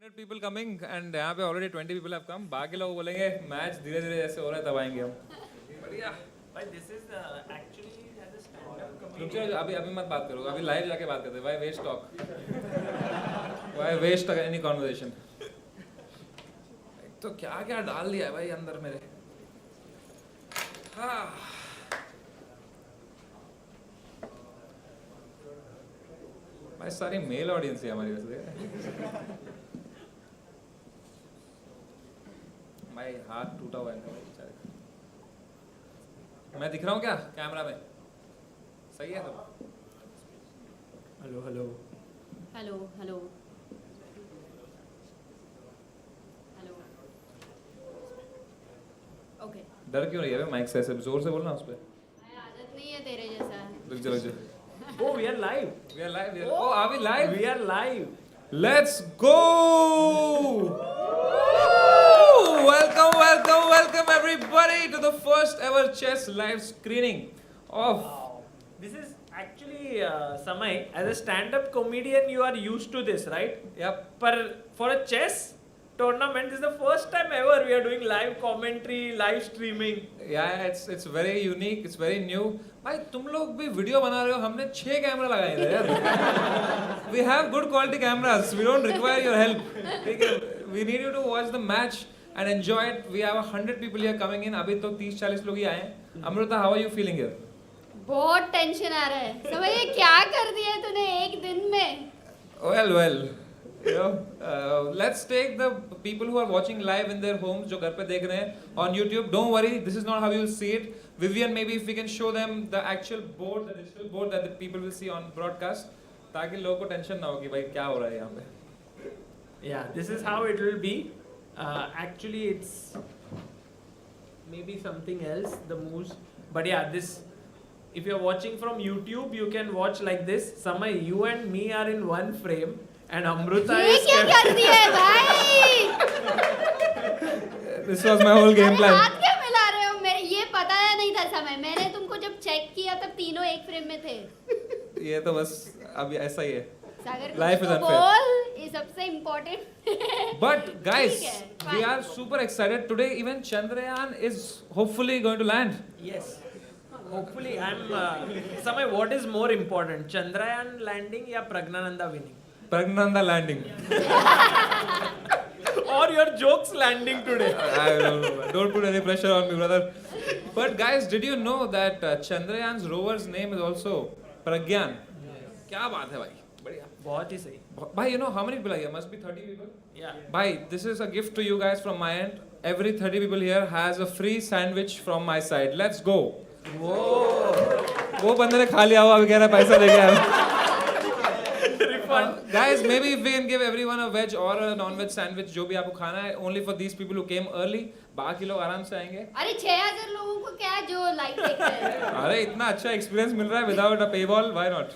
100 people coming and यहाँ पे already 20 people have come. बाकी लोग बोलेंगे मैच धीरे धीरे जैसे हो रहा है तब आएंगे हम. बढ़िया. But this is actually as a stand-up रुक comedian. जाओ अभी मत बात करो. अभी लाइव जाके बात करते हैं. Why waste talk? Why waste any conversation? तो क्या क्या डाल दिया है भाई अंदर मेरे. हाँ. भाई सारी मेल ऑडियंस है हमारी वैसे. भाई हाथ टूटा हुआ है बेचारे. मैं दिख रहा हूँ क्या कैमरा में? सही है सब? Hello, hello. Hello hello hello okay. डर क्यों रही है माइक से? ऐसे जोर से बोलना उस पे. आदत नहीं है तेरे जैसा. रुक जा. Oh, we are live. We are live. Oh, are we live? We are live. Let's go! Welcome everybody to the first ever chess live screening of. Wow. This is actually Samay. As a stand-up comedian, you are used to this, right? Yep. But for a chess tournament, this is the first time ever we are doing live commentary, live streaming. Yeah, it's very unique. It's very new. भाई तुम लोग भी video बना रहे हो. हमने 6 camera लगाए थे यार. We have good quality cameras. We don't require your help. ठीक है. We need you to watch the match and enjoy it. We have 100 people here coming in. अभी तो 30-40 लोग ही आए हैं. Amrita, how are you feeling here? बहुत tension आ रहा है. समझ ये क्या कर दिया तूने एक दिन में? Well. You know, let's take the people who are watching live in their homes, जो घर पे देख रहे हैं on YouTube. Don't worry, this is not how you'll see it. Vivian, maybe if we can show them the actual board, the digital board that the people will see on broadcast, ताकि लोगों को tension ना हो कि भाई क्या हो रहा है यहाँ पे. Yeah, this is how it will be. Actually, it's maybe something else, the moves. But yeah, this. If you're watching from YouTube, you can watch like this. Samay, you and me are in one frame, and Amruta ये is. क्या कर दिया है भाई? This was my whole game अरे plan. हाथ क्या मिला रहे हो? मेरे ये पता नहीं था समय. मैंने तुमको जब चेक किया तब तीनों एक फ्रेम में थे. ये तो बस अभी ऐसा ही है. सागर Life कुछ is तो unfair. बोल. ये सबसे इम्पोर्टेंट. But guys, ठीक है, we fine. are super excited today. Even Chandrayaan is hopefully going to land. Yes. Hopefully, I'm. Samay, what is more important, Chandrayaan landing or Pragnanandha winning? Pragnanandha landing. Or your jokes landing today? I don't know. Don't put any pressure on me, brother. But guys, did you know that Chandrayaan's rover's name is also Pragyan? क्या बात है भाई? बढ़िया. बहुत ही सही. Bhai, you know how many people are here? Must be 30 people. Yeah. Bhai, this is a gift to you guys from my end. Every 30 people here has a free sandwich from my side. Let's go. वो बंदे ने खा लिया हुआ अभी कह रहा है पैसा दे गया. Refund. Guys, maybe if we can give everyone a veg or a non-veg sandwich, जो भी आपको खाना है, only for these people who came early. बाकी लोग आराम से आएंगे. अरे 6000 लोगों को क्या जो लाइव देख रहे हैं? अरे इतना अच्छा एक्सपीरियंस मिल रहा है without a paywall, why not?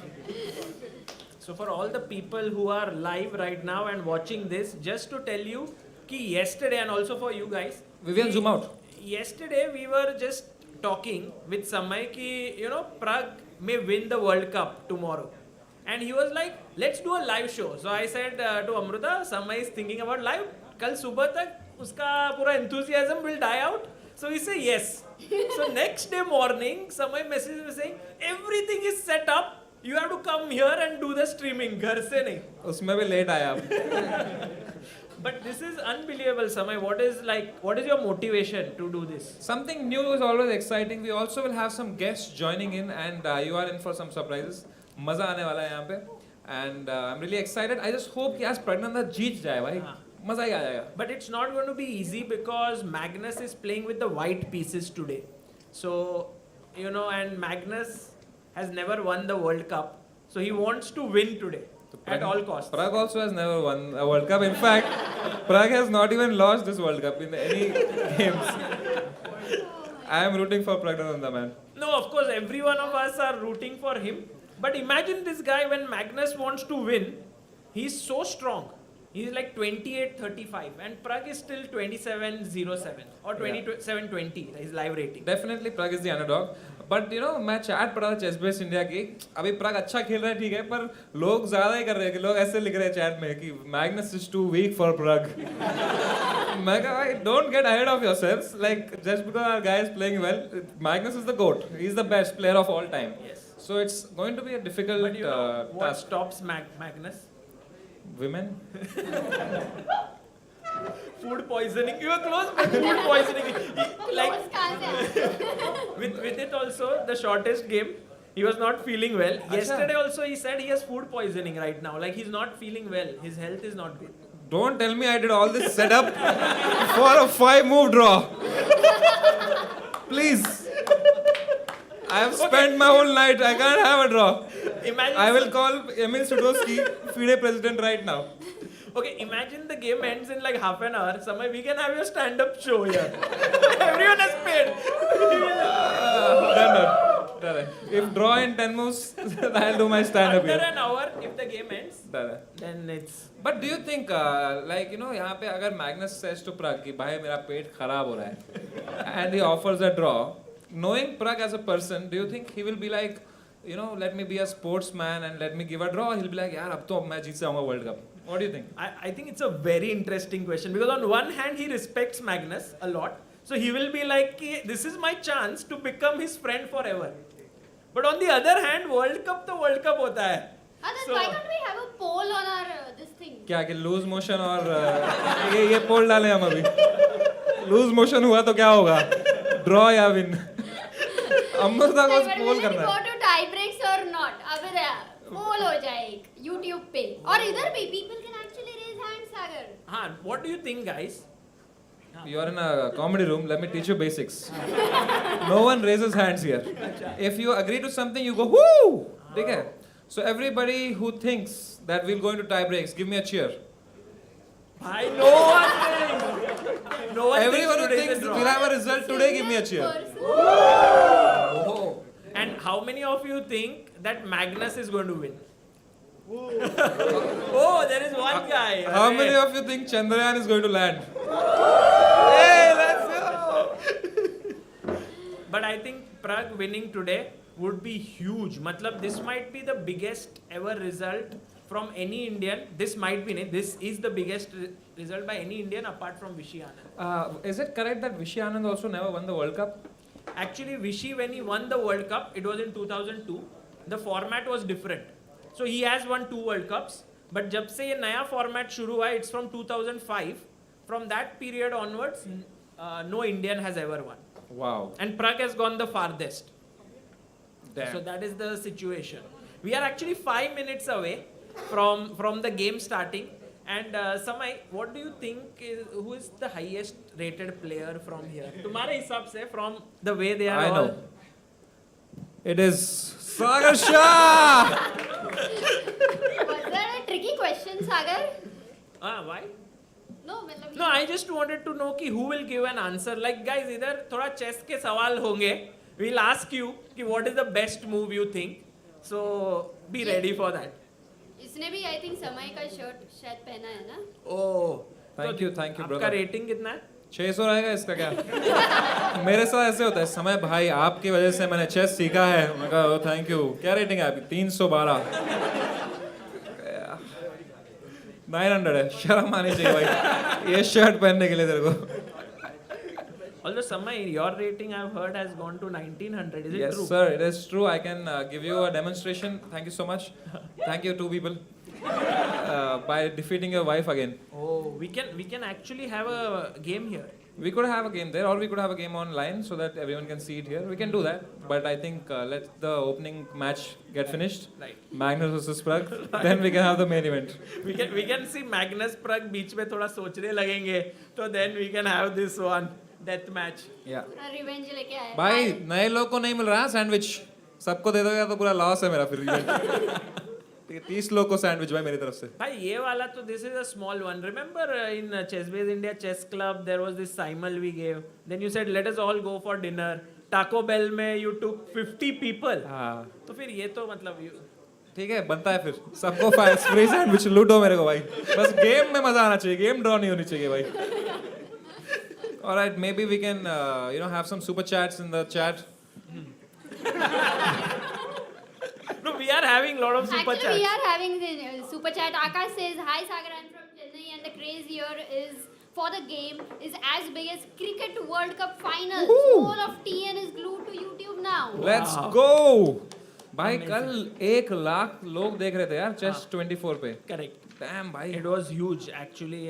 So for all the people who are live right now and watching this, just to tell you, कि yesterday and also for you guys. Vivian, zoom out. Yesterday we were just talking with Samay कि you know Prague may win the World Cup tomorrow, and he was like, let's do a live show. So I said to Amruta, Samay is thinking about live. कल सुबह तक उसका पूरा enthusiasm will die out. So we say yes. So next day morning, Samay message me saying everything is set up. You have to come here and do the streaming. घर से नहीं. उसमें भी लेट आया आप. But this is unbelievable, Samay. What is your motivation to do this? Something new is always exciting. We also will have some guests joining in, and you are in for some surprises. मजा आने वाला है यहाँ पे, and I'm really excited. I just hope कि आज प्रज्ञानंदा जीत जाए भाई. मजा ही आ जाएगा. But it's not going to be easy because Magnus is playing with the white pieces today. So, you know, and Magnus has never won the World Cup. So he wants to win today at all costs. Prague also has never won a World Cup. In fact, Prague has not even lost this World Cup in any games. I am rooting for Pragnanandha, man. No, of course, every one of us are rooting for him. But imagine this guy when Magnus wants to win, he's so strong. He's like 28-35 and Prague is still 27-07 or 27-20, his live rating. Definitely Prague is the underdog. But you know मैं chat पढ़ा था chess base India की. अभी प्राग अच्छा खेल रहा है ठीक है, पर लोग ज्यादा ही कर रहे हैं कि लोग ऐसे लिख रहे हैं चैट में कि Magnus is too weak for Prague. मैं कहा भाई don't get ahead of yourselves, like just because our guy is playing well, Magnus is the goat, he is the best player of all time. So it's going to be a difficult But you know what task. stops Magnus? Women? Food poisoning. You are close, but food poisoning. Like Close कहाँ से आया? with it also, the shortest game, he was not feeling well. Yesterday also he said he has food poisoning right now. Like he's not feeling well. His health is not good. Don't tell me I did all this setup for a 5-move draw. Please. I have spent my whole night. I can't have a draw. Imagine. I will call Emil Sudowski, FIDE president right now. Okay, imagine the game ends in like half an hour. Samay, we can have your stand-up show here. Everyone has paid. Done. If draw in 10 moves, I'll do my stand-up After here. an hour, if the game ends, Done. then it's. But do you think, like, you know, यहाँ पे अगर Magnus says to Prag कि भाई मेरा पेट खराब हो रहा है, and he offers a draw, knowing Prag as a person, do you think he will be like, you know, let me be a sportsman and let me give a draw? He'll be like, यार अब तो मैं जीत जाऊँगा World Cup. What do you think? I think it's a very interesting question because on one hand he respects Magnus a lot, so he will be like, this is my chance to become his friend forever. But on the other hand, World Cup तो World Cup होता है. Then why can't we have a poll on our this thing? क्या कि lose motion और ये poll डालें हम अभी. Lose motion हुआ तो क्या होगा? Draw या win? अमृता को पोल करना है. Go to tie breaks or not? अब पोल हो जाए एक YouTube पे और इधर भी people can actually raise hands सागर. हाँ, what do you think, guys? You are in a comedy room. Let me teach you basics. No one raises hands here. If you agree to something, you go whoo. ठीक है? So everybody who thinks that we'll go into tie breaks, give me a cheer. No one thinks. No one Everyone who thinks thinks today we'll have a result today, give me a cheer. Person. And how many of you think that Magnus is going to win? Oh, there is one guy. How many of you think Chandrayaan is going to land? Hey, let's go. But I think Prague winning today would be huge. Matlab, this might be the biggest ever result from any Indian. This is the biggest result by any Indian apart from Vishy Anand. Is it correct that Vishy Anand also never won the World Cup? Actually, Vishy, when he won the World Cup, it was in 2002. The format was different. So he has won 2 World Cups. But जब से ये नया format शुरू हुआ, it's from 2005. From that period onwards, no Indian has ever won. Wow. And Prague has gone the farthest. Damn. So that is the situation. We are actually 5 minutes away from the game starting. And Samay, what do you think who is the highest rated player from here? तुम्हारे हिसाब से, from the way they are I all. know. It is Sagar Shah. Was that a tricky question, Sagar? Why? No, मतलब. No, I just wanted to know कि who will give an answer. Like guys, इधर थोड़ा chess के सवाल होंगे. We'll ask you कि what is the best move you think. So be ready for that. इसने भी I think समय का शर्ट शायद पहना है ना? Oh. Thank you, आपका brother. रेटिंग कितना है? 600 रहेगा इसका क्या? मेरे साथ ऐसे होता है, समय भाई आपकी वजह से मैंने चेस सीखा है. मैं कहा थैंक यू. क्या रेटिंग है आपकी? 312. 900 है. शर्म आनी चाहिए भाई ये शर्ट पहनने के लिए तेरे को. Although Samay, your rating I've heard has gone to 1900. Is it Yes true? sir, it is true. I can give you a demonstration. Thank you so much. Thank you 2 people by defeating your wife again. Oh, we can actually have a game here. We could have a game there, or we could have a game online so that everyone can see it here. We can do that, but I think let the opening match get finished. Right. Magnus versus Prague. Then we can have the main event. We can see Magnus Prague बीच में थोड़ा सोचने लगेंगे, तो then we can have this one death match. Yeah. Revenge लेके आया. भाई नए लोग को नहीं मिल रहा सैंडविच. सबको दे दोगे तो पूरा लॉस है मेरा फिर इवेंट. 30 लोग को सैंडविच भाई मेरी तरफ से. भाई ये वाला तो this is a small one. Remember in Chess Base India Chess Club there was this simul we gave. Then you said let us all go for dinner. Taco Bell में you took 50 people. हाँ. तो फिर ये तो मतलब ठीक है बनता है फिर सबको फ्री सैंडविच लूटो मेरे को भाई. बस गेम में मजा आना चाहिए. गेम ड्रॉ नहीं होनी चाहिए भाई. Alright, maybe we can have some super chats in the chat. having lot of super Actually, we chats. are having the super chat. Akash says, "Hi Sagar, I'm from Chennai, and the craze here is for the game is as big as Cricket World Cup finals. Woohoo! Whole of TN is glued to YouTube now." Let's Wow. go. भाई कल 1 लाख लोग देख रहे थे यार chess 24 पे. Correct. Damn भाई. It was huge actually,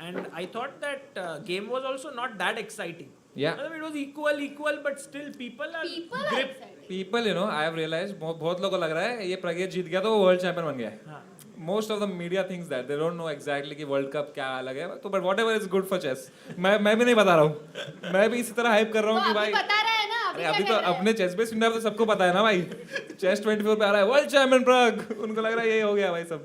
and I thought that game was also not that exciting. Yeah. It was equal, but still people are People are gripped. excited. People, you know, I have realized बहुत लोगों को लग रहा है ये प्रज्ञा जीत गया तो वो वर्ल्ड चैंपियन बन गया है. हाँ. Most of the media thinks that they don't know exactly कि वर्ल्ड कप क्या अलग है. तो but whatever is good for chess. मैं भी नहीं बता रहा हूँ. मैं भी इसी तरह हाइप कर रहा हूँ तो कि अभी भाई. बता रहा है ना, अरे अभी अभी क्या तो कर रहा है? अपने चेस बेस इंडिया तो सबको पता है ना भाई. चेस 24 पे आ रहा है वर्ल्ड चैंपियन प्राग. उनको लग रहा है ये हो गया भाई सब.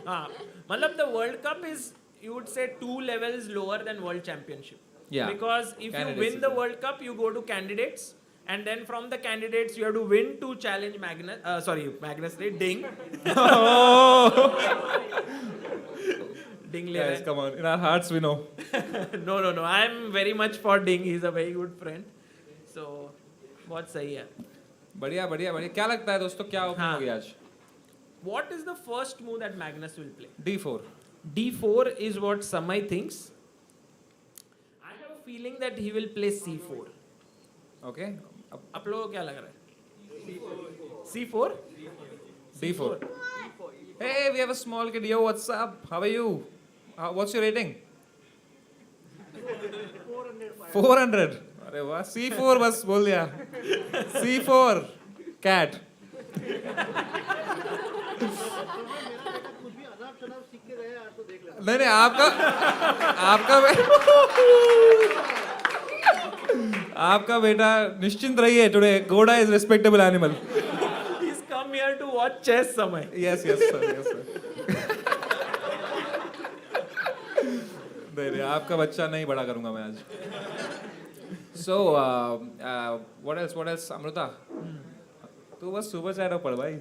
हाँ, मतलब the World Cup is, you would say, 2 levels lower than World Championship. Yeah. Because if Candidates you win the is World Cup, you go to candidates, and then from the candidates, you have to win to challenge Magnus, Ding. Ding le Guys, come on. In our hearts we know. No. I'm very much for Ding. He's a very good friend. So, बहुत सही है. बढ़िया. क्या लगता है दोस्तों क्या opening हाँ. होगी आज? What is the first move that Magnus will play? D4. D4 is what Samay thinks. I have a feeling that he will play C4. Okay. आप लोगों को क्या लग रहा है? C4? D4. Hey, we have a small kid. Yo, what's up? How are you? What's your rating? 400. अरे वाह. C4 बस बोल दिया. C4. Cat. नहीं आपका बेटा निश्चिंत रहिए. टुडे घोड़ा is respectable animal. He's come here to watch chess, Samay. Yes sir. नहीं आपका बच्चा नहीं बड़ा करूंगा मैं आज. So what else Amrita? तू बस सुपर चैट पढ़ भाई.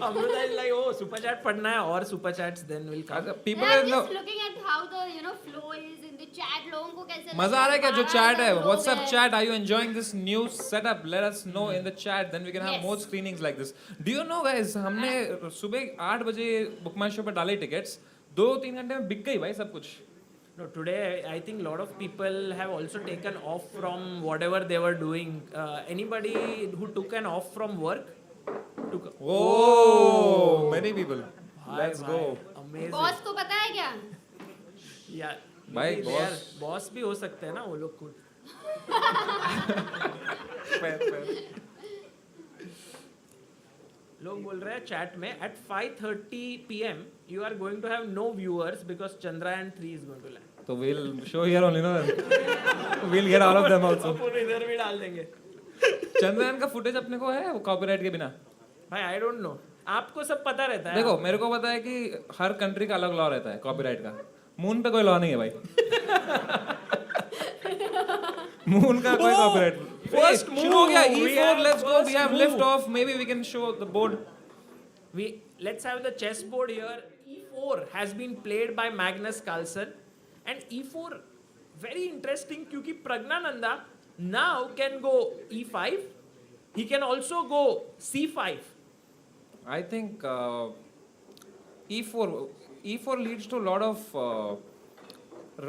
Amruta is like, oh, super chat पढ़ना है और super chats then will come. People I'm are just looking at how the flow is in the chat. लोगों को कैसे मजा आ रहा है क्या जो चैट है? लोग What's up हैं. chat? Are you enjoying this new setup? Let us know in the chat. Then we can have Yes. more screenings like this. Do you know guys? हमने सुबह 8 बजे बुक माई शो पर डाले tickets. 2-3 घंटे में बिक गई भाई सब कुछ. No, today I think a lot of people have also taken off from whatever they were doing. Anybody who took an off from work? Oh, many people. Let's go. Amazing. Boss को पता है क्या? Yeah. भाई, boss भी हो सकते हैं ना वो लोग खुद. Fair. लोग बोल रहे हैं चैट में at 5:30 PM you are going to have no viewers because Chandrayaan 3 is going to land. तो we'll show here only no. We'll get all of them also. अपन इधर भी डाल देंगे. चंद्रयान का फुटेज अपने को है वो कॉपीराइट के बिना. भाई I don't know. आपको सब पता रहता है. देखो मेरे को पता है कि हर कंट्री का अलग लॉ रहता है कॉपीराइट का. मून पे कोई लॉ नहीं है भाई. मून का कोई कॉपीराइट. First शुरू move. हो गया. We E4. have Let's go. first We have move. lift off. Maybe we can show the board. Let's have the chessboard here. E4 has been played by Magnus Carlsen, and E4 very interesting क्योंकि Pragnanandha now can go E5. He can also go C5. I think E4 leads to a lot of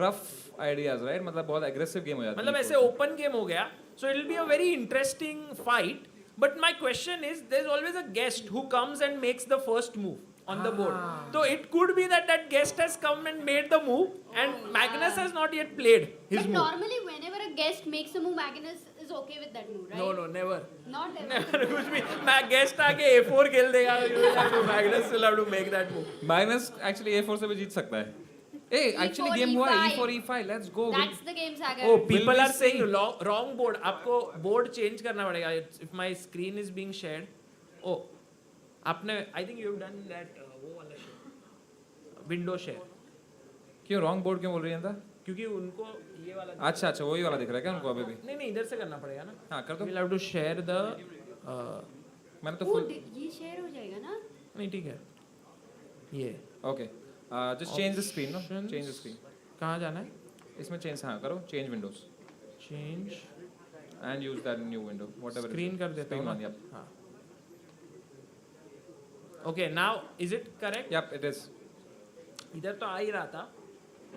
rough ideas, right? मतलब बहुत aggressive game हो जाता है. मतलब ऐसे open game हो गया. So it will be a very interesting fight. But my question is, there's always a guest who comes and makes the first move on the board. So it could be that guest has come and made the move, and Magnus has not yet played his But move. normally whenever a guest makes a move, Magnus is okay with that move, right? No, never. Not ever. Never. कुछ भी. Guest आके A4 खेल देगा. Magnus will have to make that move. Magnus actually A4 से भी जीत सकता है. Hey, actually E4, game हुआ है. E5. E4 E5. Let's go. That's the game, Sagar. Oh, people we are saying see? wrong board. आपको board change करना पड़ेगा. If my screen is being shared. Oh, आपने I think you've done that वो वाला share. Window share. क्यों wrong board क्यों बोल रही है अंदा? क्योंकि उनको ये वाला. अच्छा वही वाला दिख रहा है क्या उनको अभी भी? नहीं इधर से करना पड़ेगा ना. हाँ कर दो. We'll have to share the. मैंने तो Oh, full. ये share हो जाएगा ना? नहीं ठीक है. ये. Okay. Just change the screen, no? Change the screen. कहाँ जाना है? इसमें change हाँ करो. Change windows. Change. And use that new window. Whatever. Screen कर देता हूँ Screen ना. on, yep. हाँ. Okay, now is it correct? Yep, it is. इधर तो आ ही रहा था.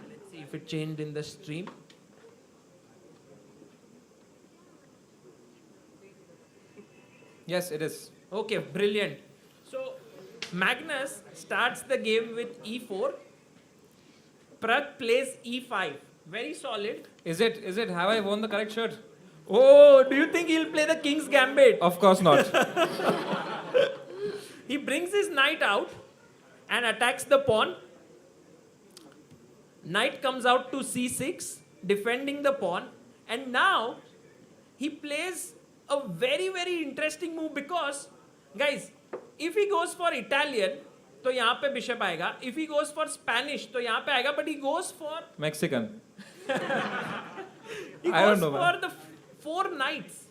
Let's see if it changed in the stream. Yes, it is. Okay, brilliant. So Magnus starts the game with e4. Prag plays e5. Very solid. Is it? Have I worn the correct shirt? Oh, do you think he'll play the king's gambit? Of course not. He brings his knight out and attacks the pawn. Knight comes out to c6, defending the pawn. And now he plays a very, very interesting move because, guys, if he goes for Italian, तो यहाँ पे bishop आएगा. If he goes for Spanish, तो यहाँ पे आएगा. But he goes for Mexican. he I don't goes know, for man. the 4 knights.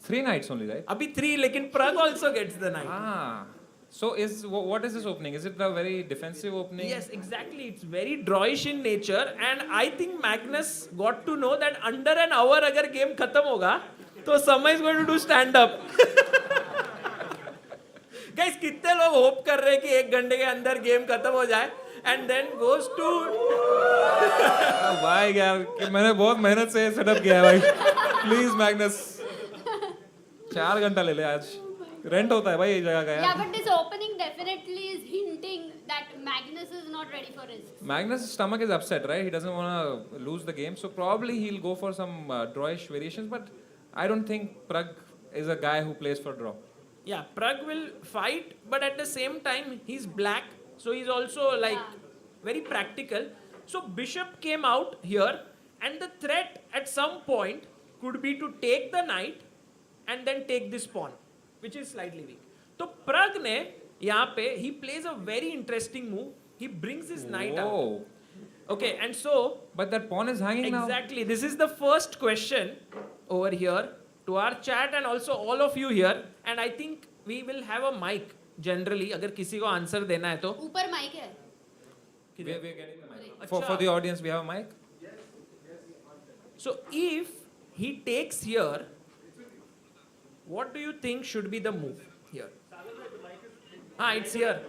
3 knights only, right? अभी 3, लेकिन Prag also gets the knight. Ah. So what is this opening? Is it a very defensive opening? Yes, exactly. It's very drawish in nature, and I think Magnus got to know that under an hour अगर game खत्म होगा, तो Samay is going to do stand up. Guys, कितने लोग hope कर रहे हैं कि 1 घंटे के अंदर game खत्म हो जाए, and then goes to. भाई यार, मैंने बहुत मेहनत से सेटअप किया है भाई. Please Magnus. 4 घंटा ले ले आज. रेंट होता है भाई ये जगह का यार. Yeah, but this opening definitely is hinting that Magnus is not ready for risks. Magnus' stomach is upset, right? He doesn't want to lose the game, so probably he'll go for some drawish variations. But I don't think Prag is a guy who plays for draw. Yeah, Prag will fight, but at the same time he's black, so he's also like very practical. So bishop came out here, and the threat at some point could be to take the knight and then take this pawn, which is slightly weak. So Prag ne यहाँ पे he plays a very interesting move. He brings his knight out. Okay, and so But that pawn is hanging now. exactly this is the first question over here to our chat and also all of you here, and I think we will have a mic generally अगर किसी को answer देना है तो. ऊपर mic है. We're getting the mic. अच्छा. For the audience, we have a mic. So if he takes here, what do you think should be the move here? Ah, it's here.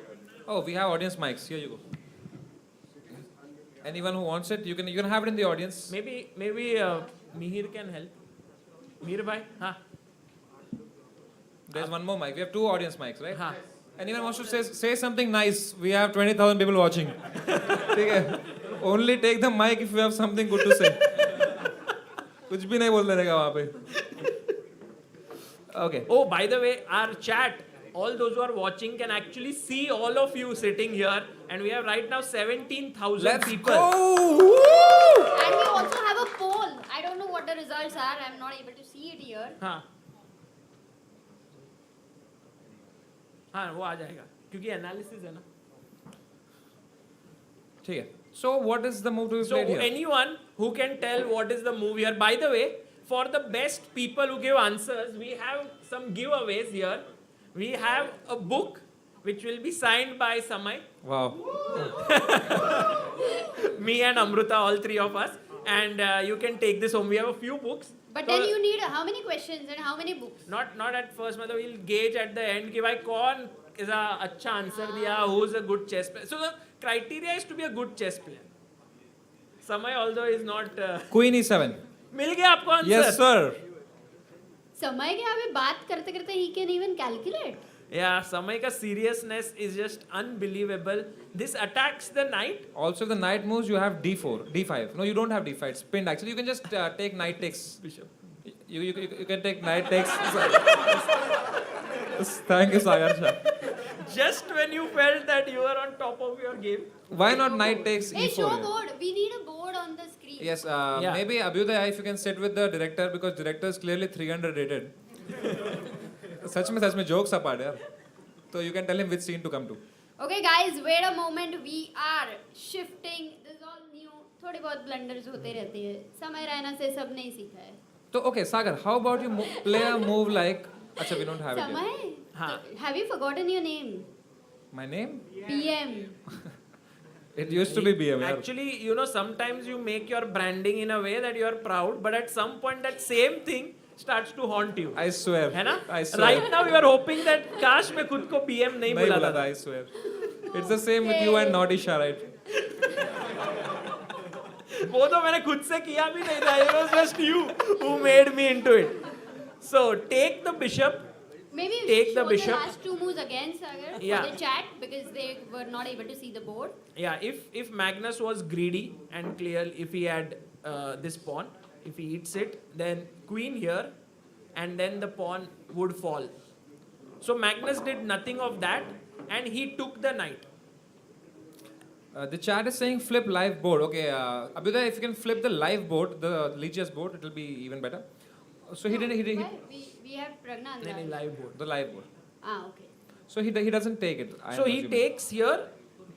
Oh, we have audience mics. Here you go. Anyone who wants it, you can have it in the audience. Maybe Mihir can help. Mihir bhai, हाँ. There's one more mic. We have 2 audience mics, right? हाँ. Anyone wants to say something nice? We have 20,000 people watching. ठीक है. Only take the mic if you have something good to say. कुछ भी नहीं बोलने देगा वहाँ पे. Okay. Oh, by the way, our chat, all those who are watching can actually see all of you sitting here, and we have right now 17,000 Let's people. go! And we also have a poll. I don't know what the results are. I'm not able to see it here. हाँ. हाँ, वो आ जाएगा क्योंकि analysis है ना. ठीक है. So what is the move to be So played here? anyone who can tell what is the move here. By the way, for the best people who give answers, we have some giveaways here. We have a book which will be signed by Samay, Wow. me and Amruta, all 3 of us, and you can take this home. We have a few books. But So, then you need how many questions and how many books? not at first, मतलब we'll gauge at the end कि भाई कौन is a अच्छा answer दिया, who's a good chess player. So the criteria is to be a good chess player. Samay although is not. Queen E7. मिल गया आपको answer? Yes, sir. समय के अभी बात करते करते he can even calculate. Yeah, Samay ka seriousness is just unbelievable. This attacks the knight. Also, if the knight moves, you have D4, D5. No, you don't have D5. It's pinned. Actually, you can just take knight takes. Bishop. You can take knight takes. Thank you, Sagar Shah. Just when you felt that you were on top of your game. Why not knight takes Hey, E4? show here? board. We need a board on the screen. Yes, Yeah. maybe Abhyuday, if you can sit with the director, because director is clearly 300 rated. सच में jokes apart यार. So you can tell him which scene to come to. Okay, guys, wait a moment. We are shifting. This is all new. थोड़े बहुत blunders होते रहते हैं. समय रहना से सब नहीं सीखा है. So okay, Sagar, how about you play a move like? Acha, we don't have it समय? yet. हाँ. Have you forgotten your name? My name? PM. It used to be BM. यार. Actually, you know, sometimes you make your branding in a way that you are proud, but at some point that same thing starts to haunt you. I swear. है ना? I swear. Right now you are hoping that काश मैं खुद को PM नहीं नहीं बुलाता बुला था, I swear. It's the same with you and Nautisha, right? वो तो मैंने खुद से किया भी नहीं था. It was just you who made me into it. So take the bishop. Maybe we Take should the show bishop. the last two moves again, Sagar, Yeah. for the chat because they were not able to see the board. Yeah, if Magnus was greedy and clear, if he had this pawn, if he eats it, then queen here, and then the pawn would fall. So Magnus did nothing of that, and he took the knight. The chat is saying flip live board. Okay, Abhyuday, if you can flip the live board, the Ligia's board, it will be even better. So he didn't. Why? We have Pragnanandha. Then live board. The live board. Ah, okay. So he doesn't take it. I So am he assuming. takes here,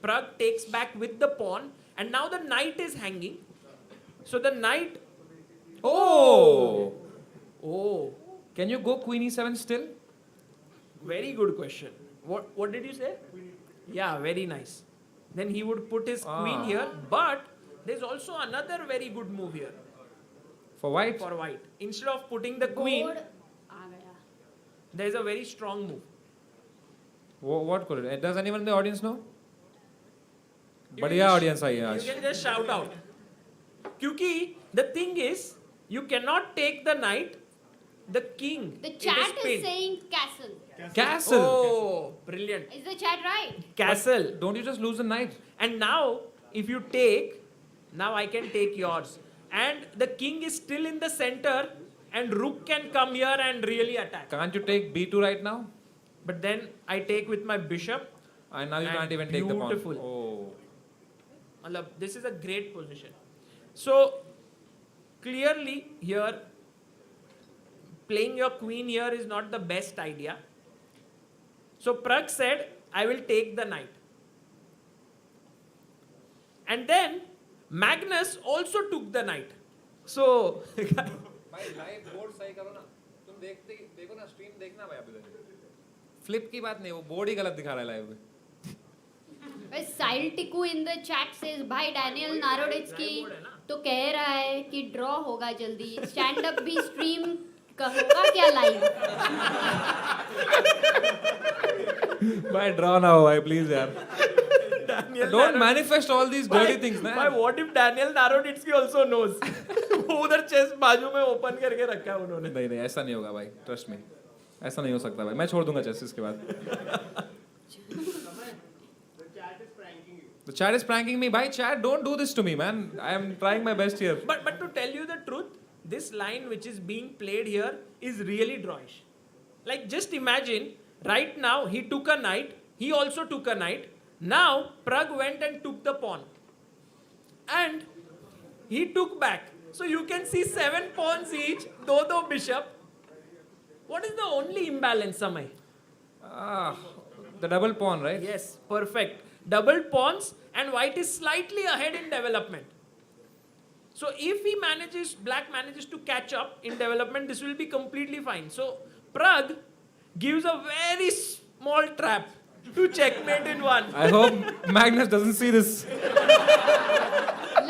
Prag takes back with the pawn, and now the knight is hanging. So the knight, Oh! oh, Can you go Queen E7 still? very good question. What did you say? Yeah, very nice. Then he would put his queen Ah. here, but there's also another very good move here For white? for white. Instead of putting the queen, Board aa gaya. there's a very strong move. What could it? Does anyone in the audience know? You बढ़िया can audience आई है You आज. can just shout out. Kyuki the thing is, you cannot take the knight, the king. The it chat is pinned. saying castle. Castle! Oh, brilliant. Is the chat right? Castle. Don't you just lose the knight? And now, if you take, now I can take yours. And the king is still in the center, and rook can come here and really attack. Can't you take B2 right now? But then I take with my bishop. And now you And can't even take the pawn. beautiful. Oh. Matlab, this is a great position. So, clearly here, playing your queen here is not the best idea. So Prag said, I will take the knight. And then Magnus also took the knight. So, भाई live board सही करो ना. तुम देखो ना stream देखना भाई अभी. फ्लिप की बात नहीं, वो बोर्ड ही गलत दिखा रहा है लाइव में. But Sile Tiku in the chat says भाई डैनियल नारोडिट्स्की तो कह रहा है कि ड्रॉ होगा जल्दी. स्टैंड अप भी स्ट्रीम होगा क्या लाइव? भाई ड्रॉ ना हो भाई प्लीज यार. Daniel Don't manifest all these dirty things, man. Why, what if Daniel Naroditsky also knows? वो उधर चेस्ट बाजू में ओपन करके रखा है उन्होंने. नहीं नहीं ऐसा नहीं होगा भाई, ट्रस्ट मी. ऐसा नहीं हो सकता भाई. मैं छोड़ दूंगा चेस इसके बाद. The chat is pranking me. Bhai, chat, don't do this to me, man. I am trying my best here. But to tell you the truth, this line which is being played here is really drawish. Like just imagine, right now he took a knight, he also took a knight. Now Prag went and took the pawn. And he took back. So you can see 7 pawns each, do bishop. What is the only imbalance, Samay? The double pawn, right? Yes, perfect. Double pawns and white is slightly ahead in development. So if he manages, black manages to catch up in development, this will be completely fine. So Prag gives a very small trap to checkmate in one. I hope Magnus doesn't see this.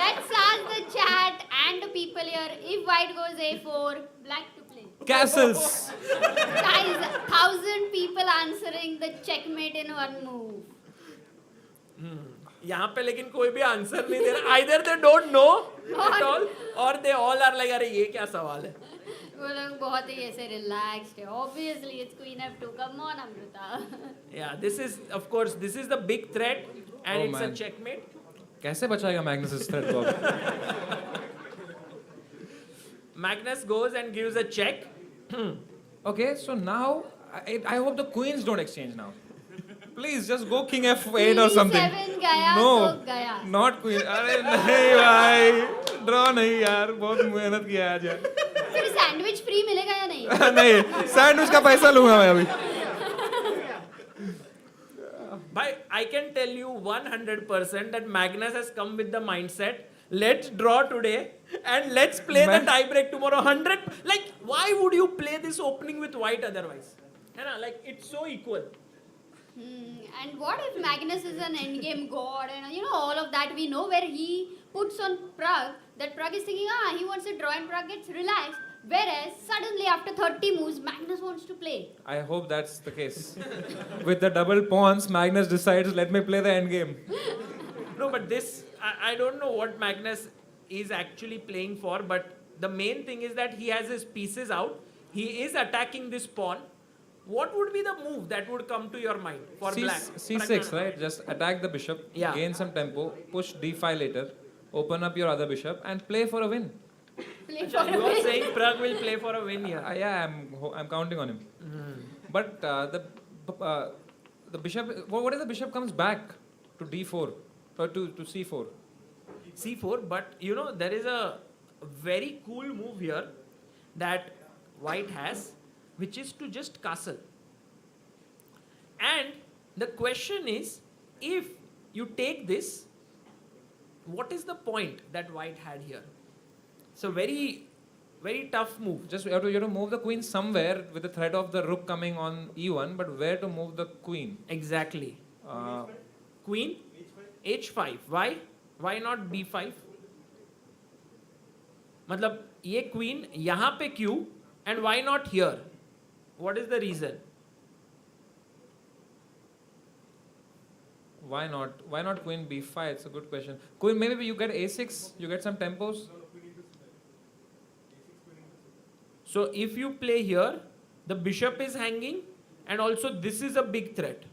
Let's ask the chat and the people here if white goes A4, black to play. Castles. Guys, 1,000 people answering the checkmate in one move. यहाँ पे लेकिन कोई भी answer नहीं दे रहा. Either they don't know at all, or they all are like, अरे ये क्या सवाल है? वो लोग बहुत ही ऐसे relaxed है. Obviously, it's Queen F2. Come on, Amrita. Yeah, this is, of course, this is the big threat, and Oh, it's man. a checkmate. कैसे बचाएगा Magnus इस threat को अब? Magnus goes and gives a check. Okay, so now I hope the queens don't exchange now. Please just go King F8 or something. Queen 7 गया No, तो गया. not queen. अरे नहीं भाई, draw नहीं यार, बहुत मेहनत किया है आज यार. फिर सैंडविच फ्री मिलेगा या नहीं? नहीं, सैंडविच का पैसा लूंगा मैं अभी. But I can tell you 100% that Magnus has come with the mindset, let's draw today and let's play the tie-break tomorrow. 100, like why would you play this opening with white otherwise? You know, like it's so equal. And what if Magnus is an endgame god and all of that we know, where he puts on Prag, that Prag is thinking he wants to draw and Prag gets relaxed. Whereas suddenly after 30 moves, Magnus wants to play. I hope that's the case. With the double pawns, Magnus decides, let me play the endgame. No, but this, I don't know what Magnus is actually playing for, but the main thing is that he has his pieces out. He is attacking this pawn. What would be the move that would come to your mind for black? C6, right? Just attack the bishop, Yeah. gain some tempo, push d5 later, open up your other bishop, and play for a win. Play Achha, for you a are win. saying Pragg will play for a win here. Yeah, I'm counting on him. But the bishop, what if the bishop comes back to d4 or to c4? C4, but you know, there is a very cool move here that white has, which is to just castle. And the question is, if you take this, what is the point that white had here? So very, very tough move. Just you have to move the queen somewhere with the threat of the rook coming on e1, but where to move the queen? Exactly. Queen, h5. Why? Why not b5? मतलब ये queen यहाँ पे क्यों? And why not here? What is the reason? Why not? Why not queen b5? It's a good question. Queen, maybe you get a6, you get some tempos. So if you play here, the bishop is hanging, and also this is a big threat.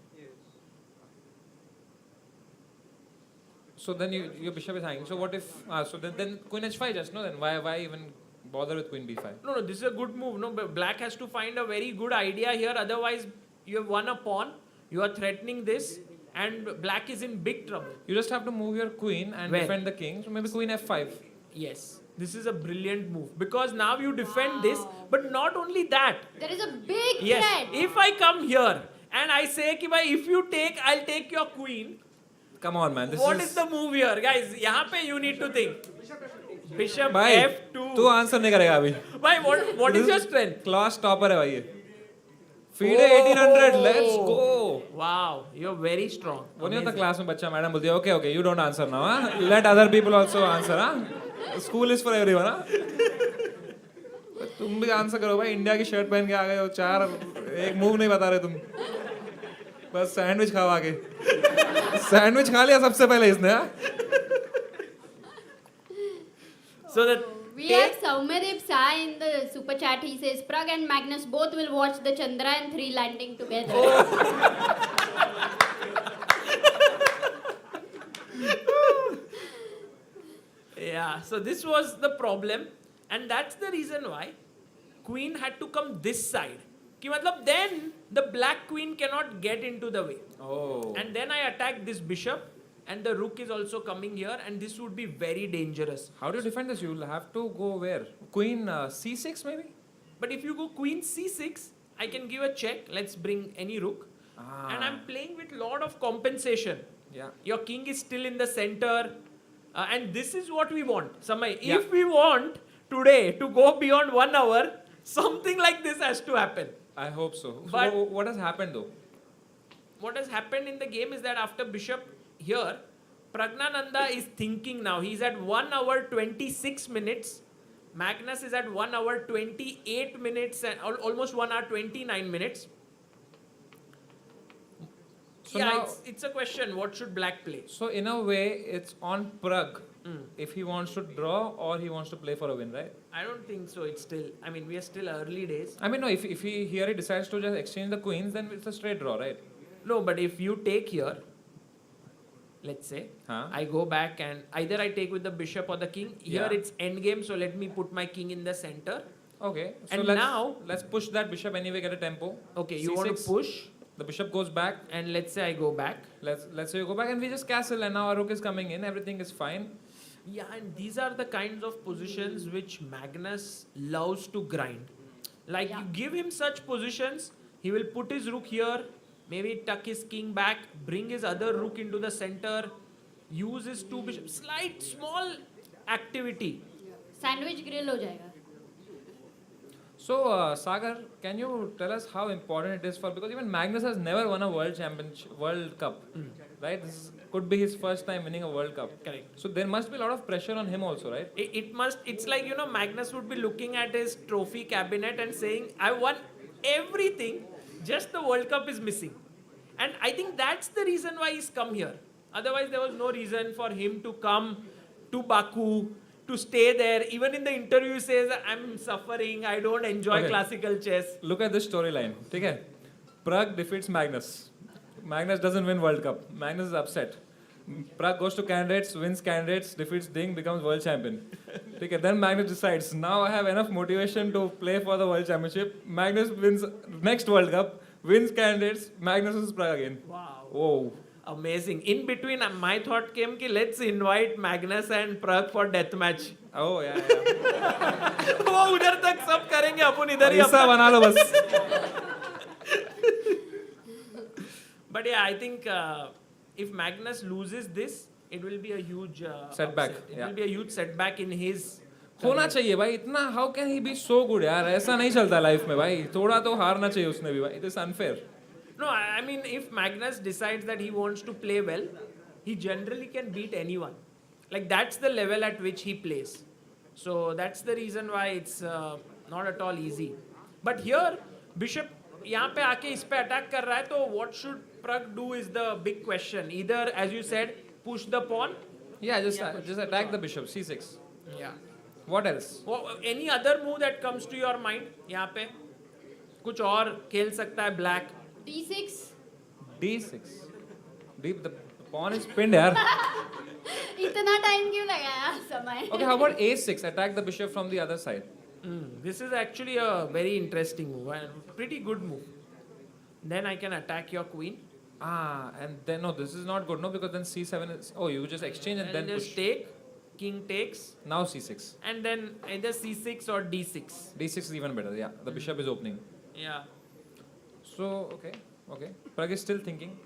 So then your bishop is hanging. So what if? So then queen h5 just no. Then why even bother with queen b5? No, this is a good move. No, but black has to find a very good idea here. Otherwise, you have won a pawn. You are threatening this, and black is in big trouble. You just have to move your queen and Where? defend the king. So maybe queen f5. Yes, this is a brilliant move because now you defend this, but not only that. There is a big Yes, threat. if I come here and I say कि भाई if you take, I'll take your queen. Come on, man. This What is the move here, guys? यहाँ पे you need to think. Bishop भाई f2. तू answer नहीं करेगा अभी. भाई what is your strength? Class topper है भाई ये. FIDE 1800. Let's go. Wow, you're very strong. वो नहीं होता क्लास में बच्चा मैडम बोलती है okay you don't answer now huh? Let other people also answer huh? School is for everyone huh? तुम भी आंसर करो भाई. इंडिया की शर्ट पहन के आ गए हो. एक मूव नहीं बता रहे तुम. बस सैंडविच खाओ आगे. सैंडविच खा लिया सबसे पहले इसने हाँ? So that We have Saumadev Sai in the super chat. He says Pragg and Magnus both will watch the Chandrayaan 3 landing together. yeah, so this was the problem, and that's the reason why queen had to come this side. कि मतलब then the black queen cannot get into the way. Oh. And then I attack this bishop, and the rook is also coming here, and this would be very dangerous. How do you defend this? You'll have to go where? Queen c6 maybe? But if you go queen c6, I can give a check. Let's bring any rook. And I'm playing with lot of compensation. Yeah. Your king is still in the center. And this is what we want. Samay, Yeah. if we want today to go beyond 1 hour, something like this has to happen. I hope so. But- So what has happened though? What has happened in the game is that after bishop here, Pragnanandha is thinking now. He's at 1 hour 26 minutes. Magnus is at 1 hour 28 minutes and almost 1 hour 29 minutes. So yeah, now- it's a question. What should black play? So in a way, it's on Pragg if he wants to draw or he wants to play for a win, right? I don't think so. It's still, I mean, we are still early days. I mean, no. If he here he decides to just exchange the queens, then it's a straight draw, right? No, but if you take here, let's say, Huh? I go back and either I take with the bishop or the king. Here Yeah. it's endgame, so let me put my king in the center. Okay. So And let's push that bishop anyway. Get a tempo. Okay, you want C6. to push, The bishop goes back. and let's say I go back. Let's say you go back and we just castle, and now our rook is coming in. Everything is fine. Yeah, and these are the kinds of positions which Magnus loves to grind. Like you give him such positions, he will put his rook here, maybe tuck his king back, bring his other rook into the center, use his two bishops. Slight, small activity. Sandwich grill हो जाएगा. So, Sagar, can you tell us how important it is for, because even Magnus has never won a World Cup, right? This could be his first time winning a World Cup. Correct. So there must be a lot of pressure on him also, right? It must, it's like, you know, Magnus would be looking at his trophy cabinet and saying, I won everything, just the World Cup is missing. And I think that's the reason why he's come here. Otherwise, there was no reason for him to come to Baku, to stay there. Even in the interview, he says, I'm suffering, I don't enjoy classical chess. Look at this storyline. Okay? Prague defeats Magnus. Magnus doesn't win World Cup. Magnus is upset. Prague goes to candidates, wins candidates, defeats Ding, becomes world champion. Okay, then Magnus decides, now I have enough motivation to play for the world championship. Magnus wins next World Cup, wins candidates, Magnus is Prague again. Wow. Whoa. Amazing. In between, my thought came कि let's invite Magnus and Prague for death match. Oh, yeah, yeah. वो उधर तक सब करेंगे, अपन इधर ही हिस्सा बना लो बस. But yeah, I think if Magnus loses this, it will be a huge Setback, upset. It yeah. will be a huge setback in his. होना चाहिए भाई इतना. How can he be so good यार? ऐसा नहीं चलता लाइफ में भाई. थोड़ा तो हारना चाहिए उसने भी भाई. It is unfair. No, I mean, if Magnus decides that he wants to play well, he generally can beat anyone. Like, that's the level at which he plays. So that's the reason why it's not at all easy. But here, Bishop यहाँ पे आके इस पे attack कर रहा है, तो what should Prague do is the big question. Either, as you said, push the pawn. Yeah, just attack the bishop. C6. Yeah. What else? Any other move that comes to your mind? यहाँ पे कुछ और खेल सकता है black. D6. D6. The pawn is pinned यार. इतना time क्यों लगाया समय? Okay, how about A6? Attack the bishop from the other side. This is actually a very interesting move and pretty good move. Then I can attack your queen. And then no, this is not good, no, because then C7 is. Oh, you just exchange and then just push. take, king takes, Now C6. and then either C6 or D6. D6 is even better. Yeah, the bishop is opening. Yeah. So okay. Prague is still thinking.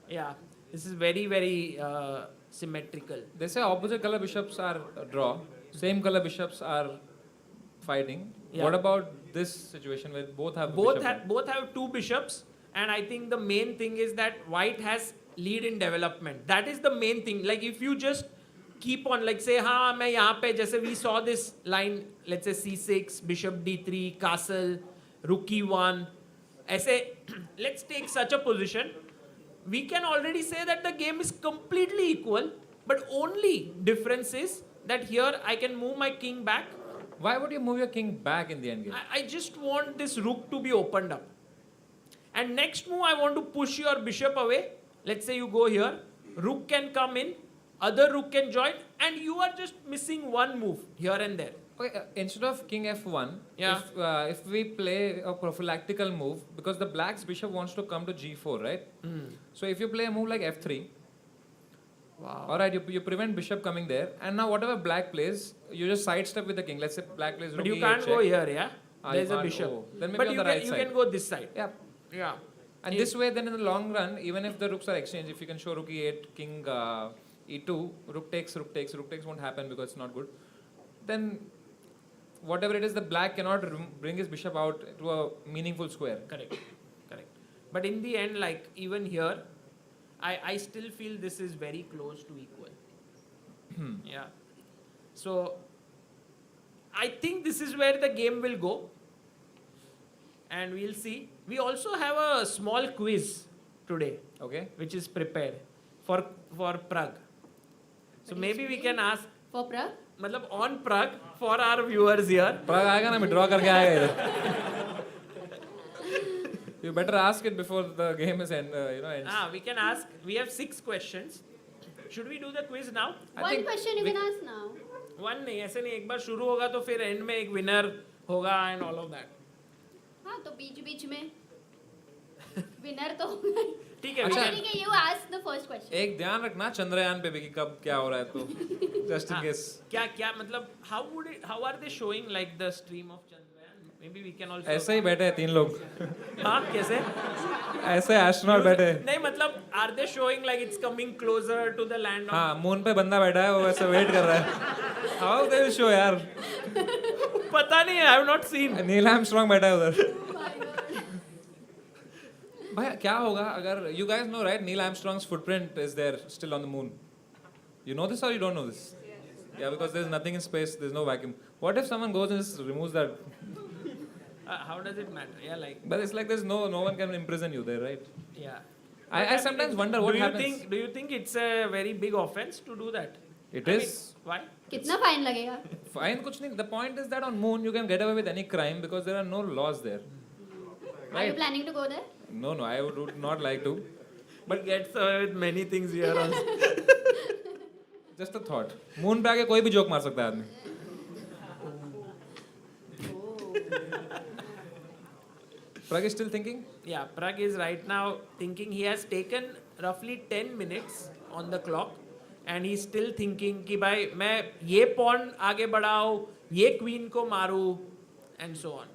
Yeah. This is very, very symmetrical. They say opposite color bishops are a draw. Same color bishops are fighting. Yeah. What about this situation where both have the Both bishop have both have two bishops, and I think the main thing is that white has lead in development. That is the main thing. Like, if you just keep on, like, say, हाँ मैं यहाँ पे जैसे we saw this line, let's say C6, bishop D3, castle, rook E1. ऐसे let's take such a position. We can already say that the game is completely equal, but only difference is that here I can move my king back. Why would you move your king back in the endgame? I just want this rook to be opened up. And next move, I want to push your bishop away. Let's say you go here. Rook can come in. Other rook can join. And you are just missing one move here and there. Okay, instead of king f1, Yeah. if we play a prophylactical move, because the black's bishop wants to come to g4, right? So if you play a move like f3, Wow. all right, you prevent bishop coming there, and now whatever black plays, you just sidestep with the king. Let's say black plays But rook you e8 can't check. go here, yeah? You There's a can't bishop. go. Then maybe But on you the can, right you side. can go this side. Yeah. Yeah. And this way, then in the long run, even if the rooks are exchanged, if you can show rook e8, king e2, rook takes won't happen because it's not good. Then whatever it is, the black cannot bring his bishop out to a meaningful square. Correct. But in the end, like, even here, I still feel this is very close to equal. Yeah. So I think this is where the game will go. And we'll see. We also have a small quiz today, Okay. which is prepared for Prague. So maybe we can ask, For Prague? matlab on Prague for our viewers here. Prague आएगा ना, मैं draw करके आएगा इधर. You better ask it before the game is ends. We can ask. We have 6 questions. Should we do the quiz now? I One think question you we- can ask now. One नहीं, ऐसे नहीं. एक बार शुरू होगा तो फिर end में एक winner होगा and all of that. हाँ तो बीच में विनर तो होगा ही. ठीक है. अच्छा. ठीक है, you ask the first question. एक ध्यान रखना चंद्रयान पे भी कि कब क्या हो रहा है तो just in हाँ, case. क्या मतलब how are they showing like the stream of Chandrayaan? Maybe we can also. ऐसे ही बैठे हैं 3 लोग. हाँ कैसे? ऐसे एस्ट्रोनॉट बैठे हैं. नहीं मतलब are they showing like it's coming closer to the land of? हाँ मून पे बंदा बैठा है वो वैसे वेट कर रहा है. How they will show यार? पता नहीं है, I have not seen. Neil Armstrong बैठा है उधर. भाई क्या होगा अगर you guys know right? Neil Armstrong's footprint is there still on the moon. You know this or you don't know this? Yeah, because there's nothing in space. There's no vacuum. What if someone goes and just removes that? How does it matter? Yeah, like. But it's like there's no one can imprison you there, right? Yeah. I sometimes wonder what happens. Do you think it's a very big offense to do that? It I is. mean, why? कितना fine लगेगा? Fine, कुछ नहीं. The point is that on moon you can get away with any crime because there are no laws there. Are you planning to go there? No, I would not like to. But gets away with many things here also. Just a thought. Moon पे आके कोई भी joke मार सकता है आदमी. Prag is still thinking? Yeah, Prag is right now thinking. He has taken roughly 10 minutes on the clock and he's still thinking कि भाई मैं ये pawn आगे बढ़ाऊँ, ये queen को मारूँ and so on.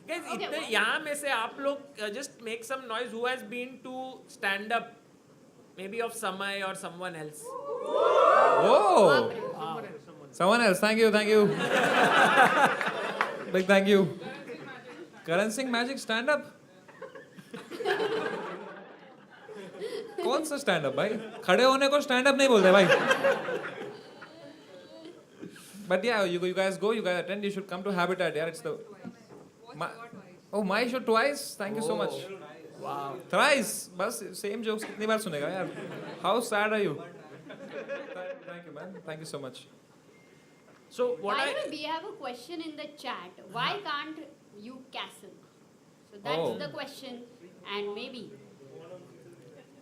Guys, Okay, इतने यहाँ में से आप लोग just make some noise. Who has been to stand up? Maybe of Samay or someone else. Oh! Someone else. Thank you. Big thank you. Karan Singh Magic stand up. कौन सा stand up भाई? खड़े होने को stand up नहीं बोलते भाई. But yeah, you guys go, you guys attend. You should come to Habitat. Yeah, it's the. My show twice. Thank you so much. Wow. Thrice. बस same jokes कितनी बार सुनेगा यार? How sad are you? Thank you, man. Thank you so much. So what By the way, we have a question in the chat. Why can't you castle? So that's Oh. the question, and maybe.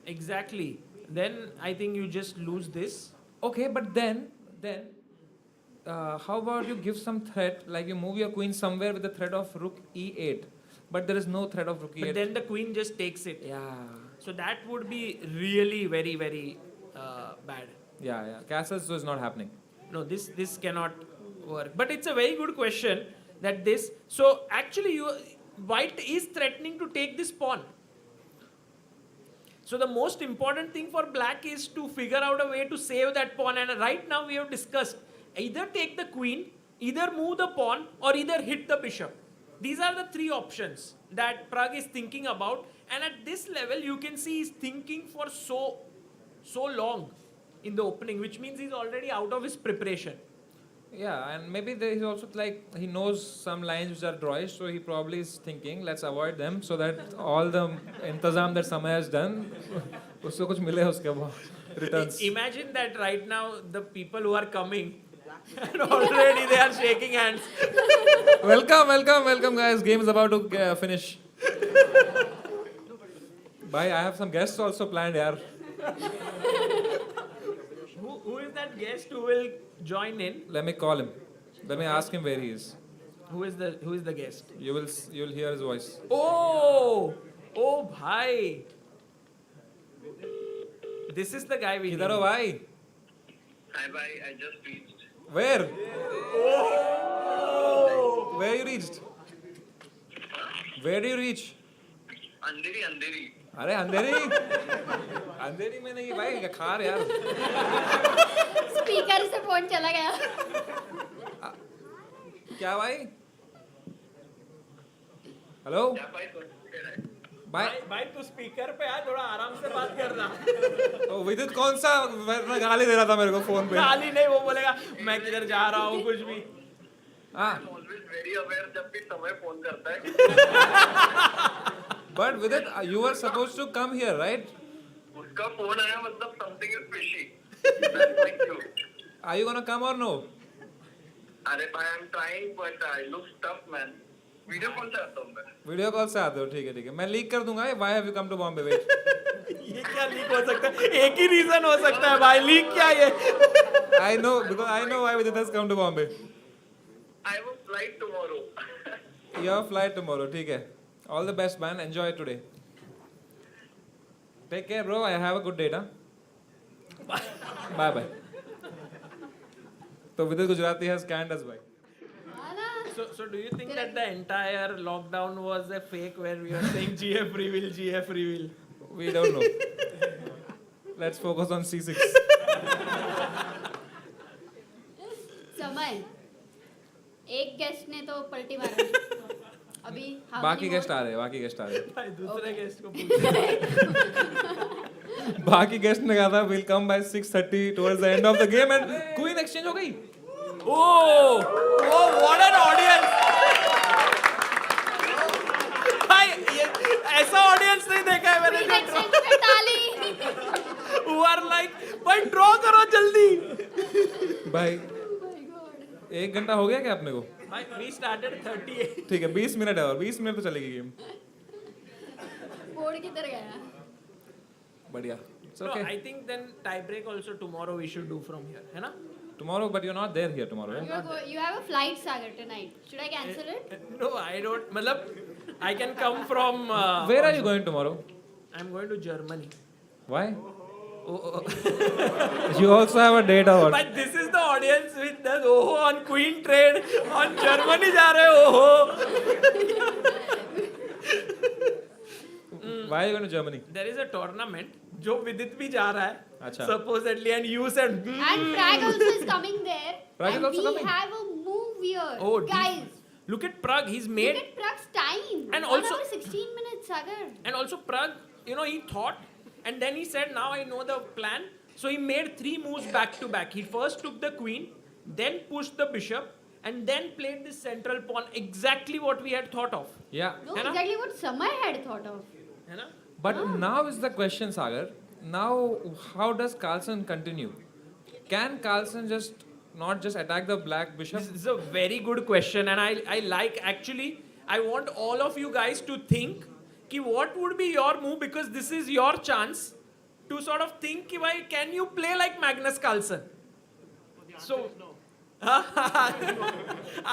Exactly. Then I think you just lose this. Okay, but then, how about you give some threat, like you move your queen somewhere with the threat of rook e8, but there is no threat of rook e8. But then the queen just takes it. Yeah. So that would be really very, very bad. Yeah. Castles is not happening. No, this cannot work. But it's a very good question that this. So actually, white is threatening to take this pawn. So the most important thing for black is to figure out a way to save that pawn. And right now we have discussed either take the queen, either move the pawn, or either hit the bishop. These are the three options that Prag is thinking about. And at this level, you can see he's thinking for so long in the opening, which means he's already out of his preparation. Yeah, and maybe he's also like, he knows some lines which are drawish, so he probably is thinking, let's avoid them so that all the intazam that Samay has done, usko kuch mile uske returns. Imagine that right now, the people who are coming, and already they are shaking hands. Welcome guys, game is about to finish. Bye, I have some guests also planned here. Who is that guest who will join in? Let me call him. Let me ask him where he is. Who is the guest? You'll hear his voice. Oh, bhai. This is the guy we Kidhar need. ho bhai? Hi, bye. I just reached. Where? Where you reached? Where do you reach? Andheri. अरे अंधेरी में नहीं भाई खार यार. Speaker से phone चला गया. क्या भाई? हेलो भाई तू स्पीकर पे आ, थोड़ा आराम से बात करना. तो विद्युत कौन सा मैं गाली दे रहा था मेरे को फोन पे. गाली नहीं, वो बोलेगा मैं किधर जा रहा हूँ कुछ भी. हाँ. ऑलवेज वेरी अवेयर जब भी समय फोन करता है. But Vidit, you were supposed to come here, right? उसका फोन आया मतलब something is fishy. That's my cue. Are you gonna come or no? अरे भाई I'm trying but I look tough man. Video call से आता हूँ मैं. Video call से आते हो, ठीक है. मैं लीक कर दूंगा. Why have you come to Bombay? Wait. ये क्या लीक हो सकता है? एक ही रीजन हो सकता है भाई, लीक क्या ये? I know because I know why Vidit has come to Bombay. I have a flight tomorrow. Your flight tomorrow, ठीक है. All the best, man. Enjoy it today. Take care, bro. I have a good day, huh? Bye. So Vidit Gujarati has canned us, bhai. So do you think that the entire lockdown was a fake where we were saying GF reveal? We don't know. Let's focus on C6. समय. एक एक guest ने तो पलटी मारा अभी how बाकी many guest more? आ रहे हैं, बाकी गेस्ट आ रहे हैं. भाई दूसरे Okay. गेस्ट को पूछ. बाकी गेस्ट ने कहा था will come by 6:30 towards the end of the game and queen exchange हो गई. Oh, what an audience! भाई ऐसा ऑडियंस नहीं देखा है मैंने. Queen exchange पे ताली. Who are like, भाई ड्रॉ करो जल्दी. भाई Oh my God. 1 घंटा हो गया क्या अपने को? भाई we started 38. ठीक है 20 मिनट है और 20 मिनट तो चलेगी गेम. बोर्ड किधर गया? बढ़िया. It's So okay. I think then tie break also tomorrow we should do from here, है ना? Tomorrow, but you're not there here tomorrow. Right? You have a flight, Sagar, tonight. Should I cancel it? No, I don't. मतलब I can come from. Where are you going tomorrow? I'm going to Germany. Why? Oh. You also have a date or what? But this is the audience with the on Queen trade on Germany जा रहे हो. Why are you going to Germany? There is a tournament जो विदित भी जा रहा है. अच्छा. Supposedly and you said. And Prague also is coming there. Prague is and also we coming? have a move here. Oh, guys. Look at Prague. He's Look made. at Prague's time. And 1 also- hour 16 minutes, Sagar. And also Prague, he thought, and then he said, now I know the plan. So he made 3 moves back to back. He first took the queen, then pushed the bishop, and then played this central pawn. Exactly what we had thought of. Yeah. No, है ना? exactly what Samay had thought of. है ना? But now is the question, Sagar. Now, how does Carlsen continue? Can Carlsen not just attack the black bishop? This is a very good question, and I like actually. I want all of you guys to think कि what would be your move, because this is your chance to sort of think कि भाई can you play like Magnus Carlsen? So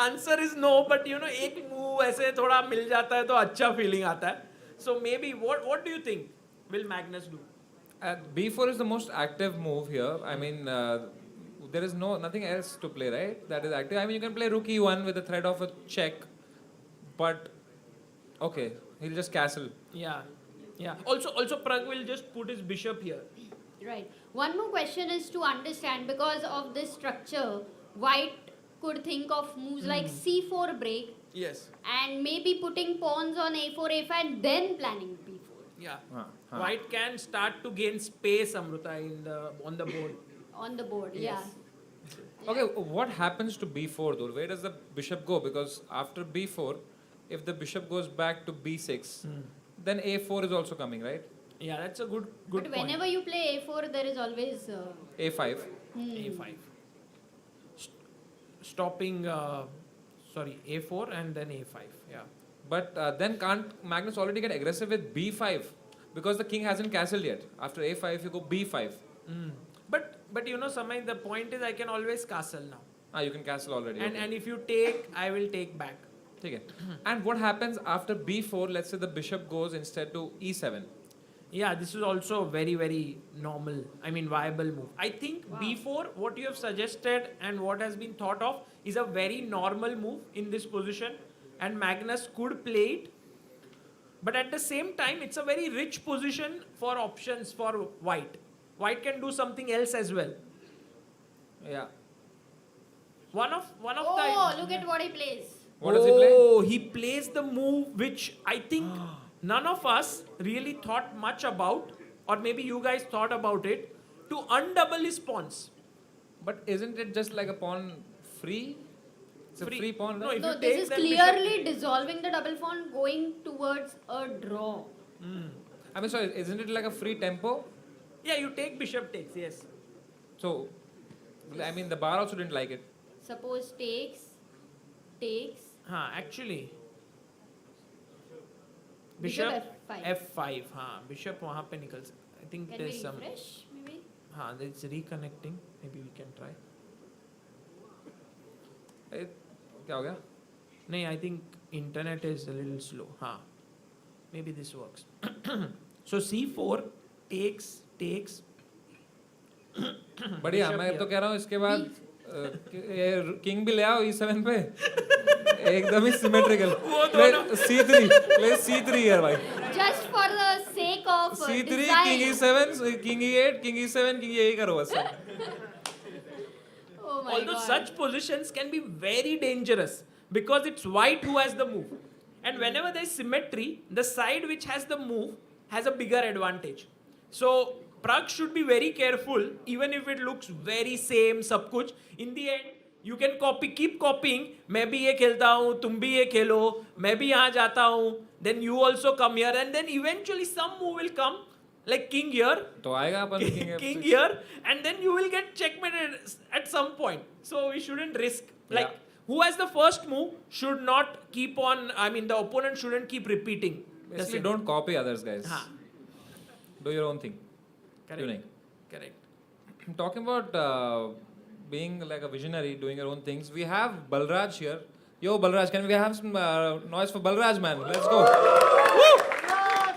answer is no, but एक move ऐसे थोड़ा मिल जाता है तो अच्छा feeling आता है. So maybe what do you think will Magnus do? B4 is the most active move here. I mean, there is nothing else to play, right? That is active. I mean, you can play rook e1 with the threat of a check, but okay, he'll just castle. Yeah. Also Prag will just put his bishop here. Right. One more question is to understand, because of this structure, white could think of moves like c4 break Yes. and maybe putting pawns on a4, a5 and then planning b4. Yeah. Huh. White can start to gain space, Amruta, on the board. On the board, Yes. yeah. Okay, what happens to b4 though? Where does the bishop go? Because after b4, if the bishop goes back to b6, then a4 is also coming, right? Yeah, that's a good But point. whenever you play a4, there is always... a5. A5. Stopping, A4 and then A5. Yeah. But then can't Magnus already get aggressive with b5? Because the king hasn't castled yet. After a5, you go b5. But Samay, the point is I can always castle now. You can castle already. okay. And if you take, I will take back. Okay. And what happens after b4? Let's say the bishop goes instead to e7. Yeah, this is also a very, very normal, viable move. I think B4, what you have suggested and what has been thought of is a very normal move in this position, and Magnus could play it. But at the same time, it's a very rich position for options for white. White can do something else as well. Yeah. One of Oh, look at what he plays. What does he play? Oh, he plays the move which I think none of us really thought much about, or maybe you guys thought about it, to undouble his pawns. But isn't it just like a pawn free? It's a free pawn, No, right? if No, you this take is that clearly dissolving the double pawn, going towards a draw. I mean, so isn't it like a free tempo? Yeah, you take bishop takes, yes. So, I mean, the bar also didn't like it. Suppose takes. Actually. Bishop Bishop f5. F5. Bishop वहाँ पे निकल सकता. I think Can there's we some. refresh, maybe? It's reconnecting. Maybe we can try. क्या हो गया? No, I think internet is a little slow. Maybe this works. So C4 takes. बढ़िया. Bishop मैं here. तो कह रहा हूँ इसके बाद किंग भी ले आओ e7 पे. एकदम ही symmetrical. Play c3 here भाई. Just for the sake of c3, design. king e7, king e8, king e7, king e8 करो बस. Oh my Although God. such positions can be very dangerous, because it's white who has the move. And whenever there's symmetry, the side which has the move has a bigger advantage. So Prag should be very careful, even if it looks very same, sab kuch. In the end, you can keep copying. मैं भी ये खेलता हूँ, तुम भी ये खेलो, मैं भी यहाँ जाता हूँ. Then you also come here, and then eventually some move will come, like king here. तो आएगा अपन King here, and then you will get checkmated at some point. So we shouldn't risk. Like who has the first move should not keep on. I mean, the opponent shouldn't keep repeating. Basically, don't copy others, guys. हाँ. Do your own thing. Correct. Unique. Correct. Talking about being like a visionary, doing your own things, we have Balraj here. Yo, Balraj, can we have some noise for Balraj, man? Let's go.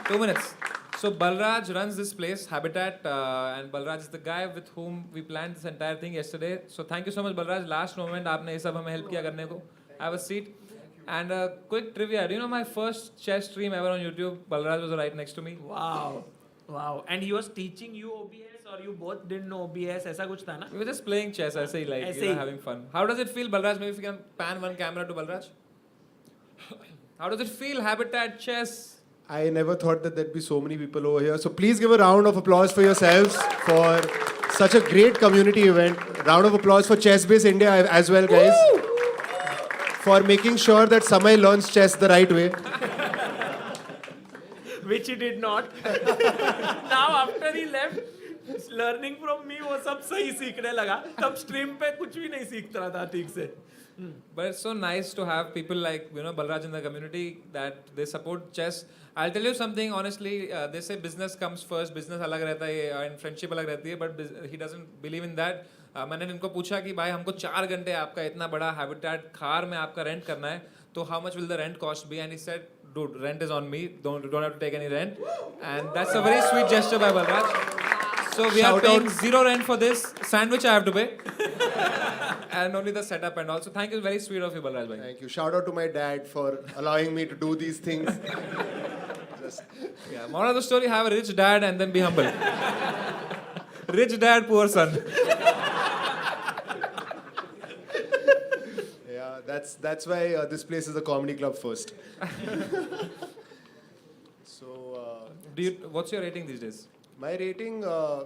2 minutes. So Balraj runs this place, Habitat, and Balraj is the guy with whom we planned this entire thing yesterday. So thank you so much, Balraj. Last moment, आपने ये सब हमें help किया करने को. Have a seat. And a quick trivia. Do you know my first chess stream ever on YouTube? Balraj was right next to me. Wow. Wow. And he was teaching you OBS, or you both didn't know OBS? ऐसा कुछ था ना? We were just playing chess, ऐसे ही like, ऐसे you know, he. having fun. How does it feel, Balraj? Maybe if you can pan one camera to Balraj. How does it feel, Habitat Chess? I never thought that there'd be so many people over here. So please give a round of applause for yourselves for such a great community event. Round of applause for Chess-Base India as well, guys. Woo! For making sure that Samay learns chess the right way. Which he did not. Now after he left, learning from me वो सब सही सीखने लगा. तब stream पे कुछ भी नहीं सीखता था ठीक से. But it's so nice to have people like, you know, Balraj in the community that they support chess. I'll tell you something honestly, they say business comes first, business अलग रहता है and friendship अलग रहती है, but he doesn't believe in that. मैंने इनको पूछा कि भाई हमको 4 घंटे आपका इतना बड़ा habitat car में आपका rent करना है, तो how much will the rent cost be? And he said, dude, rent is on me, don't have to take any rent. And that's a very sweet gesture by Balraj. So we are paying 0 rent for this sandwich I have to pay. And only the setup and also thank you, very sweet of you, Balraj bhai. Thank you. Shout out to my dad for allowing me to do these things. Yeah, moral of the story, have a rich dad and then be humble. Rich dad, poor son. Yeah, that's why this place is a comedy club first. So, What's your rating these days? my rating,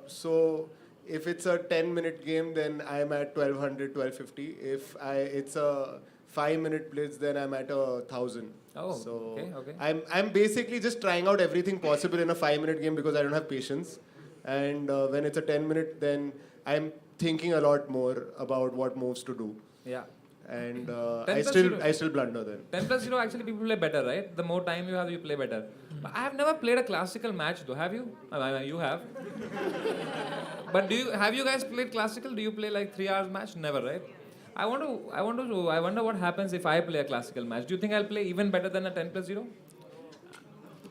so if it's a 10-minute game, then I'm at 1200, 1250. If it's a 5-minute blitz, then I'm at 1000. Oh, so okay. I'm basically just trying out everything possible in a 5-minute game because I don't have patience. And when it's a 10-minute, then I'm thinking a lot more about what moves to do. Yeah. And 10 I plus still zero. blunder then. 10 plus 0 actually people play better, right? The more time you have, you play better. But I have never played a classical match though, have you? You have. But have you guys played classical? Do you play like 3 hours match? Never, right? I wonder what happens if I play a classical match. Do you think I'll play even better than a 10 plus 0?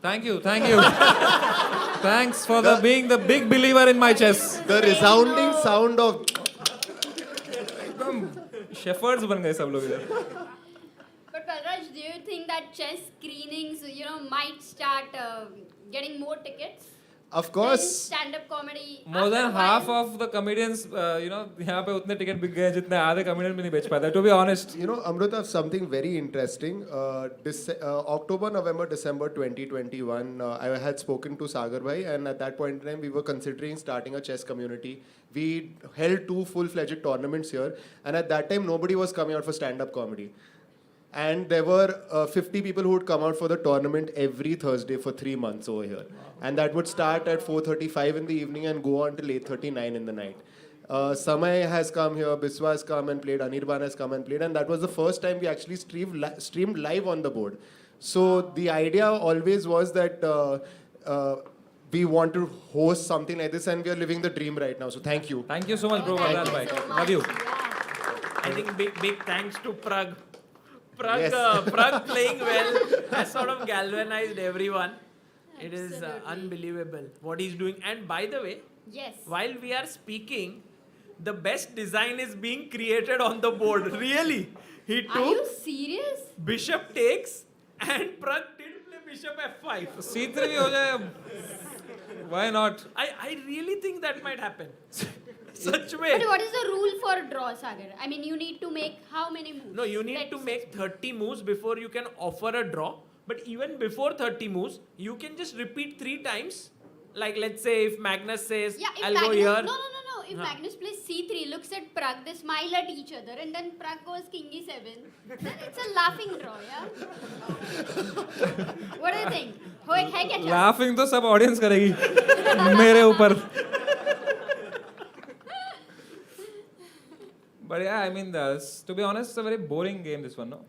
Thank you. Thanks for being the big believer in my chess. The resounding sound of Shepherds ban gaye sab log idhar. But Balraj, do you think that chess screenings, might start getting more tickets? Of course. Stand-up comedy. More than half of the comedians, यहाँ पे उतने ticket बिक गए हैं जितने आधे comedian भी नहीं बेच पाते. To be honest. You know, Amrita, something very interesting. October, November, December 2021, I had spoken to Sagar Bhai, and at that point in time, we were considering starting a chess community. We held 2 full-fledged tournaments here, and at that time, nobody was coming out for stand-up comedy. And there were 50 people who would come out for the tournament every Thursday for 3 months over here. And that would start at 4:35 in the evening and go on till 8:39 in the night. Samay has come here, Biswa has come and played, Anirban has come and played, and that was the first time we actually streamed live on the board. So the idea always was that we want to host something like this, and we are living the dream right now. So thank you. Thank you so much, bro. Thank Balraj you bhai. so much. Love you. Yeah. I think big thanks to Prag. Yes. Prag playing well has sort of galvanized everyone. It is Absolutely. unbelievable what he's doing. And by the way, Yes. while we are speaking, the best design is being created on the board. Really, he Are you took serious? bishop takes, and Prag did play bishop f5. C3 भी हो जाए. Why not? I really think that might happen. Such way. But what is the rule for draw, Sagar? I mean, you need to make how many moves? No, you need to make 30 moves before you can offer a draw. But even before 30 moves, you can just repeat 3 times. Like let's say if Magnus says, Yeah, if I'll Magnus, go here. No. If Magnus plays C3, looks at Prag, they smile at each other, and then Prag goes King E7, then it's a laughing draw, yeah? What do you think? है क्या chance? Laughing तो सब audience करेगी मेरे ऊपर. But yeah, I mean, to be honest, it's a very boring game, this one, no?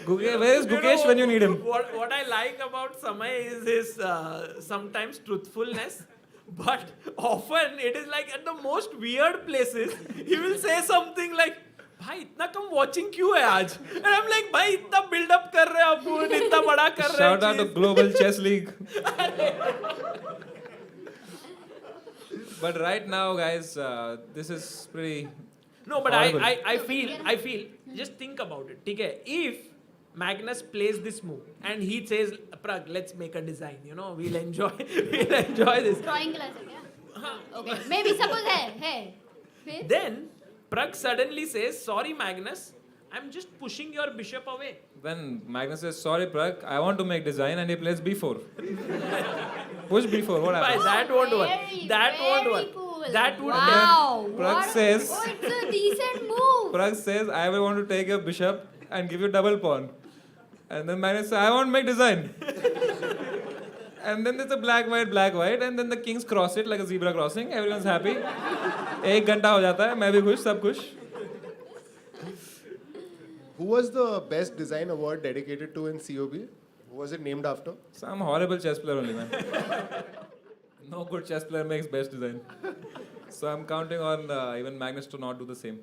Where is Gukesh when you need him? What I like about Samay is his sometimes truthfulness. But often it is like at the most weird places, he will say something like, भाई इतना कम watching क्यों है आज? And I'm like, भाई इतना build up कर रहे हैं अपन, इतना बड़ा कर रहे हैं. Shout out to Global Chess League. But right now, guys, this is pretty. No, but horrible. I feel, just think about it. ठीक है, if Magnus plays this move and he says, Prag, let's make a design. You know, we'll enjoy this. Drawing class है क्या? Okay, maybe suppose है. फिर? Then Prag suddenly says, sorry Magnus, I'm just pushing your bishop away. Then Magnus says, sorry, Prag, I want to make design, and he plays b4. Push b4, what Bye, happens? that won't work. That won't Very work. cool. That would Wow. Prag what- says- Oh, it's a decent move. Prag says, I will want to take your bishop and give you double pawn. And then Magnus says, I want to make design. And then there's a black, white, and then the kings cross it like a zebra crossing. Everyone's happy. 1 घंटा हो जाता है, मैं भी खुश, सब खुश. Who was the best design award dedicated to in COB? Who was it named after? Some horrible chess player only, man. No good chess player makes best design. So I'm counting on even Magnus to not do the same.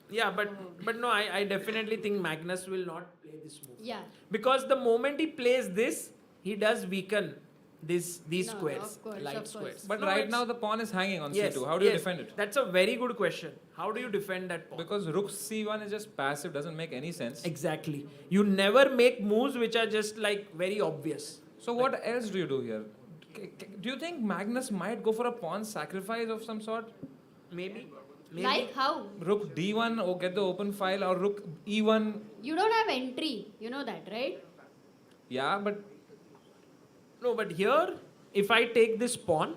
Yeah, but no, I definitely think Magnus will not play this move. Yeah. Because the moment he plays this, he does weaken these No, squares, of course, light of course. squares. But No, right it's- now the pawn is hanging on yes, c2. How do you yes, defend it? That's a very good question. How do you defend that pawn? Because rook c1 is just passive, doesn't make any sense. Exactly. You never make moves which are just like very obvious. So what else do you do here? Do you think Magnus might go for a pawn sacrifice of some sort? Maybe. Like how? Rook d1 or get the open file, or rook e1. You don't have entry. You know that, right? Yeah, but No, but here, if I take this pawn,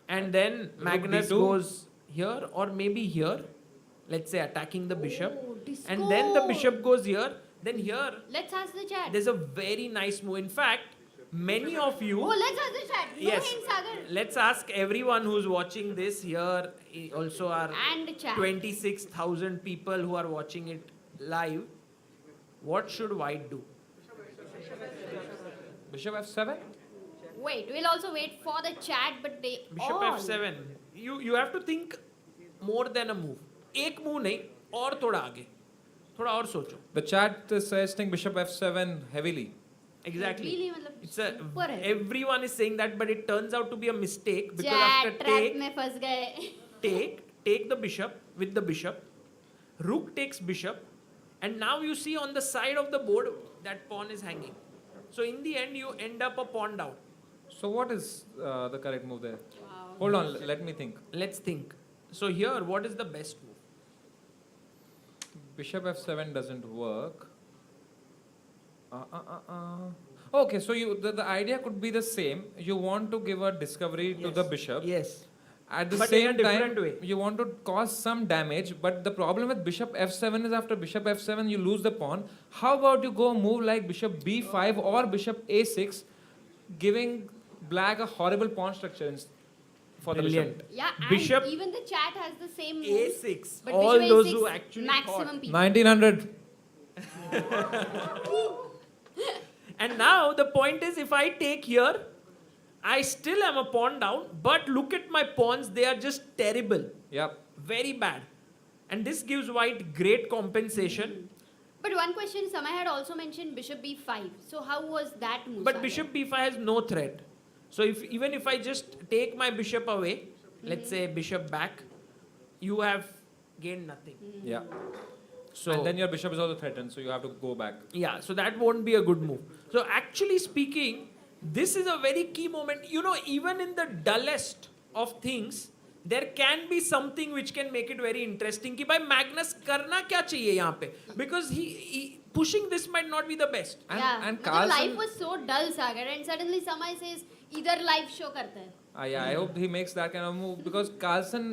and then Magnus d2? goes here or maybe here, let's say attacking the bishop, Oh, and then the disco. bishop goes here, then here, Let's ask the chat. there's a very nice move. In fact, many of you, Oh, let's ask the chat. No yes, hints, Sagar. let's ask everyone who's watching this here, also our And chat. 26,000 people who are watching it live, what should white do? bishop f7? Wait, we'll also wait for the chat, but they Bishop all. f7. You have to think more than a move. एक move नहीं और थोड़ा आगे, थोड़ा और सोचो. The chat is suggesting bishop f7 heavily. Exactly. Really, मतलब It's a super है. everyone is saying that, but it turns out to be a mistake because Chat after trap में फंस गए. take the bishop with the bishop, rook takes bishop, and now you see on the side of the board that pawn is hanging. So in the end you end up a pawn down. So what is the correct move there? Hold on, let me think. Let's think. So here, what is the best move? Bishop f7 doesn't work. Okay, so the idea could be the same. You want to give a discovery to the bishop. Yes. At the But in a same different time, way. you want to cause some damage, but the problem with bishop f7 is after bishop f7 you lose the pawn. How about you go move like bishop b5 or bishop a6, giving black a horrible pawn structure for the Brilliant. bishop. Yeah, and Bishop even the chat has the same move. A6. But All bishop those A6, who actually maximum thought. people. 1900. And now the point is, if I take here, I still am a pawn down, but look at my pawns, they are just terrible. Yep. Very bad. And this gives white great compensation. But one question, Samay had also mentioned bishop b5. So how was that move? But Sagar? bishop b5 has no threat. So even if I just take my bishop away, let's say bishop back, you have gained nothing. Yeah. So And then your bishop is also threatened, so you have to go back. yeah, so that won't be a good move. So actually speaking, this is a very key moment. You know, even in the dullest of things, there can be something which can make it very interesting. कि भाई Magnus करना क्या चाहिए यहाँ पे? Because he pushing this might not be the best. And मतलब Carlsen, life was so dull, Sagar, and suddenly Samay says, "इधर live show करते हैं." yeah, I hope he makes that kind of move because Carlsen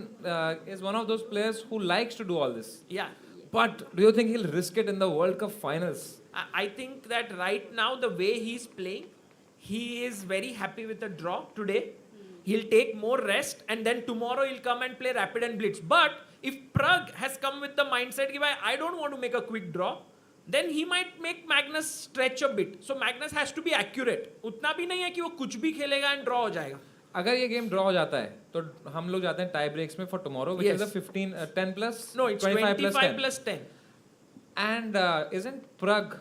is one of those players who likes to do all this. Yeah. But do you think he'll risk it in the World Cup finals? I think that right now the way he's playing, he is very happy with the draw today. He'll take more rest and then tomorrow he'll come and play rapid and blitz. But if Prag has come with the mindset कि भाई I don't want to make a quick draw, then he might make Magnus stretch a bit. So Magnus has to be accurate. उतना भी नहीं है कि वो कुछ भी खेलेगा and draw हो जाएगा. अगर ये गेम ड्रॉ हो जाता है तो हम लोग जाते हैं टाई ब्रेक्स में for tomorrow which is the 10 plus No, it's 25 plus 10. And isn't Prag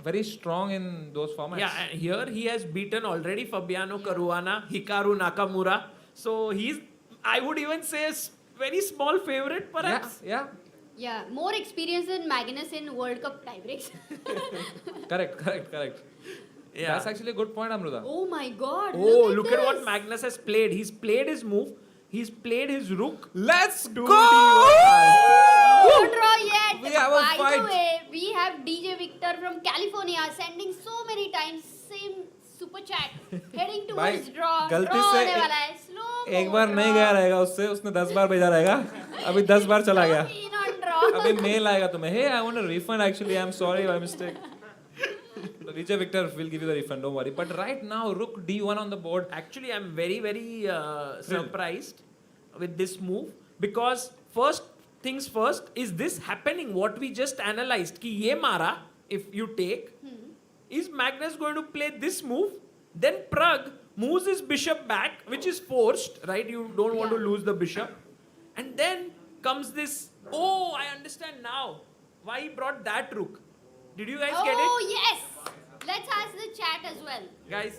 very strong in those formats? Yeah, and here he has beaten already Fabiano, Caruana, Hikaru, Nakamura. So he's, I would even say, a very small favorite perhaps. Yeah. Yeah, more experience than Magnus in World Cup tiebreaks. Correct. Yeah. That's actually a good point, Amruta. Oh my God! Oh, look at this. what Magnus has played. He's played his move. He's played his rook. Let's Two go! No draw yet. We have a By fight. the way, we have DJ Victor from California sending so many times same super chat heading towards भाई, draw. गलती Draw से होने वाला है. Slow. एक बार नहीं गया रहेगा उससे उसने 10 बार भेजा रहेगा अभी 10 बार चला गया On draw. अभी मेल आएगा तुम्हें hey I want a refund actually I'm sorry by mistake DJ Victor will give you the refund don't worry but right now rook d1 on the board Actually, I'm very, very surprised with this move because first things first, is this happening? What we just analyzed, कि ये मारा, if you take, is Magnus going to play this move? Then Prag moves his bishop back, which is forced, right? You don't want to Yeah. lose the bishop. And then comes this, oh, I understand now why he brought that rook. Did you guys get it? Oh yes. Let's ask the chat as well. Guys,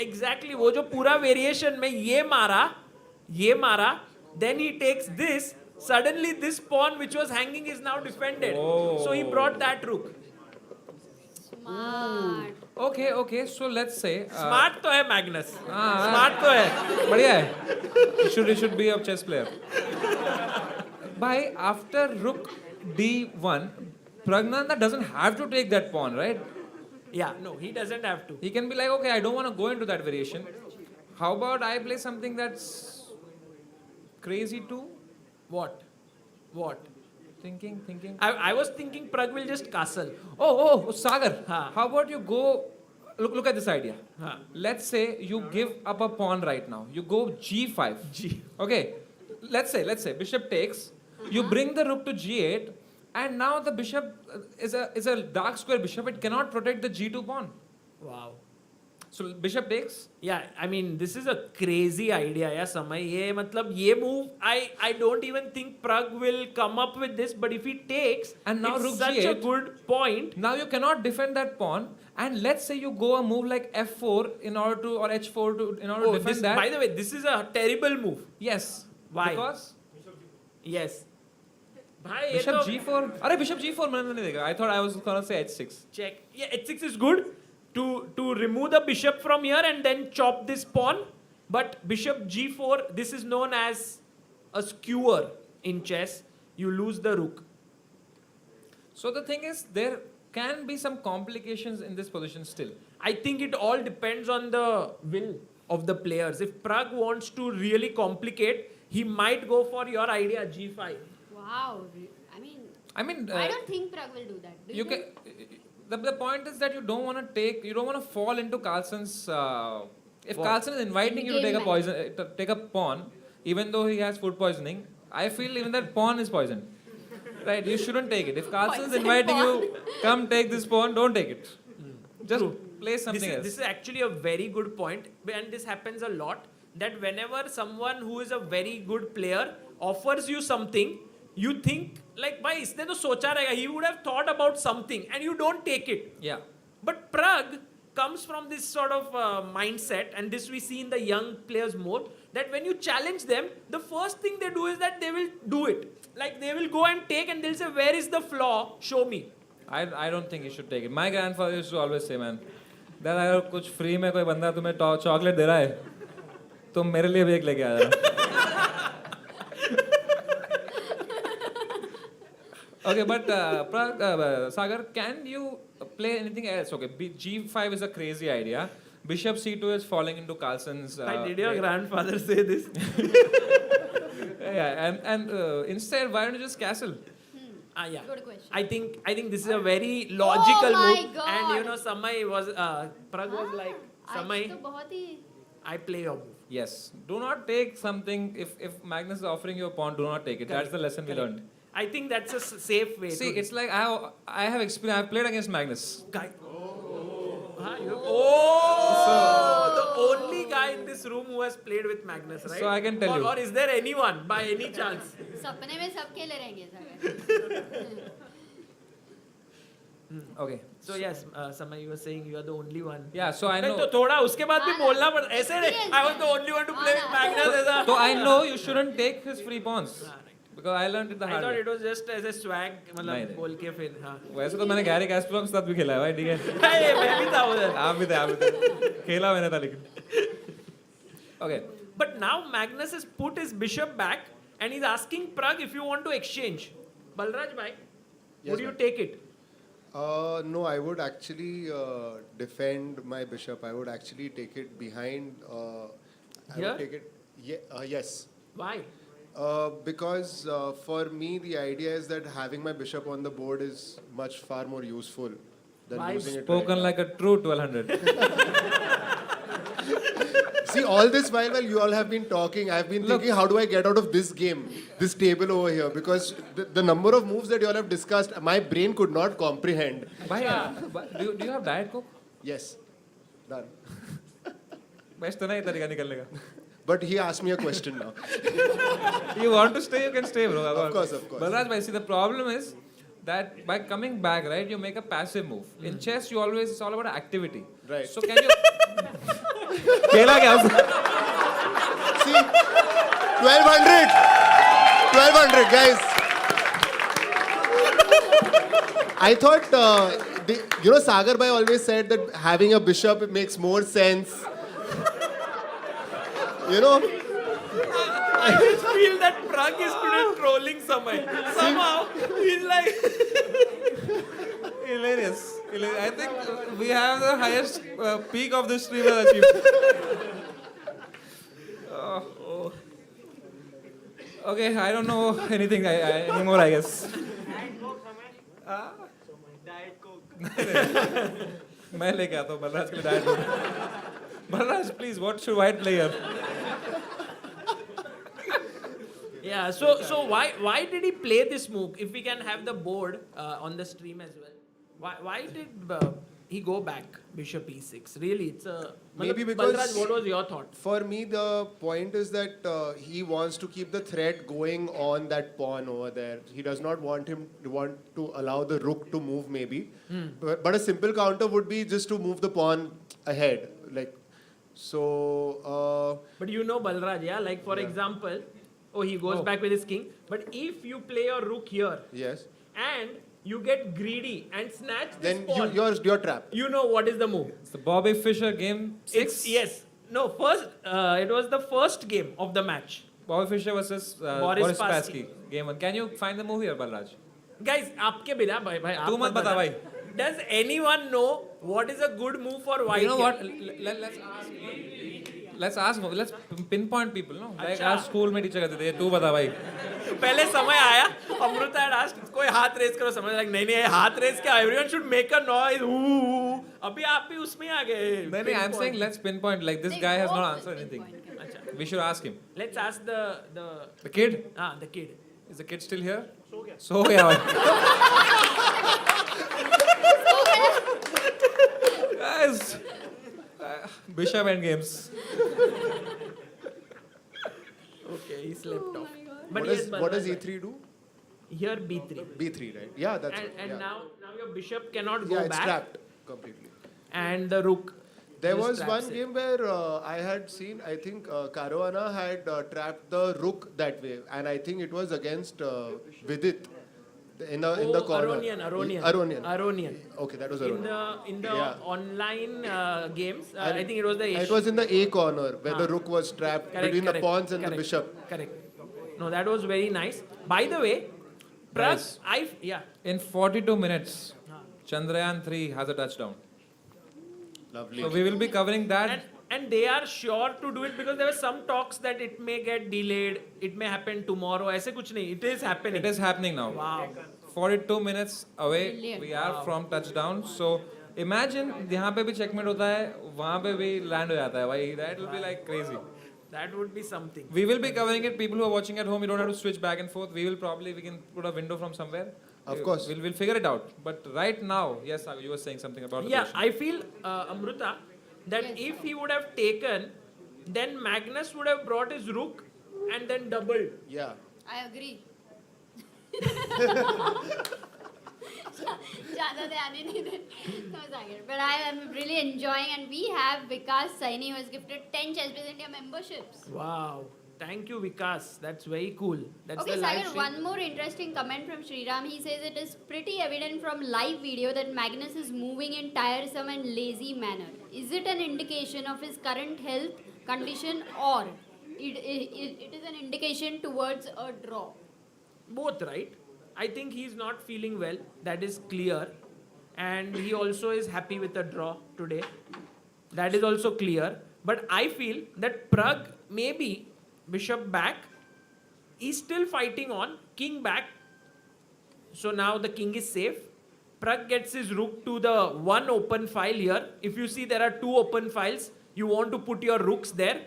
exactly वो जो पूरा variation में ये मारा, then he takes this, suddenly this pawn which was hanging is now defended. Oh. So he brought that rook. Smart. okay so let's say Smart तो है Magnus. हाँ, Smart तो है. बढ़िया है he should be a chess player by after rook d1 Pragnanandhaa doesn't have to take that pawn right Yeah, no, he doesn't have to. he can be like okay I don't want to go into that variation how about I play something that's crazy too What? thinking I was thinking Prag will just castle. oh Sagar हाँ. how about you go look at this idea हाँ. let's say you give up a pawn right now you go g5 okay let's say bishop takes you bring the rook to g8 and now the bishop is a dark square bishop it cannot protect the g2 pawn Wow. so bishop takes Yeah, I mean this is a crazy idea yeah Samay ये मतलब ये move I don't even think Prag will come up with this but if he takes And now it's rook such a g8. good point. now you cannot defend that pawn and let's say you go a move like f4 in order to or h4 to in order to defend this, that by the way this is a terrible move. yes Why? because Yes. भाई ये bishop तो g4 अरे bishop g4 मैंने नहीं देखा I thought I was gonna say h6 check. Yeah, h6 is good to remove the bishop from here and then chop this pawn. But bishop g4, this is known as a skewer in chess. You lose the rook. so the thing is there can be some complications in this position still I think it all depends on the will of the players. If Prag wants to really complicate, he might go for your idea g5. Wow. I mean, I don't think Prag will do that. Do you can the point is that you don't want to fall into Carlsen's if What? Carlsen is inviting you to Game take a poison take a pawn even though he has food poisoning I feel even that pawn is poisoned right you shouldn't take it if Carlsen is Poison inviting pawn. you come take this pawn don't take it just True. play something else This is actually a very good point, and this happens a lot. That whenever someone who is a very good player offers you something, you think like, "Bhai, इसने तो सोचा रहेगा." He would have thought about something, and you don't take it. yeah But Prag comes from this sort of mindset, and this we see in the young players more. That when you challenge them, the first thing they do is that they will do it. Like they will go and take, and they'll say, "Where is the flaw? Show me." I don't think you should take it my grandfather used to always say man That अगर कुछ free में कोई बंदा तुम्हें chocolate दे रहा है तो मेरे लिए भी एक लेके आ जाना. Okay, but Sagar, can you play anything else? Okay, G5 is a crazy idea. Bishop C2 is falling into Carlsen's. Did your grandfather say this? Yeah, and instead, why don't you just castle? Yeah. Good question. I think this is a very logical my move. God. And you know, Samay was Prag was like, आज Samay, तो बहुत ही I play your move. Yes. Do not take something. If Magnus is offering you a pawn, do not take it. That's the lesson we learned. I think that's a safe way. See, to it's like I have experience. I've played against Magnus. guy. The only guy in this room who has played with Magnus, right? So I can tell you. Or is there anyone by any chance? सपने में सब खेले रहेंगे सागर. Okay. So yes, Samay, you were saying you are the only one. Yeah. So I नहीं, know. तो थोड़ा उसके बाद भी हाँ, बोलना पड़ ऐसे नहीं. experience I was है. the only one to play with हाँ, Magnus. ऐसा. So I know you shouldn't take his free pawns. हाँ, right. Because I learned it the I hard thought way. it was just as a swag, मतलब नहीं. बोल के फिर हाँ. वैसे तो मैंने गैरी कैस्परोव के साथ भी खेला है भाई, ठीक है. Hey, मैं भी था उधर. आप भी थे. खेला मैंने था लेकिन. Okay. But now Magnus has put his bishop back and he's asking Prag if you want to exchange. Balraj bhai, Yes, would you ma'am. take it? No, I would actually defend my bishop. I would actually take it behind. I Here? would take it. Yes. Why? Because for me, the idea is that having my bishop on the board is much far more useful than Why? losing it. Spoken right like a true 1200. See, all this while you all have been talking, I've been thinking, how do I get out of this game, this table over here? Because the number of moves that you all have discussed, my brain could not comprehend. भाई, do you have diet coke? Yes, done. Best तो नहीं तरीका निकलने का. But he asked me a question now. You want to stay, you can stay, bro. Of course, of course. Balraj bhai, see, the problem is that by coming back, right, you make a passive move. In chess, you always, it's all about activity. Right. So can you... खेला क्या? See, 1200! 1200, guys! I thought, Sagar bhai always said that having a bishop, it makes more sense. You know? I just feel that Prag is today trolling Samay. Somehow, he's like... Hilarious. I think we have the highest peak of this stream has achieved. Oh. Okay, I don't know anything anymore, I guess. मैं लेके आता हूँ बलराज के लिए diet Coke. Balraj, please, what should white play here? Yeah, so why did he play this move? If we can have the board on the stream as well. Why did he go back bishop e6? Really, it's a... Maybe because- Balraj, what was your thought? For me, the point is that he wants to keep the threat going on that pawn over there. He does not want to allow the rook to move, maybe. But a simple counter would be just to move the pawn ahead. But you know Balraj, yeah? Like for example, he goes back with his king. But if you play your rook here Yes. and you get greedy and snatch this Then pawn, you're trapped. you know what is the move. It's the Bobby Fischer game 6. Yes. No, first, it was the first game of the match. Bobby Fischer versus Boris Boris Spassky. Spassky. Game 1. Can you find the movie here, Balraj? Guys, आपके बिना भाई आप तू मत बता भाई. Does anyone know what is a good move for white? You know here? what? Let's pinpoint people, no? Like अच्छा. our school में teacher कहते थे, तू बता भाई. पहले समय आया, अमृता had asked, कोई हाथ रेस करो, समझ like नहीं हाथ रेस क्या? Everyone should make a noise. अभी आप भी उसमें आ गए. नहीं, I'm saying let's pinpoint. Like this guy has not answered anything. अच्छा. We should ask him. Let's ask the kid? the kid. Is the kid still here? सो गया भाई. Guys, Bishop end games. Okay, he slept off. But What does E3 do? Here B3. B3, right? Yeah, that's it. And Yeah. now your bishop cannot go Yeah, it's back. trapped completely. And the rook. There just was traps one it. game where I had seen, I think Caruana had trapped the rook that way, and I think it was against Vidit. In the corner. Aronian. Okay, that was In Aronian. the Yeah. online games, I think it was the It was in the A corner where the rook was trapped Correct, between the correct, pawns and the correct, bishop. Correct. No, that was very nice. By the way, Prag, Guys. In 42 minutes, Chandrayaan 3 has a touchdown. Lovely. So we will be covering that. and they are sure to do it because there were some talks that it may get delayed, it may happen tomorrow. ऐसे कुछ नहीं. It is happening. It is happening now. Wow. 42 minutes away, Brilliant. we are from touchdown. So imagine यहाँ पे भी checkmate होता है, वहाँ पे भी land हो जाता है. भाई, that will be like crazy. That would be something. We will be covering it. People who are watching at home, you don't have to switch back and forth. We can put a window from somewhere. Of course. We'll figure it out. But right now, yes, Sagar, you were saying something about the Yeah, position. I feel, Amruta, that Yes. if he would have taken, then Magnus would have brought his rook and then doubled. Yeah. I agree. ज़्यादा ध्यान ही नहीं दे. But I am really enjoying, and we have Vikas Saini who has gifted 10 Chessbiz India memberships. Wow. Thank you, Vikas. That's very cool. That's Okay, the live Sagar, stream. one more interesting comment from Sriram. He says it is pretty evident from live video that Magnus is moving in tiresome and lazy manner. Is it an indication of his current health condition, or it is an indication towards a draw? Both, right? I think he's not feeling well. That is clear. And he also is happy with the draw today. That is also clear. But I feel that Prag, maybe bishop back, is still fighting on, king back. So now the king is safe. Prag gets his rook to the one open file here. If you see there are two open files, you want to put your rooks there.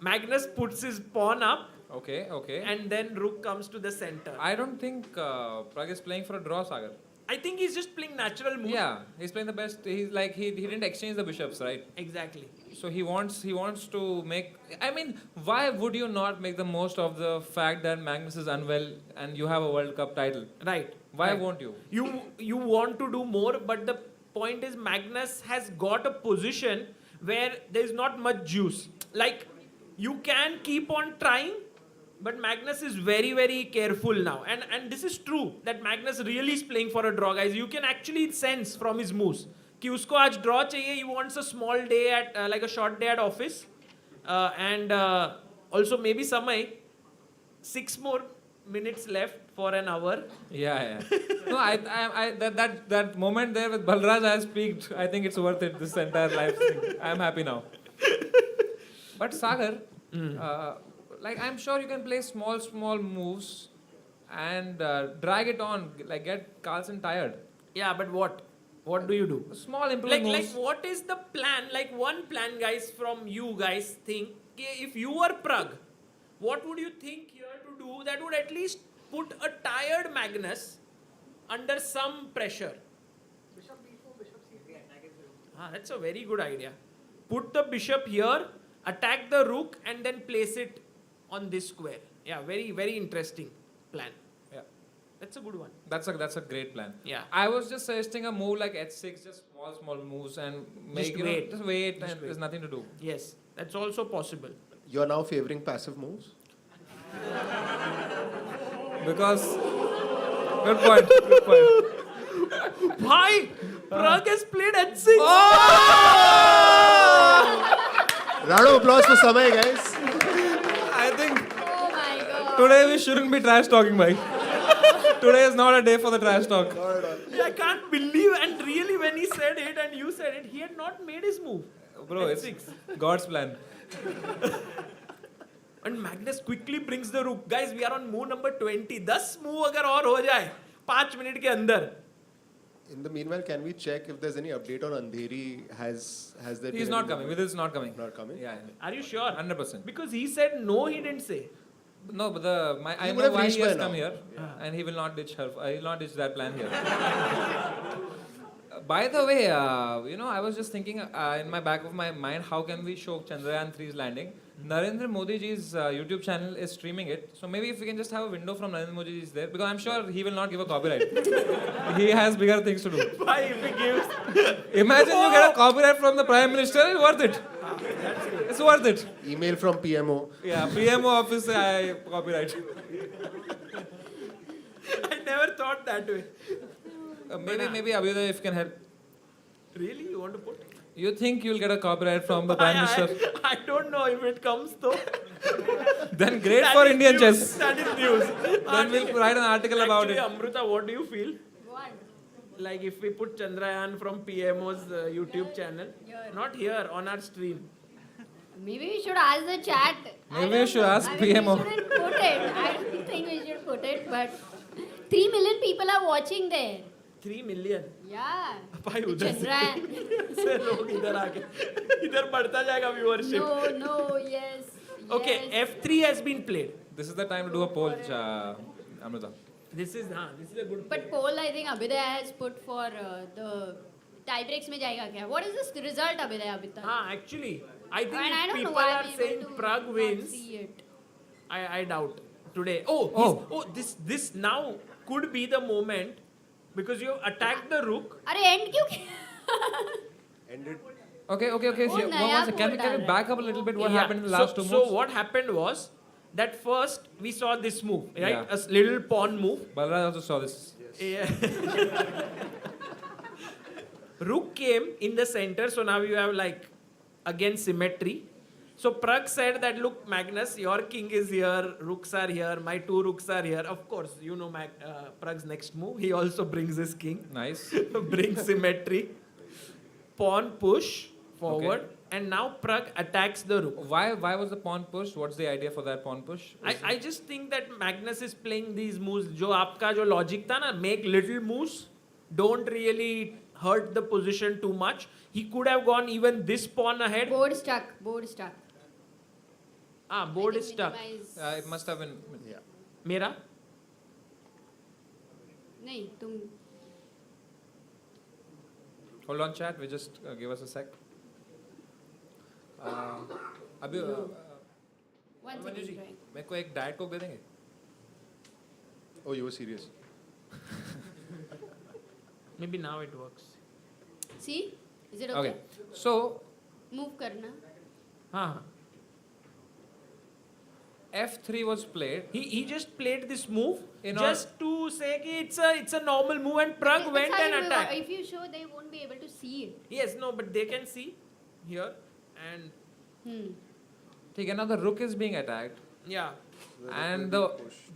Magnus puts his pawn up, Okay. and then rook comes to the center. I don't think Prag is playing for a draw, Sagar. I think he's just playing natural moves. Yeah, he's playing the best. He's like he didn't exchange the bishops, right? Exactly. So he wants to make. I mean, why would you not make the most of the fact that Magnus is unwell and you have a World Cup title? Right. Why Right. won't you? You want to do more, but the point is Magnus has got a position where there is not much juice. Like, you can keep on trying, but Magnus is very, very careful now. And this is true that Magnus really is playing for a draw, guys. You can actually sense from his moves कि उसको आज draw चाहिए. He wants a small day at like a short day at office, and also maybe Samay 6 more minutes left for an hour. Yeah. No, I that moment there with Balraj has peaked. I think it's worth it. This entire life thing. I'm happy now. But Sagar, like I'm sure you can play small moves and drag it on, like get Carlsen tired. Yeah, but what? What do you do? Small improvement Like moves. what is the plan? Like one plan, guys, from you guys think, if you were Prag, what would you think here to do that would at least put a tired Magnus under some pressure? Bishop b4, bishop c3, attack is the rook. That's a very good idea. Put the bishop here, attack the rook, and then place it on this square. Yeah, very, very interesting plan. Yeah. That's a good one. That's a great plan. Yeah. I was just suggesting a move like h6, just small moves and make wait. just wait, Just and wait. there's nothing to do. Yes, that's also possible. You're now favoring passive moves? Because good point. Why? Prag has played h6. Round of applause for Samay, guys. I think Oh my god. today we shouldn't be trash talking, bhai. Today is not a day for the trash talk. I can't believe, and really when he said it and you said it, he had not made his move. Bro, it's God's plan. And Magnus quickly brings the rook. Guys, we are on move number 20. 10 move अगर और हो जाए 5 minute के अंदर. In the meanwhile, can we check if there's any update on Andheri? Has there been He's any not coming. movement? With this, not coming. Not coming? Yeah. Are you sure? 100%. Because he said no, he didn't say. No, but I would know have why reached he has by come now. here, and he will not ditch her. He will not ditch that plan here. By the way, I was just thinking in my back of my mind, how can we show Chandrayaan 3's landing? Narendra Modi ji's YouTube channel is streaming it, so maybe if we can just have a window from Narendra Modi ji's there, because I'm sure he will not give a copyright. He has bigger things to do. Why if he gives? Imagine you get a copyright from the Prime Minister, it's worth it. It's worth it. Email from PMO. Yeah, PMO office, copyright. I not that way. Maybe Abhyuday if can help. Really, you want to put? You think you'll get a copyright from the Prime Minister? I don't know if it comes though. Then great That for is Indian news. chess. That is news. Then we'll write an article about Actually, it. Amruta, what do you feel? What? Like if we put Chandrayaan from PMO's YouTube channel, not here, on our stream. Maybe we should ask the chat. Maybe we should ask PMO. We shouldn't put it. I don't think we should put it, but 3 million people are watching there. 3 million. Yeah. भाई उधर Chandrayaan. से लोग इधर आके इधर बढ़ता जाएगा viewership. No, yes. Okay, yes. F3 has been played. This is the time to do a poll, Amrita. This is a good. But poll, I think Abhyuday has put for the tie breaks में जाएगा क्या? What is this result, Abhyuday, अभी तक? Actually, I think And I don't know people why are people saying do Prague not wins. see it. I doubt today. This now could be the moment because you attacked the rook. अरे end क्यों किया? Ended. Okay. वो Can नया we board back up a little bit? What Yeah. happened in the last two moves? So what happened was that first we saw this move, right? Yeah. A little pawn move. Balraj also saw this. Yeah. Rook came in the center, so now you have like again symmetry. So Prag said that look, Magnus, your king is here, rooks are here, my 2 rooks are here. Of course, you know Prag's next move. He also brings his king, Nice. brings symmetry. Pawn push forward, and now Prag attacks the rook. Why was the pawn push? What's the idea for that pawn push? I just think that Magnus is playing these moves. जो आपका जो logic था ना, make little moves, don't really hurt the position too much. He could have gone even this pawn ahead. Board stuck. Board is stuck. minimize- It must have been. Yeah. मेरा? नहीं, तुम Hold on, chat. We just give us a sec. अभी one Manju ji, second try. मेरे को एक diet Coke दे देंगे? Oh, you were serious. Maybe now it works. See? Is it Okay. okay? So Move करना. हाँ. F3 was played. He just played this move In just to say कि it's a normal move and Prag That's went how and you- attacked. If you show, they won't be able to see it. Yes, no, but they can see here and ठीक है ना? The rook is being attacked, yeah. and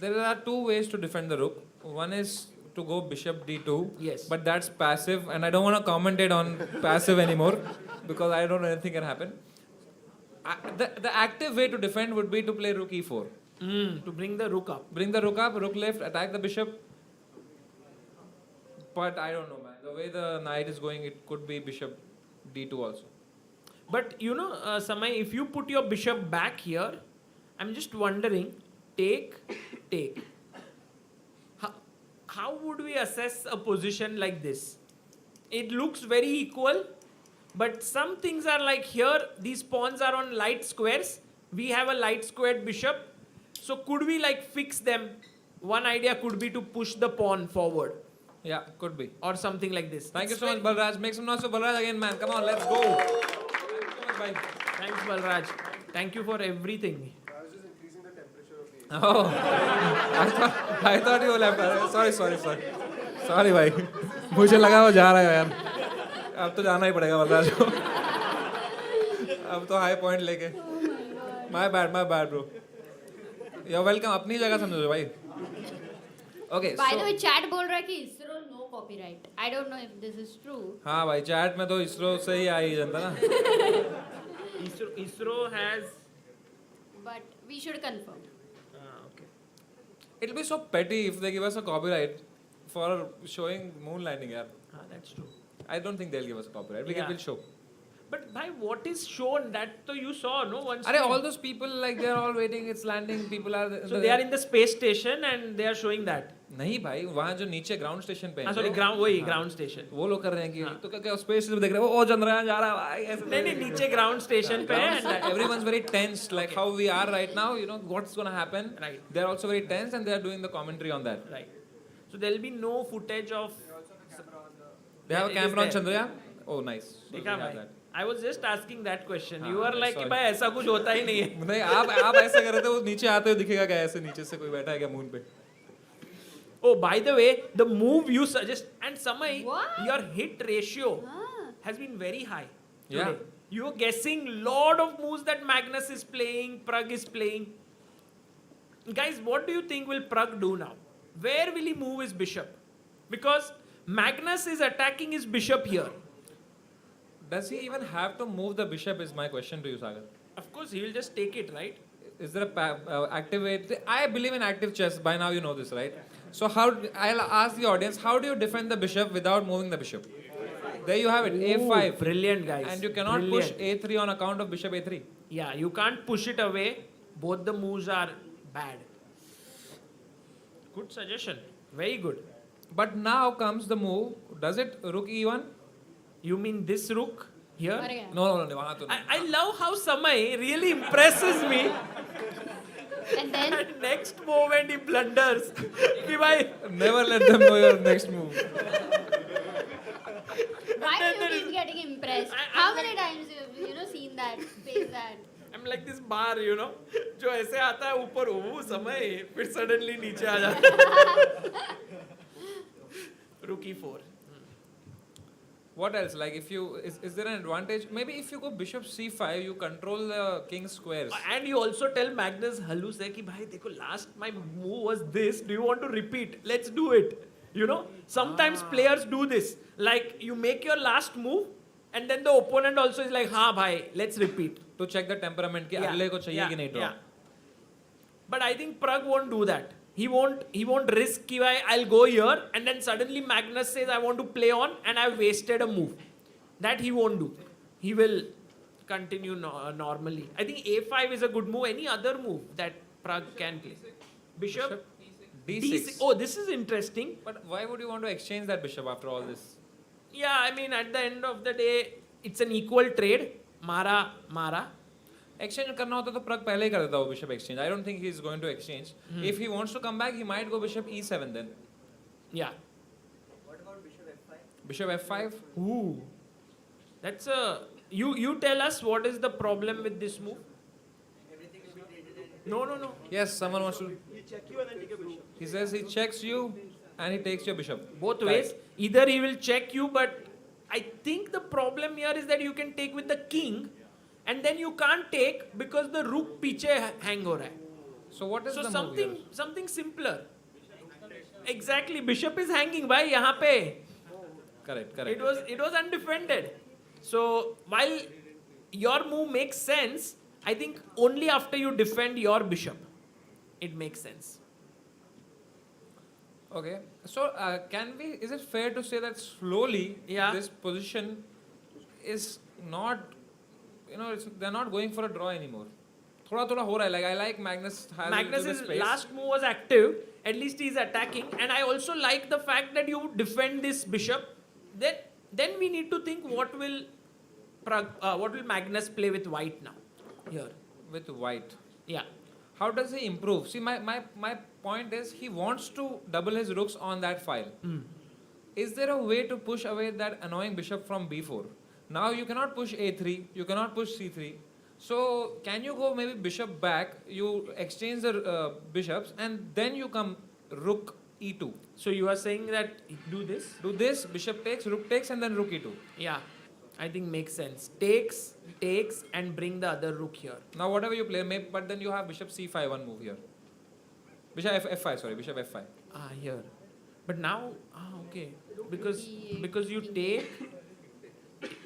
there are 2 ways to defend the rook. One is to go bishop d2. Yes. But that's passive, and I don't want to commentate on passive anymore because I don't know anything can happen. The active way to defend would be to play rook e4. To bring the rook up. Bring the rook up, rook left, attack the bishop. But I don't know, man. The way the knight is going, it could be bishop d2 also. But you know, Samay, if you put your bishop back here, I'm just wondering, take. How would we assess a position like this? It looks very equal, but some things are like here, these pawns are on light squares. We have a light squared bishop. So could we like fix them? One idea could be to push the pawn forward Yeah, could be. or something like this. Thank you It's so much, Balraj. Make some noise for Balraj again, man. Come on, let's go. Thank you so much, bye. Thanks, Balraj. Thank you for everything. I was just increasing the temperature of the Oh, I thought you left. Sorry. Sorry, भाई. मुझे लगा वो जा रहा है यार. अब तो जाना ही पड़ेगा बलराज को. अब तो हाई पॉइंट लेके. My bad, bro. You're welcome. अपनी जगह समझो भाई. Okay. By the way, chat बोल रहा है कि ISRO no copyright. I don't know if this is true. हाँ भाई, चैट में तो इसरो से ही आई जनता ना. ISRO has. But we should confirm. Okay. It'll be so petty if they give us a copyright for showing moon landing, yaar. That's true. I don't think they'll give us a copyright. We Yeah. will show. But bhai, what is shown? That so you saw, no? Once. Arey, all those people like they're all waiting. It's landing. People are. So they are in the space station and they are showing that. नहीं भाई, वहाँ जो नीचे ground station पे हैं. Sorry, ground station. वो लोग कर रहे हैं कि तो क्या स्पेस में देख रहे हो? ओ चंद्रयान जा रहा है भाई. ऐसे नहीं नीचे ground station पे है. and- Everyone's very tense, like how we are right now. You know what's gonna happen. Right. They're also very tense, and they're doing the commentary on that. Right. So there will be no footage of. They have a It is camera on there. Chandrayaan. Oh, nice. So we देखा have भाई. that. I was just asking that question. हाँ, You are like कि sorry. भाई ऐसा कुछ होता ही नहीं है. नहीं आप ऐसा कर रहे थे वो नीचे आते हुए दिखेगा क्या ऐसे नीचे से कोई बैठा है क्या मून पे Oh, by the way, the move you suggest, and Samay, What? your hit ratio Ah. has been very high Yeah. today. You're guessing lot of moves that Magnus is playing, Prag is playing. Guys, what do you think will Prag do now? Where will he move his bishop? Because Magnus is attacking his bishop here. Does he even have to move the bishop is my question to you, Sagar. Of course, he will just take it, right? Is there a active way? I believe in active chess. By now you know this, right? So I'll ask the audience, how do you defend the bishop without moving the bishop? There you have it, A5. Brilliant, guys. And you cannot Brilliant. push A3 on account of bishop A3. Yeah, you can't push it away. Both the moves are bad. Good suggestion. Very good. But now comes the move. Does it rook E1? You mean this rook here? मर गया. No, वहाँ तो नहीं. I love how Samay really impresses me. And then And next moment he blunders. कि भाई, Never let them know your next move. why do you keep getting impressed? How many times you've seen that, faced that? I'm like this bar, जो ऐसे आता है ऊपर वो समय फिर suddenly नीचे आ जाता है. Rook E4. What else? Like if you is there an advantage? Maybe if you go bishop C5, you control the king's squares. And you also tell Magnus Hallu से कि भाई देखो last my move was this. Do you want to repeat? Let's do it. Sometimes players do this. Like you make your last move, and then the opponent also is like, हाँ भाई, let's repeat. To check the temperament कि अगले को चाहिए कि नहीं draw. But I think Prag won't do that. He won't risk कि भाई I'll go here and then suddenly Magnus says I want to play on and I've wasted a move. That he won't do. He will continue normally. I think A5 is a good move. Any other move that Prag can play? Bishop D6. Oh, this is interesting. But why would you want to exchange that bishop after all this? Yeah, I mean at the end of the day, it's an equal trade. Mara. Exchange करना होता तो Prag पहले ही कर देता वो bishop exchange. I don't think he is going to exchange. If he wants to come back, he might go bishop E7 then. Yeah. What about bishop f5? Bishop F5. Ooh. That's a... You tell us what is the problem with this move? Everything will be traded and No. Yes, someone wants to. you check you and then take a bishop. He says he checks you and he takes your bishop. Both ways. Either he will check you, but I think the problem here is that you can take with the king and then you can't take because the rook पीछे hang हो रहा है. So what is So the move here? something simpler. Exactly. Bishop is hanging भाई यहाँ पे. Correct. It was undefended. So while your move makes sense, I think only after you defend your bishop, it makes sense. Okay. So is it fair to say that slowly this position is not, they're not going for a draw anymore. थोड़ा हो रहा है. Like I like Magnus's space. Last move was active. At least he's attacking. And I also like the fact that you defend this bishop. Then we need to think what will Magnus play with white now? Here. With white. Yeah. How does he improve? See, my point is he wants to double his rooks on that file. Is there a way to push away that annoying bishop from b4? Now you cannot push a3, you cannot push c3. So can you go maybe bishop back, you exchange the bishops and then you come rook e2. So you are saying that do this? Do this, bishop takes, rook takes and then rook e2. Yeah. I think makes sense. Takes and bring the other rook here. Now whatever you play, but then you have bishop c5 one move here. Bishop f5. Here. But now, okay. Because you take,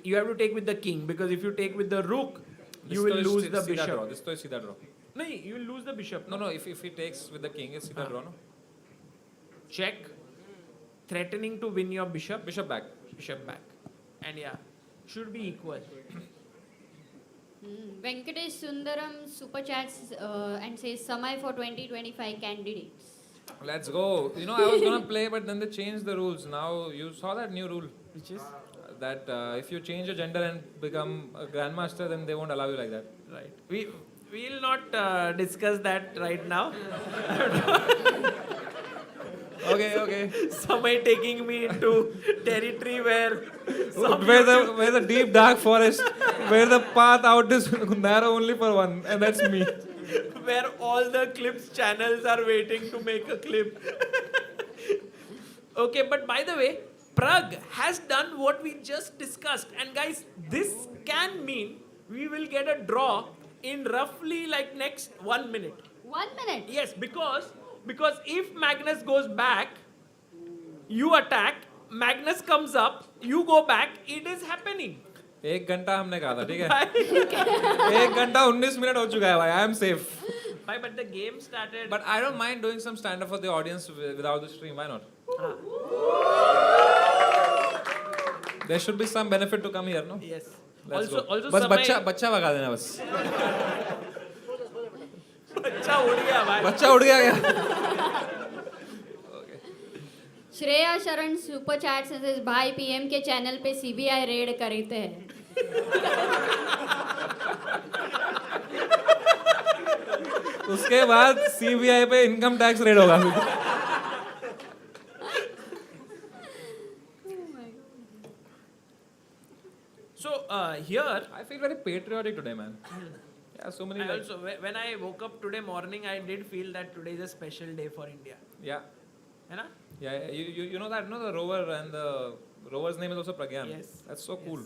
you have to take with the king. Because if you take with the rook, you will lose the bishop. This is सीधा draw. No, you will lose the bishop. No, if he takes with the king, it's सीधा draw, no? Check. Threatening to win your bishop. Bishop back. And yeah, should be equal. Venkatesh Sundaram super chats and says Samay for 2025 candidates. Let's go. I was gonna play, but then they changed the rules. Now you saw that new rule, Which is? that if you change your gender and become a grandmaster, then they won't allow you like that. Right. We will not discuss that right now. Okay. Somebody taking me into territory where Where the deep dark forest, where the path out is narrow only for one, and that's me. where all the clips channels are waiting to make a clip. Okay, but by the way, Prag has done what we just discussed. And guys, this can mean we will get a draw in roughly like next 1 minute. 1 minute. Yes, because if Magnus goes back, you attack, Magnus comes up, you go back, it is happening. 1 घंटा हमने कहा था, ठीक है? 1 घंटा 19 minute हो चुका है भाई. I am safe. Bhai, but the game started. But I don't mind doing some stand-up for the audience without the stream. Why not? There should be some benefit to come here, no? Yes. Let's also, go. also बस समय- बच्चा भगा देना बस. बच्चा उड़ गया भाई. बच्चा उड़ गया क्या? श्रेया शरण सुपर चैट से says, भाई पीएम के चैनल पे सीबीआई रेड करते हैं. उसके बाद सीबीआई पे इनकम टैक्स रेड होगा. So here, I feel very patriotic today, man. Yeah, so many I like, also when I woke up today morning, I did feel that today is a special day for India. yeah, है ना? yeah. You know that, no, the rover and the rover's name is also Pragyan. Yes. That's so cool.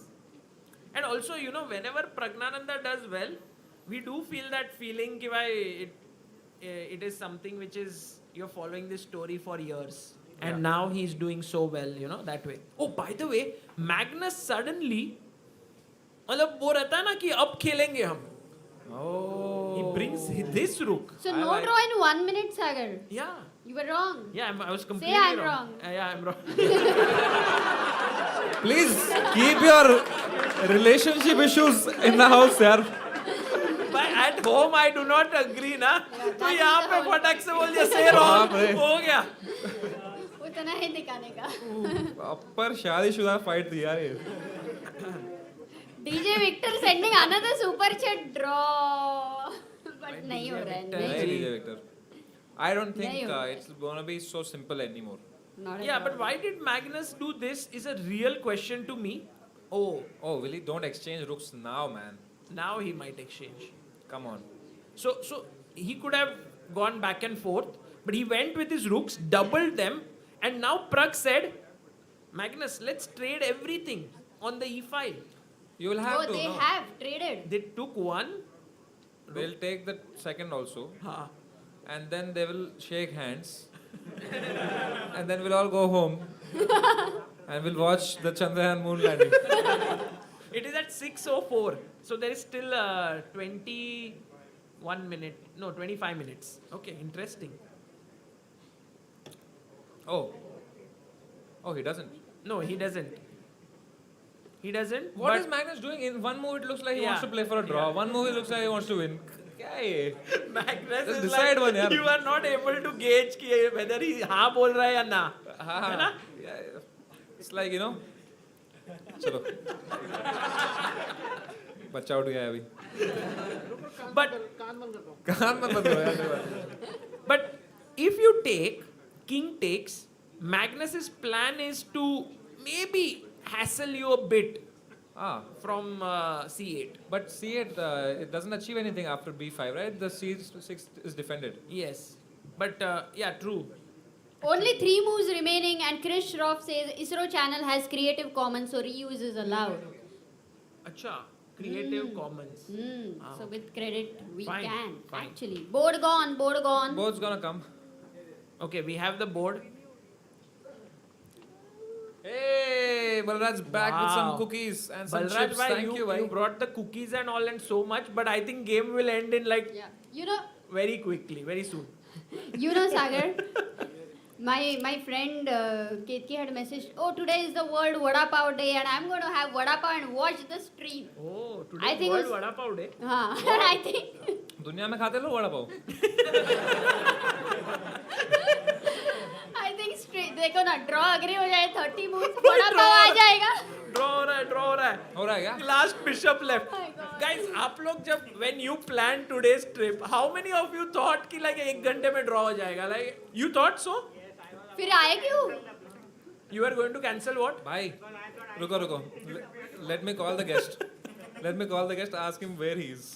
And also, you know, whenever Pragnanandha does well, we do feel that feeling कि भाई it is something which is you're following this story for years. And Yeah. now he's doing so well, you know, that way. Oh, by the way, Magnus suddenly, मतलब वो रहता है ना कि अब खेलेंगे हम. Oh. He brings this rook. So I no like- draw in 1 minute, Sagar. Yeah. You were wrong. Yeah, I was completely I'm wrong. wrong. Yeah, I'm wrong. Please keep your relationship issues in the house, yaar. But at home I do not agree ना. तो यहाँ पे फटक से बोल दिया say हाँ wrong. भाई. हो गया. उतना ही दिखाने का. Upper शादीशुदा fight थी यार ये. DJ Victor sending another super chat draw. But नहीं हो रहा है. नहीं नहीं. DJ Victor. I don't नहीं think होगा. it's gonna be so simple anymore. Not at Yeah, all. but why did Magnus do this is a real question to me. Oh, Oh, Willie, don't exchange rooks now, man. now he might exchange. Come on. So he could have gone back and forth, but he went with his rooks, doubled them, and now Prag said, Magnus, let's trade everything on the e5. You will have Oh, to. they No? have traded. They took one. They'll take the second also, Ha. and then they will shake hands, and then we'll all go home, and we'll watch the Chandrayaan moon landing. It is at 6:04, so there is still 21 minute, no 25 minutes. Okay, interesting. Oh. Oh, he doesn't. No, he doesn't. He doesn't. What but is Magnus doing? In one move, it looks like he Yeah. wants to play for a draw. Yeah. One move, it looks like he wants to win. क्या है ये? Magnus Just is decide like, one, यार. you are not able to gauge कि whether he हाँ बोल रहा है या ना. हाँ, है ना? yeah. It's like, you know. चलो. बच्चा उठ गया है अभी. But कान मत बंद करो यार कोई बात नहीं. but if you take king takes, Magnus's plan is to maybe hassle you a bit Ah, from c8. but C8, it doesn't achieve anything after B5, right? The C6 is defended. Yes, but yeah, true. Only 3 moves remaining, and Krish Shroff says ISRO channel has Creative Commons, so reuse is allowed. Acha, Creative Commons. So with credit, we Fine, can fine. actually. Board gone, board gone. Board's gonna come. Okay, we have the board. Hey, Balraj's back with some Wow. cookies and some Balraj, chips. bhai, Thank you, bhai. you brought the cookies and all and so much, but I think game will end in like Yeah. You know, very quickly, very soon. Sagar, my friend Ketki had messaged, oh, today is the World Vada Pav Day, and I'm going to have Vada Pav and watch the stream. Oh, I today think World it's- Vada Pav Day. And I think दुनिया में खाते लोग vada pav. I think straight देखो ना draw agree हो जाए 30 moves Vada Pav आ जाएगा. Draw हो रहा है, draw हो रहा है. हो रहा है क्या? Last bishop left. Oh my God. Guys, आप लोग जब when you planned today's trip, how many of you thought कि like 1 घंटे में draw हो जाएगा? Like you thought so? फिर आए क्यों? You are going to cancel what? भाई, रुको. Let me call the guest. Let me call the guest. Ask him where he is.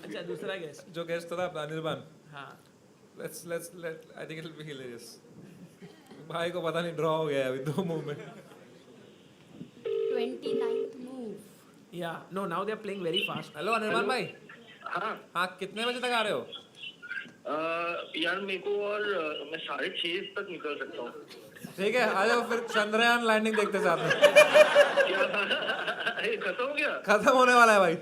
अच्छा दूसरा guess. जो guest था अपना निर्बान. हाँ. Let. I think it'll be hilarious. भाई को पता नहीं ड्रॉ हो गया अभी 2 मूव में. 29th move. Yeah. No, now they are playing very fast. Hello Anirban भाई. हाँ हाँ कितने बजे तक आ रहे हो? यार मेरे को और मैं 6:30 तक निकल सकता हूँ. ठीक है आ जाओ फिर चंद्रयान लैंडिंग देखते साथ में. क्या ये खत्म हो गया? खत्म होने वाला है भाई.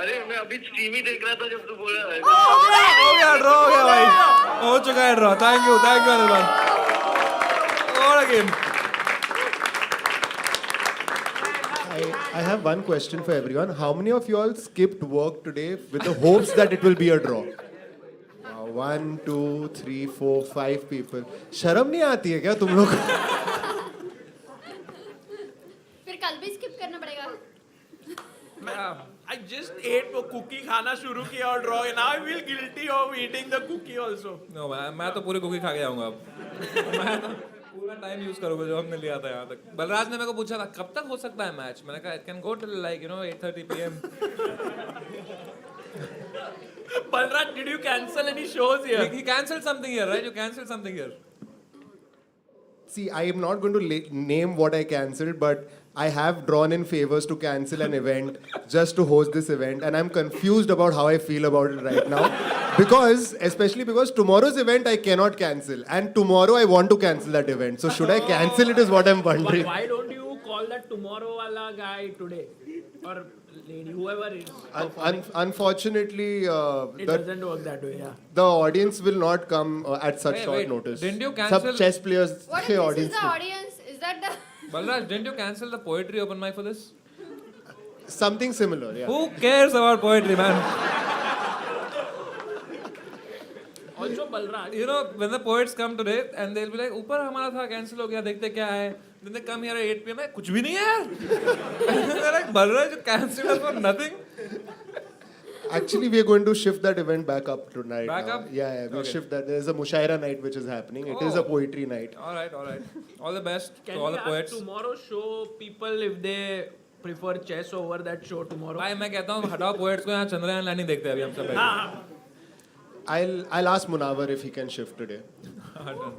अरे मैं अभी स्ट्रीम ही देख रहा था जब तू बोला. हो गया ड्रॉ हो गया भाई. हो चुका है ड्रॉ. Thank you Anirban. और again. I have one question for everyone. How many of you all skipped work today with the hopes that it will be a draw? 1, 2, 3, 4, 5 people. शर्म नहीं आती है क्या तुम लोग? फिर कल भी skip करना पड़ेगा. I just ate वो cookie खाना शुरू किया और draw. Now I feel guilty of eating the cookie also. No, मैं तो पूरी कुकी खा के जाऊंगा अब. मैं तो पूरा टाइम यूज करूंगा जो हमने लिया था यहाँ तक. बलराज ने मेरे को पूछा था कब तक हो सकता है मैच. मैंने कहा it can go till like 8:30 p.m. Balraj, did you cancel any shows here? He cancelled something here, right? You cancelled something here. See, I am not going to name what I cancelled, but I have drawn in favors to cancel an event just to host this event, and I'm confused about how I feel about it right now. Especially because tomorrow's event I cannot cancel, and tomorrow I want to cancel that event. So should I cancel it is what I'm But wondering. why don't you call that tomorrow wala guy today? Or lady, whoever it is. Unfortunately, It doesn't work that way, yeah. the audience will not come at such short Wait, notice. didn't you cancel- Sab chess players What के if this is audience the में. audience? Is that the... Balraj, didn't you cancel the poetry open mic for this? Something similar, yeah. Who cares about poetry, man? Also, Balraj. You know, when the poets come today and they'll be like, ऊपर हमारा था cancel हो गया देखते क्या है. Then they come here at 8 p.m. कुछ भी नहीं है यार. They're like, Balraj, you cancelled us for nothing. Actually, we are going to shift that event back up tonight. Back now. up? Yeah, we'll Okay. shift that. There's a Mushaira night which is happening. It is a Oh. poetry night. All right. All the best Can to all we the ask poets. tomorrow show people if they prefer chess over that show tomorrow? भाई मैं कहता हूँ हटाओ poets को यहाँ Chandrayaan landing देखते हैं अभी हम सब बैठे. हाँ. I'll ask Munawar if he can shift today.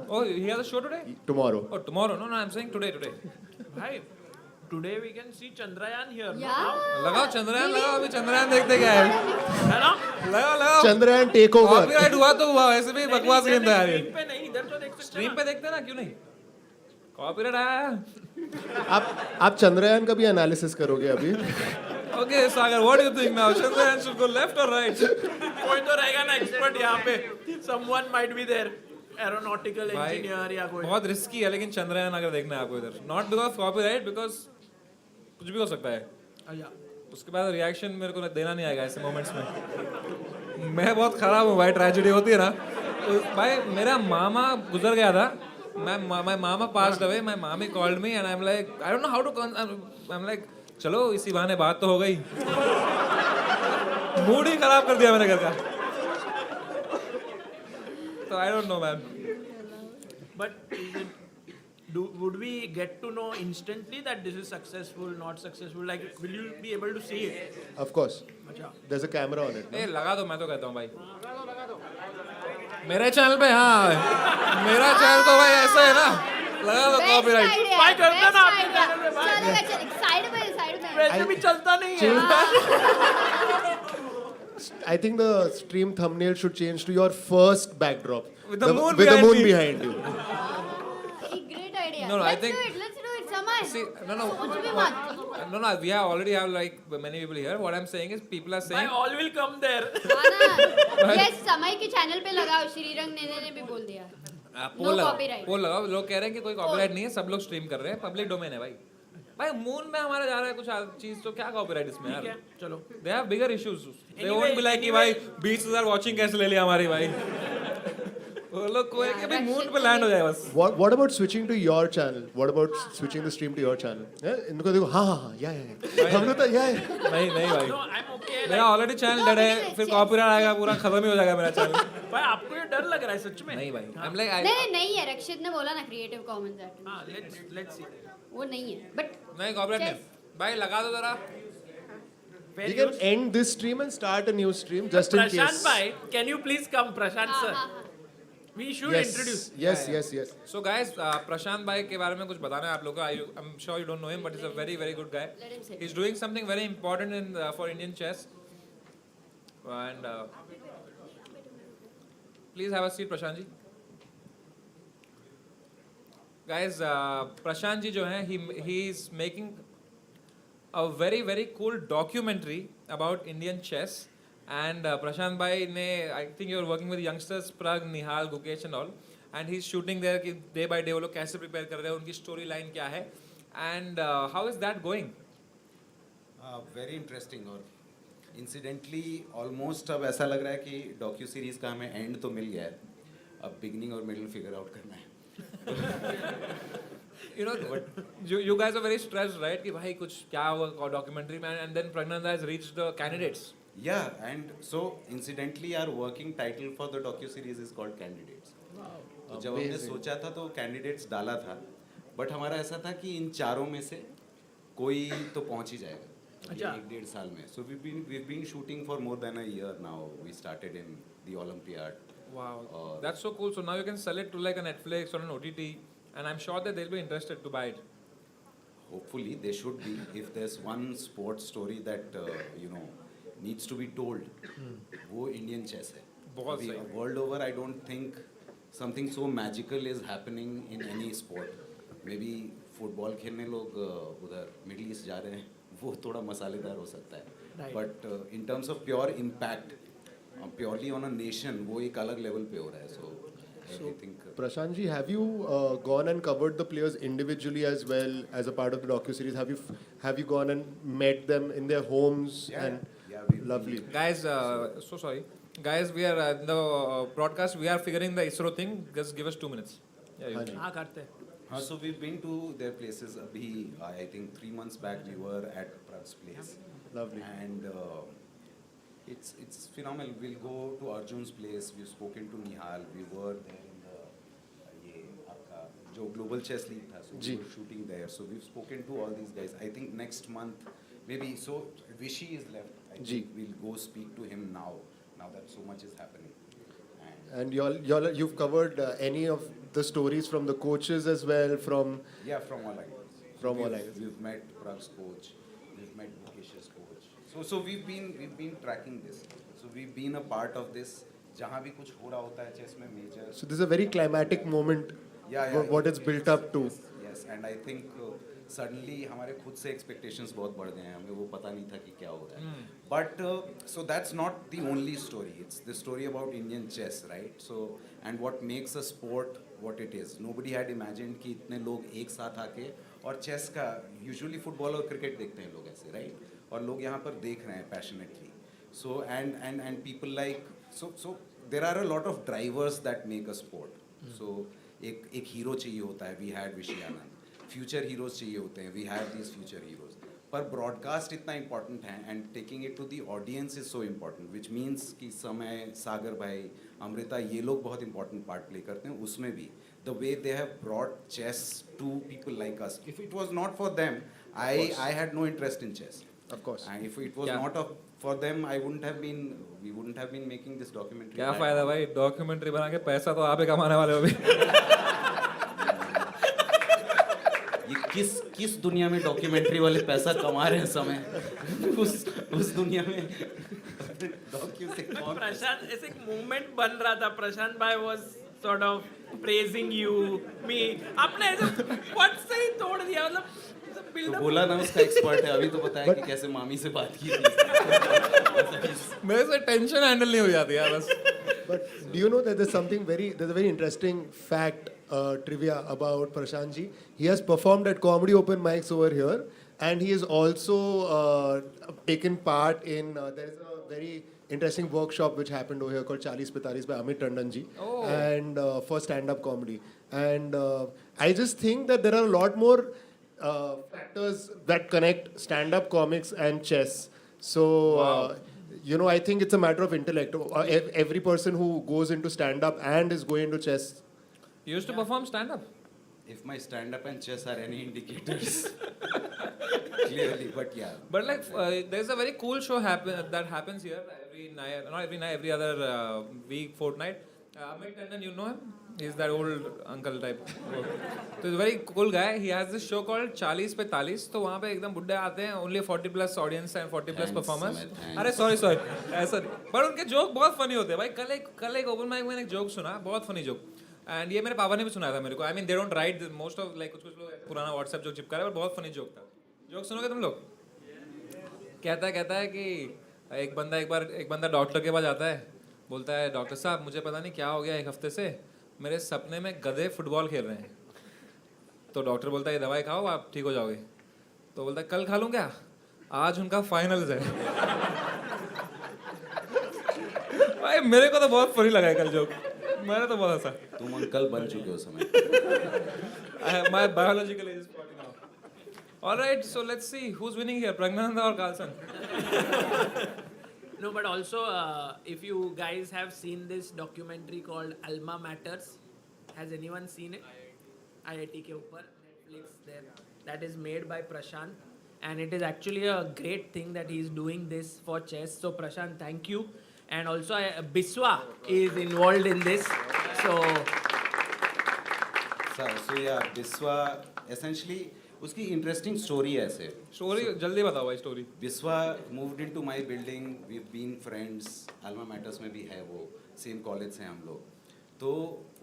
Oh, he has a show today? Tomorrow. Oh, tomorrow. No, I'm saying today. Bhai, today we can see Chandrayaan here. Yeah. लगाओ चंद्रयान लगाओ अभी चंद्रयान देखते क्या है. है ना? लगाओ. Chandrayaan take over. Copyright हुआ तो हुआ ऐसे भी बकवास गेम था यार ये. स्ट्रीम पे नहीं, इधर तो देख सकते स्ट्रीम पे देखते हैं ना क्यों नहीं. कॉपीराइट आया है. आप चंद्रयान का भी एनालिसिस करोगे अभी? Okay, Sagar, what do you think now? Chandrayaan should go left or right? कोई तो रहेगा ना एक्सपर्ट यहाँ पे. Someone might be there. Aeronautical भाई engineer या कोई. बहुत रिस्की है लेकिन चंद्रयान अगर देखना है आपको इधर. Not because copyright, because कुछ भी हो सकता है. अच्छा. उसके बाद रिएक्शन मेरे को देना नहीं आएगा ऐसे मोमेंट्स में. मैं बहुत खराब हूँ भाई. ट्रेजेडी होती है ना. भाई मेरा मामा गुजर गया था. My mama passed away. My mommy called me and I'm like, I don't know how to. I'm like, चलो इसी बहाने बात तो हो गई. मूड ही खराब कर दिया मैंने घर का. So I don't know, man. But would we get to know instantly that this is successful, not successful? Like, will you be able to see it? Of course. अच्छा. There's a camera on it. ए लगा दो मैं तो कहता हूँ भाई. मेरे channel पे हाँ. मेरा चैनल तो भाई ऐसा है ना. लगा दो कॉपीराइट. भाई कर दो ना आपके channel पे भाई. चलो साइड में वैसे भी चलता नहीं है. I think the stream thumbnail should change to your first backdrop. With the moon with the behind moon me. behind you. great idea. No, I think- Let's do it Samay. See, no. कुछ भी मत. No, we already have like many people here. What I'm saying is people are Bhai, saying. all will come there. Yes, समय के channel पे लगाओ. श्रीरंग ने भी बोल दिया. पोल No copyright. लगाओ. लोग कह रहे हैं कि कोई कॉपीराइट नहीं है. सब लोग स्ट्रीम कर रहे हैं. पब्लिक डोमेन है भाई. भाई मून में हमारा जा रहा है कुछ चीज तो क्या कॉपीराइट इसमें ठीक है, यार. चलो. They have bigger issues. They Anyway, won't be like कि भाई 20,000 वॉचिंग कैसे ले लिया हमारी भाई. वो लोग को है कि भाई मून पे लैंड हो जाए बस. What about switching to your channel? What about switching the stream to your channel? इनको देखो हाँ yeah. हम लोग तो yeah. नहीं भाई. No, I'm okay. मेरा ऑलरेडी चैनल डेड है. फिर कॉपीराइट आएगा पूरा खत्म ही हो जाएगा मेरा चैनल. भाई आपको ये डर लग रहा है सच में? नहीं भाई. I'm like नहीं है. रक्षित ने बोला ना क्रिएटिव कॉमन्स एक्ट. हाँ, let's see. वो नहीं है. बट नहीं कॉपीराइट नहीं. भाई लगा दो जरा. We can end this stream and start a new stream just in Prashant case. bhai, can you please come, Prashant sir? We should Yes, introduce. yes. So guys, Prashant bhai के बारे में कुछ बताना है आप लोगों को. I'm sure you don't know him, but he's a very very good guy. Let him sit. He's doing something very important for Indian chess. And please have a seat, Prashant ji. Guys, Prashant ji जो है, he is making a very very cool documentary about Indian chess. And Prashant bhai ne, I think you're working with youngsters, Prag, Nihal, Gukesh and all. And he's shooting there कि day by day वो लोग कैसे prepare कर रहे हैं, उनकी story line क्या है. And how is that going? Very interesting और इंसिडेंटली ऑलमोस्ट अब ऐसा लग रहा है कि डॉक्यू सीरीज का हमें एंड तो मिल गया है, अब बिगनिंग और मिडिल फिगर आउट करना है. You know, you guys are very stressed, right? कि भाई कुछ क्या होगा documentary में, and then Pragnanandhaa has reached the candidates. Yeah, and so incidentally our working title for the docu series is called Candidates. तो जब हमने सोचा था तो कैंडिडेट्स डाला था, बट हमारा ऐसा था कि इन चारों में से कोई तो पहुंच ही जाएगा अच्छा. 1-1.5 साल में. So we've been shooting for more than a year now. We started in the Olympiad. Wow, that's so cool. So now you can sell it to like a Netflix or an OTT, and I'm sure that they'll be interested to buy it. Hopefully they should be. If there's one sports story that needs to be told, वो Indian chess है. बहुत सही. World over, I don't think something so magical is happening in any sport. Maybe football खेलने लोग उधर Middle East जा रहे हैं, वो थोड़ा मसालेदार हो सकता है. Right. But in terms of pure impact, purely on a nation, वो एक अलग level पे हो रहा है. So I think. Prashant ji, have you gone and covered the players individually as well as a part of the docu-series? Have you gone and met them in their homes? Yeah, Lovely. Guys, so sorry. Guys, we are in the broadcast. We are figuring the ISRO thing. Just give us 2 minutes. Yeah, you. हाँ जी. हाँ करते हैं. So we've been to their places. अभी I think 3 months back we were at Prag's place. Lovely. And it's phenomenal. We'll go to Arjun's place. We've spoken to Nihal. We were there in the ये आपका जो Global Chess League था. So we were shooting there. So we've spoken to all these guys. I think next month maybe. So Vishy is left. I think we'll go speak to him now that so much is happening. And you've covered any of the stories from the coaches as well, from From all angles. From all angles. We've met Prag's coach. We've met Mukesh's coach. So we've been tracking this. So we've been a part of this. जहाँ भी कुछ हो रहा होता है chess में major. So this is a very climatic moment. What it's built up to. Yes, and I think suddenly हमारे खुद से expectations बहुत बढ़ गए हैं. हमें वो पता नहीं था कि क्या हो रहा है. But so that's not the only story. It's the story about Indian chess, right? So and what makes a sport what it is. Nobody had imagined कि इतने लोग एक साथ आके और chess का usually football और cricket देखते हैं लोग ऐसे, right? और लोग यहाँ पर देख रहे हैं passionately. So and people like so there are a lot of drivers that make a sport. So एक hero चाहिए होता है. We had Vishy Anand. Future heroes चाहिए होते हैं. We have these future heroes. पर ब्रॉडकास्ट इतना इम्पॉर्टेंट है and taking it to the audience is so important, which means कि समय, सागर भाई, अमृता, ये लोग बहुत इंपॉर्टेंट पार्ट प्ले करते हैं उसमें भी. The way they have brought chess to people like us. If it was not for them I had no interest in chess. Of course. And if it was not for them, we wouldn't have been making this documentary. क्या फायदा भाई documentary बना के, पैसा तो आप ही कमाने वाले हो अभी. ये किस दुनिया में डॉक्यूमेंट्री वाले पैसा कमा रहे हैं समय, उस दुनिया में डॉक्यू से कौन. प्रशांत ऐसे एक मूवमेंट बन रहा था. प्रशांत भाई was sort of praising you me. आपने ऐसे पट से ही तोड़ दिया. मतलब तो बोला ना उसका एक्सपर्ट है. अभी तो बताया कि कैसे मामी से बात की थी. मेरे से टेंशन हैंडल नहीं हो जाती यार बस. But do you know that there's a very interesting fact, trivia about Prashant ji. He has performed at comedy open mics over here, and he has also taken part in. There's a very interesting workshop which happened over here called 40-45 by Amit Tandon ji, and for stand-up comedy. And I just think that there are a lot more factors that connect stand-up comics and chess. So. I think it's a matter of intellect. Every person who goes into stand-up and is going into chess. You used to perform stand-up? If my stand-up and chess are any indicators, clearly, but yeah. But like, there's a very cool show that happens here every night, not every night, every other week, fortnight. Amit Tandon, you know him? He's that old uncle type. So he's a very cool guy. He has this show called 40 पे 40. तो वहाँ पे एकदम बुड्ढे आते हैं. Only 40 plus audience and 40 plus performers. अरे sorry. ऐसा. पर उनके जोक बहुत funny होते हैं भाई. कल एक open mic में एक जोक सुना. बहुत funny joke. And ये मेरे पापा ने भी सुनाया था मेरे को. I mean they don't write most of like कुछ लोग पुराना WhatsApp जोक चिपका रहे हैं पर बहुत funny joke था. जोक सुनोगे तुम लोग? कहता है कि एक बंदा डॉक्टर के पास जाता है. बोलता है डॉक्टर साहब मुझे पता नहीं क्या हो गया एक हफ्ते से मेरे सपने में गधे फुटबॉल खेल रहे हैं. तो डॉक्टर बोलता है ये दवाई खाओ आप ठीक हो जाओगे. तो बोलता है कल खा लूँ क्या? आज उनका फाइनल्स है. भाई मेरे को तो बहुत फनी लगा है कल जोक. मैंने तो बहुत हंसा. तुम अंकल बन चुके हो समय. My biological age is 40 now. All right, so let's see who's winning here, Pragnanandha or Carlsen? No, but also, if you guys have seen this documentary called Alma Matters, has anyone seen it? IIT ke upar, Netflix there. That is made by Prashant, and it is actually a great thing that he is doing this for chess. So Prashant, thank you. And also, Biswa is involved in this. So yeah, Biswa essentially उसकी interesting story है ऐसे. Story जल्दी बताओ भाई story. Biswa moved into my building. We have been friends. Alma maters में भी है वो. सेम कॉलेज से हम लोग. तो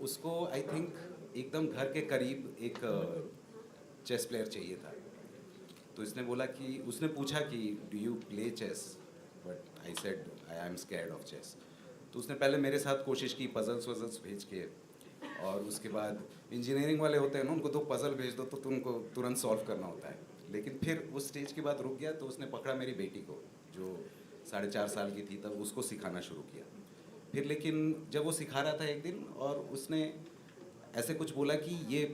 उसको आई थिंक एकदम घर के करीब एक चेस प्लेयर चाहिए था. तो इसने बोला कि उसने पूछा कि do you play chess. But I said I am scared of chess. तो उसने पहले मेरे साथ कोशिश की पजल्स भेज के. और उसके बाद इंजीनियरिंग वाले होते हैं ना उनको तो पजल भेज दो तो तुमको तुरंत सॉल्व करना होता है. लेकिन फिर उस स्टेज के बाद रुक गया. तो उसने पकड़ा मेरी बेटी को जो 4.5 साल की थी तब उसको सिखाना शुरू किया. फिर लेकिन जब वो सिखा रहा था एक दिन और उसने ऐसे कुछ बोला कि ये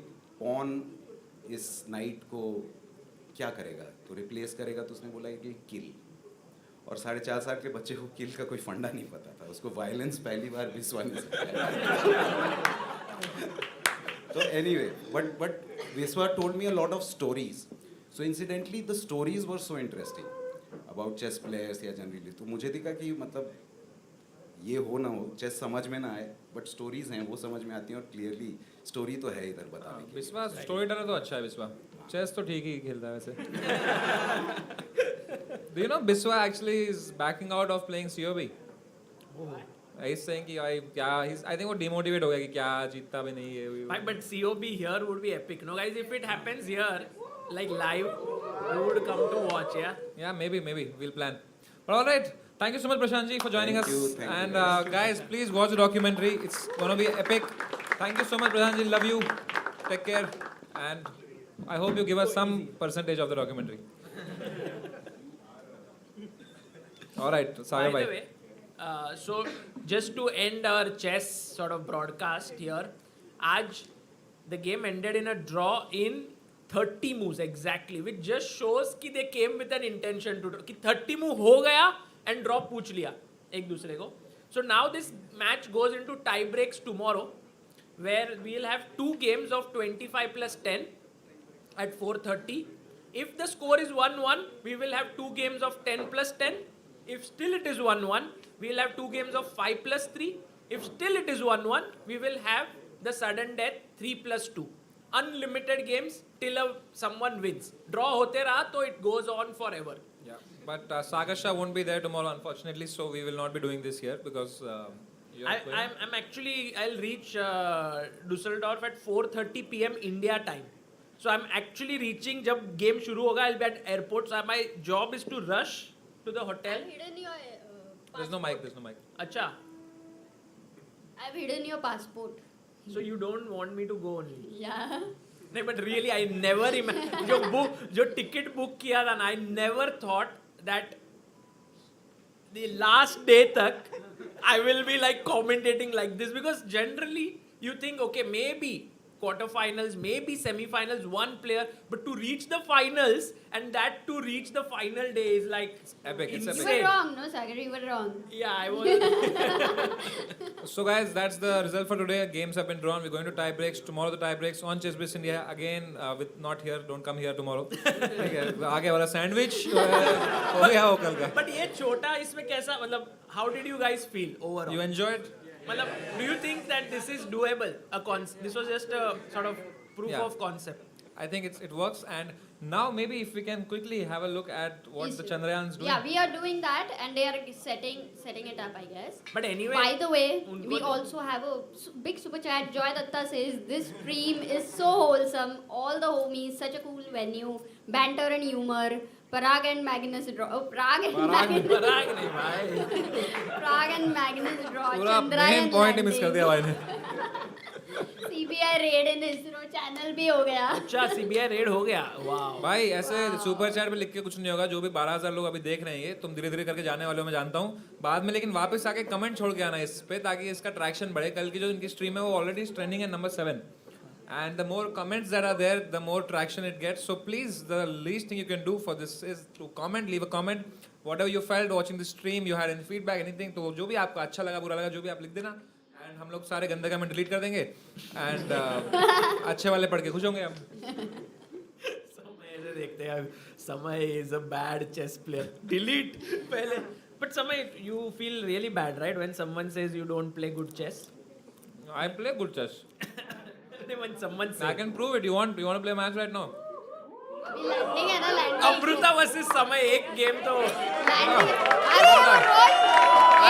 पॉन इस नाइट को क्या करेगा तो रिप्लेस करेगा. तो उसने बोला कि किल. और 4.5 साल के बच्चे को किल का कोई फंडा नहीं पता था. उसको वायलेंस पहली बार बिस्वा ने सिखाया. So anyway, but Viswa told me a lot of stories. So incidentally, the stories were so interesting about chess players या generally. तो मुझे दिखा कि मतलब ये हो ना हो चेस समझ में ना आए बट स्टोरीज हैं वो समझ में आती हैं और क्लियरली स्टोरी तो है इधर बताने की. विश्वा स्टोरी टेलर तो अच्छा है. विश्वा चेस तो ठीक ही खेलता है वैसे. Do you know Biswa actually is backing out of playing COB? He's saying कि I think वो demotivate हो गया कि क्या जीतता भी नहीं है. But COB here would be epic. No guys, if it happens here, like live, we would come to watch. Yeah, maybe we'll plan. But all right, thank you so much Prashant ji for joining us. Thank you guys, please watch the documentary. It's gonna be epic. Thank you so much Prashant ji. Love you. Take care, and I hope you give us some percentage of the documentary. All right, Sagar by bhai. the way, so just to end our chess sort of broadcast here, आज the game ended in a draw in 30 moves exactly, which just shows कि they came with an intention to draw. कि 30 move हो गया and draw पूछ लिया एक दूसरे को. So now this match goes into tie breaks tomorrow, where we'll have 2 games of 25 plus 10 at 4:30. If the score is 1-1, we will have 2 games of 10 plus 10. If still it is 1-1, we will have 2 games of 5 plus 3. If still it is 1-1, we will have the sudden death 3 plus 2. Unlimited games till someone wins. Draw hote raha, so it goes on forever. Yeah, but Sagar Shah won't be there tomorrow unfortunately, so we will not be doing this here because I'm actually, I'll reach Dusseldorf at 4:30 p.m. India time. So I'm actually reaching जब game शुरू होगा. I'll be at airport. So my job is to rush to the hotel. I've hidden your there's no mic. अच्छा. I've hidden your passport. So you don't want me to go only? Yeah. नहीं, but really I never जो ticket book किया था ना, I never thought that the last day तक I will be like commentating like this, because generally you think okay maybe quarterfinals, maybe semi-finals, one player, but to reach the finals and that to reach the final day is like epic. It's You epic. were wrong, no Sagar, you were wrong. Yeah, I was. So guys, that's the result for today. Games have been drawn. We're going to tie breaks. Tomorrow the tie breaks on ChessBase India. Again, with not here, don't come here tomorrow. आगे वाला sandwich हो गया हो कल का. But ये छोटा इसमें कैसा मतलब how did you guys feel overall? You enjoyed? Matlab, do you think that this is doable? This was just a sort of proof Yeah. of concept. I think it works. And now maybe if we can quickly have a look at what the Chandrayaan's doing. Yeah, we are doing that and they are setting it up, I guess. But anyway, By the way, unko we also have a big super chat. Joy Datta says, this stream is so wholesome. All the homies, such a cool venue. Banter and humor. Parag and Magnus draw. Oh, Parag and Magnus. Parag nahi bhai. Parag and Magnus draw. पूरा Chandrayaan main point ही miss कर दिया landing. भाई ने. CBI raid in ISRO channel भी हो गया. अच्छा CBI red हो गया. वाह. भाई ऐसे सुपर चैट पे लिख के कुछ नहीं होगा. जो भी 12,000 लोग अभी देख रहे हैं ये तुम धीरे धीरे करके जाने वाले हो मैं जानता हूँ बाद में. लेकिन वापस आके कमेंट छोड़ के आना इस पे ताकि इसका ट्रैक्शन बढ़े. कल की जो इनकी स्ट्रीम है वो ऑलरेडी ट्रेंडिंग है number 7. And the more comments that are there, the more traction it gets. So please, the least thing you can do for this is to comment, leave a comment, whatever you felt watching the stream, you had any feedback, anything. तो जो भी आपको अच्छा लगा, बुरा लगा, जो भी आप लिख देना. And हम लोग सारे गंदे कमेंट डिलीट कर देंगे. And अच्छे वाले पढ़ के खुश होंगे हम. समय ऐसे देखते हैं. समय is a bad chess player. Delete पहले. But Samay, you feel really bad, right, when someone says you don't play good chess? I play good chess. When someone says. I can prove it. You want to play a match right now? अभी landing है ना landing. Amrita versus समय एक game तो. Landing.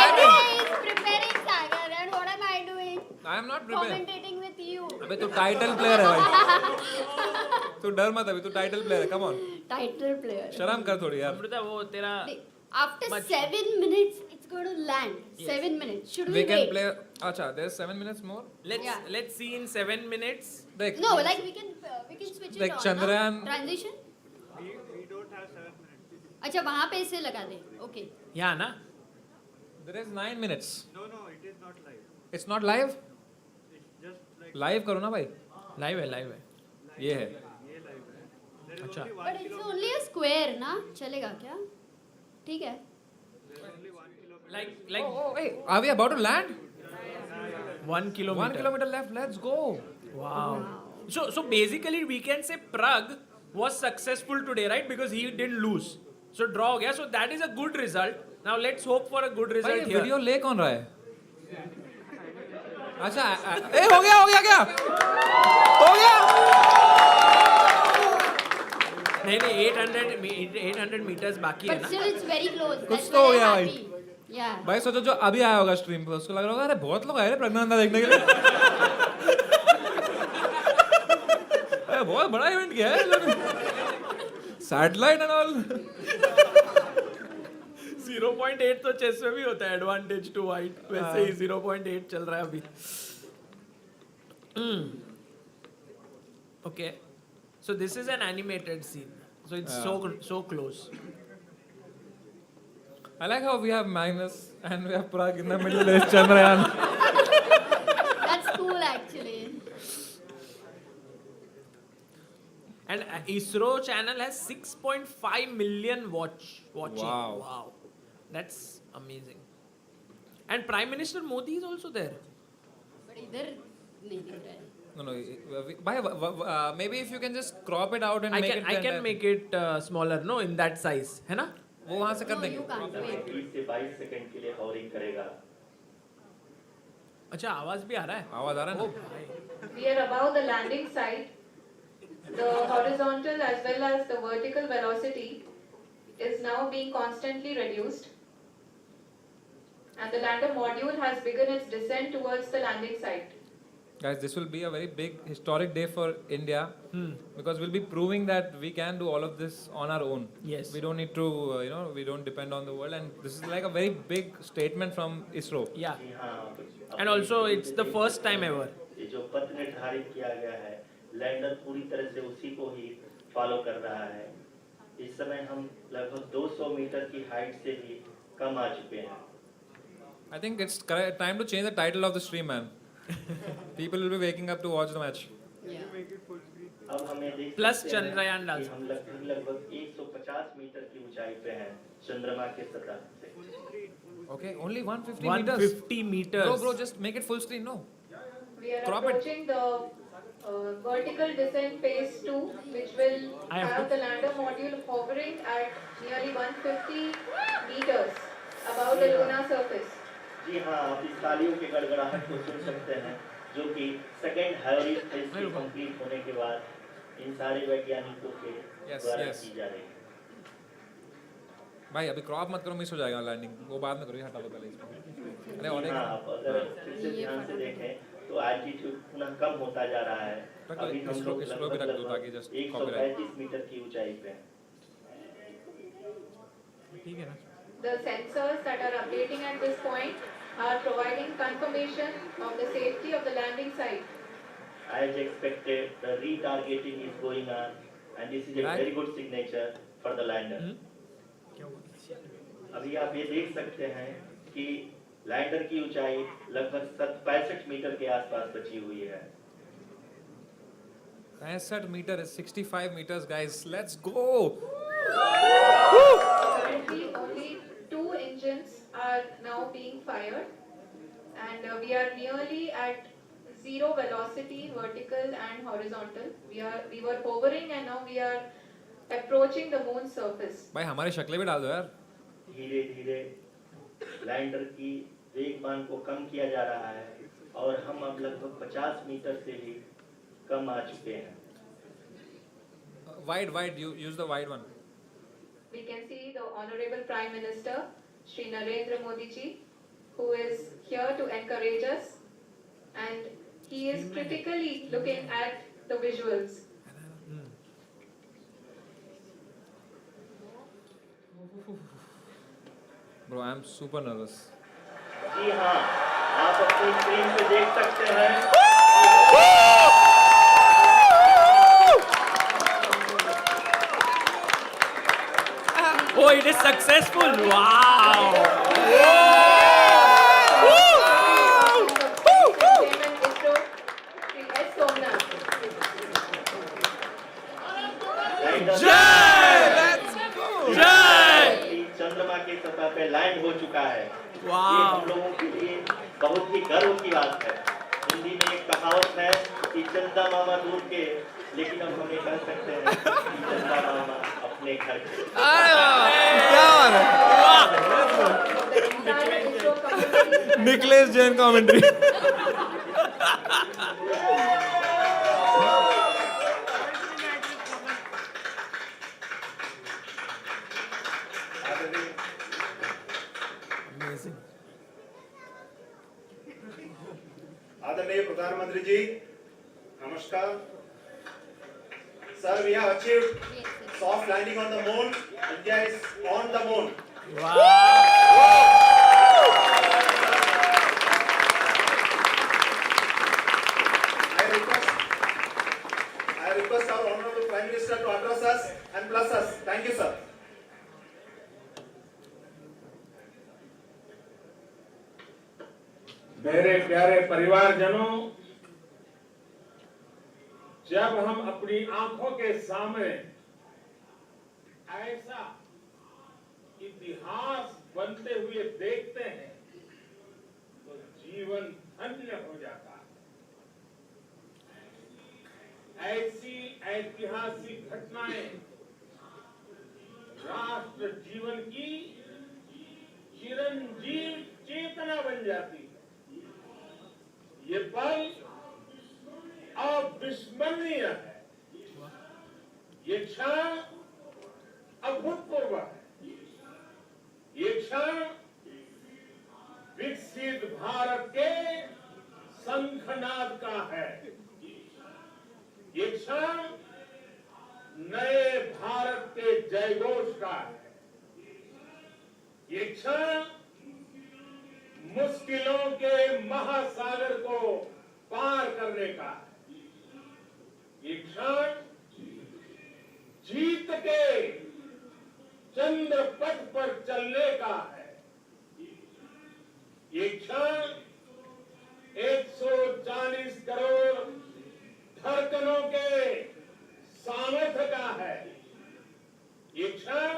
Anyway, he's preparing Sagar and what am I doing? I am not prepared. Commentating with you. अबे तू title player है भाई. तू डर मत अभी तू टाइटल प्लेयर है. Come on. Title player. शर्म कर थोड़ी यार. अमृता वो तेरा. After 7 minutes, it's going to land. 7 minutes. Should we We can wait? play. अच्छा, there's 7 minutes more. Let's see in 7 minutes. देख. No, like we can switch it Like on. Chandrayaan- ना? Transition. We don't have 7 minutes. अच्छा वहाँ पे इसे लगा दे. Okay. यहाँ ना. There is 9 minutes. No, it is not live. It's not live. It's just like Live करो ना भाई. लाइव है. ये है. ये live है. There is अच्छा. only But 1 it's only a square ना. चलेगा क्या? ठीक है. There is only 1 kilometer. Like Oh, wait. Are we about to land? 1 kilometer. 1 kilometer left. Let's go. Wow. So basically we can say Prague was successful today, right? Because he didn't lose. So draw हो गया. So that is a good result. Now let's hope for a good भाई result ये here. Video ले कौन रहा है? अच्छा, ए हो गया क्या? हो गया? नहीं 800 meters बाकी है But ना. still it's very close. कुछ That's तो हो why गया I'm भाई. happy. Yeah. भाई सोचो जो अभी आया होगा स्ट्रीम पे उसको लग रहा होगा अरे बहुत लोग आए रे प्रज्ञानंदा देखने के लिए. अरे बहुत बड़ा इवेंट किया है. Satellite and all. 0.8 तो चेस में भी होता है एडवांटेज टू वाइट. वैसे ही 0.8 चल रहा है अभी. Okay. So this is an animated scene. So it's so close. I like how we have Magnus and we have Prague in the middle. There's Chandrayaan. That's cool actually. And ISRO channel has 6.5 million watching. Wow. That's amazing. And Prime Minister Modi is also there. But इधर नहीं दिख रहा है. No. Maybe if you can just crop it out and I make can it. I can make it smaller, no, in that size, है ना? वो वहाँ से कर No, देंगे. you can't wait. 20 से 22 सेकंड के लिए हॉवरिंग करेगा। अच्छा आवाज भी आ रहा है. आवाज आ रहा है ना? We are above the landing site. The horizontal as well as the vertical velocity is now being constantly reduced. And the lander module has begun its descent towards the landing site. Guys, this will be a very big historic day for India because we'll be proving that we can do all of this on our own. Yes. We don't need to, we don't depend on the world, and this is like a very big statement from ISRO. Yeah. जी हाँ। And also it's the first time ever. ये जो पथ निर्धारित किया गया है, lander पूरी तरह से उसी को ही फॉलो कर रहा है। इस समय हम लगभग 200 मीटर की हाइट से भी कम आ चुके हैं। I think it's time to change the title of the stream, man. People will be waking up to watch the match. अब हमें देख Plus सकते हैं चंद्रयान डाल कि हम लगभग 150 मीटर की ऊंचाई पे हैं चंद्रमा के सतह से। Okay, only 150 meters. 150 meters. Bro, just make it full screen, no? We are Crop it. approaching the vertical descent phase 2, which will I have have to- the lander module hovering at nearly 150 meters above the lunar surface. जी हाँ, आप इस तालियों के गड़गड़ाहट को सुन सकते हैं, जो कि सेकेंड हाइब्रिड फेज की कंप्लीट होने के बाद इन सारे वैज्ञानिकों के द्वारा की जा रही है। भाई अभी क्रॉप मत करो, मिस हो जाएगा लैंडिंग, वो बाद में करो, ये हटा दो पहले इसको। अरे और एक हाँ, आप अगर फिर से ध्यान से देखें तो एल्टीट्यूड पुनः कम होता जा रहा है। अभी हम लोग लगभग 135 मीटर की ऊंचाई पे हैं। ठीक है ना? The sensors that are updating at this point are providing confirmation of the safety of the landing site. As expected, the retargeting is going on, and this is a very good signature for the lander. अभी आप ये देख सकते हैं कि lander की ऊंचाई लगभग 65 मीटर के आसपास बची हुई है। 65 metre is 65 meters, guys. Let's go! Currently, only 2 engines are now being fired, and we are nearly at zero velocity, vertical and horizontal. We were hovering, and now we are approaching the moon's surface. भाई हमारी शक्लें भी डाल दो यार। धीरे धीरे lander की वेगमान को कम किया जा रहा है और हम अब लगभग 50 मीटर से भी कम आ चुके हैं। Wide, you use the wide one. We can see the Honorable Prime Minister, Shri Narendra Modi ji, who is here to encourage us, and he is critically looking at the visuals. Bro, I'm super nervous. जी हाँ, आप अपनी screen पे देख सकते हैं। Oh, it is successful! Wow! चंद्रमा की सतह पे लैंड हो चुका है। ये हम लोगों के लिए बहुत ही गर्व की बात है। हिंदी में एक कहावत है कि चंदा मामा दूर के, लेकिन अब हम ये कह सकते हैं कि चंदा मामा अपने घर के। निकलेश जैन कमेंट्री। आदरणीय प्रधानमंत्री जी, नमस्कार। Sir, we have achieved soft landing on the moon. India is on the moon. Wow! I request our Honorable Prime Minister to address us and bless us. Thank you, sir. मेरे प्यारे परिवारजनों, जब हम अपनी आंखों के सामने ऐसा इतिहास बनते हुए देखते हैं तो जीवन धन्य हो जाता है। ऐसी ऐतिहासिक घटनाएं राष्ट्र जीवन की चिरंजीव चेतना बन जाती है। ये पल अविस्मरणीय है। ये क्षण अभूतपूर्व है। ये क्षण विकसित भारत के शंखनाद का है। ये क्षण नए भारत के जयघोष का है। ये क्षण मुश्किलों के महासागर को पार करने का है। ये क्षण जीत के चंद्र पथ पर चलने का है। ये क्षण 140 करोड़ धड़कनों के सामर्थ्य का है। ये क्षण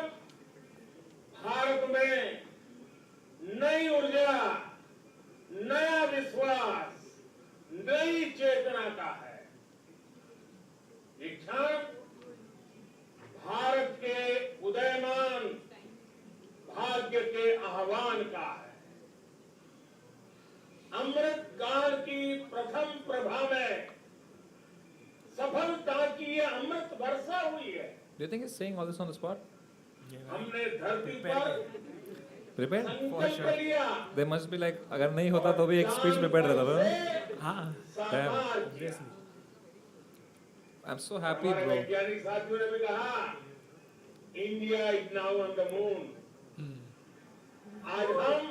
भारत में नई ऊर्जा, नया विश्वास, नई चेतना का है। ये क्षण भारत के उदयमान भाग्य के आह्वान का है। अमृत काल की प्रथम प्रभा में सफलता की ये अमृत वर्षा हुई है. Do you think he's saying all this on the spot? हमने धरती पर Prepared? संकल्प लिया. They must be like, अगर नहीं होता तो भी एक speech prepared रहता था. हाँ. साकार किया. I'm so happy, हमारे bro. वैज्ञानिक साथियों ने भी कहा, India is now on the moon. आज हम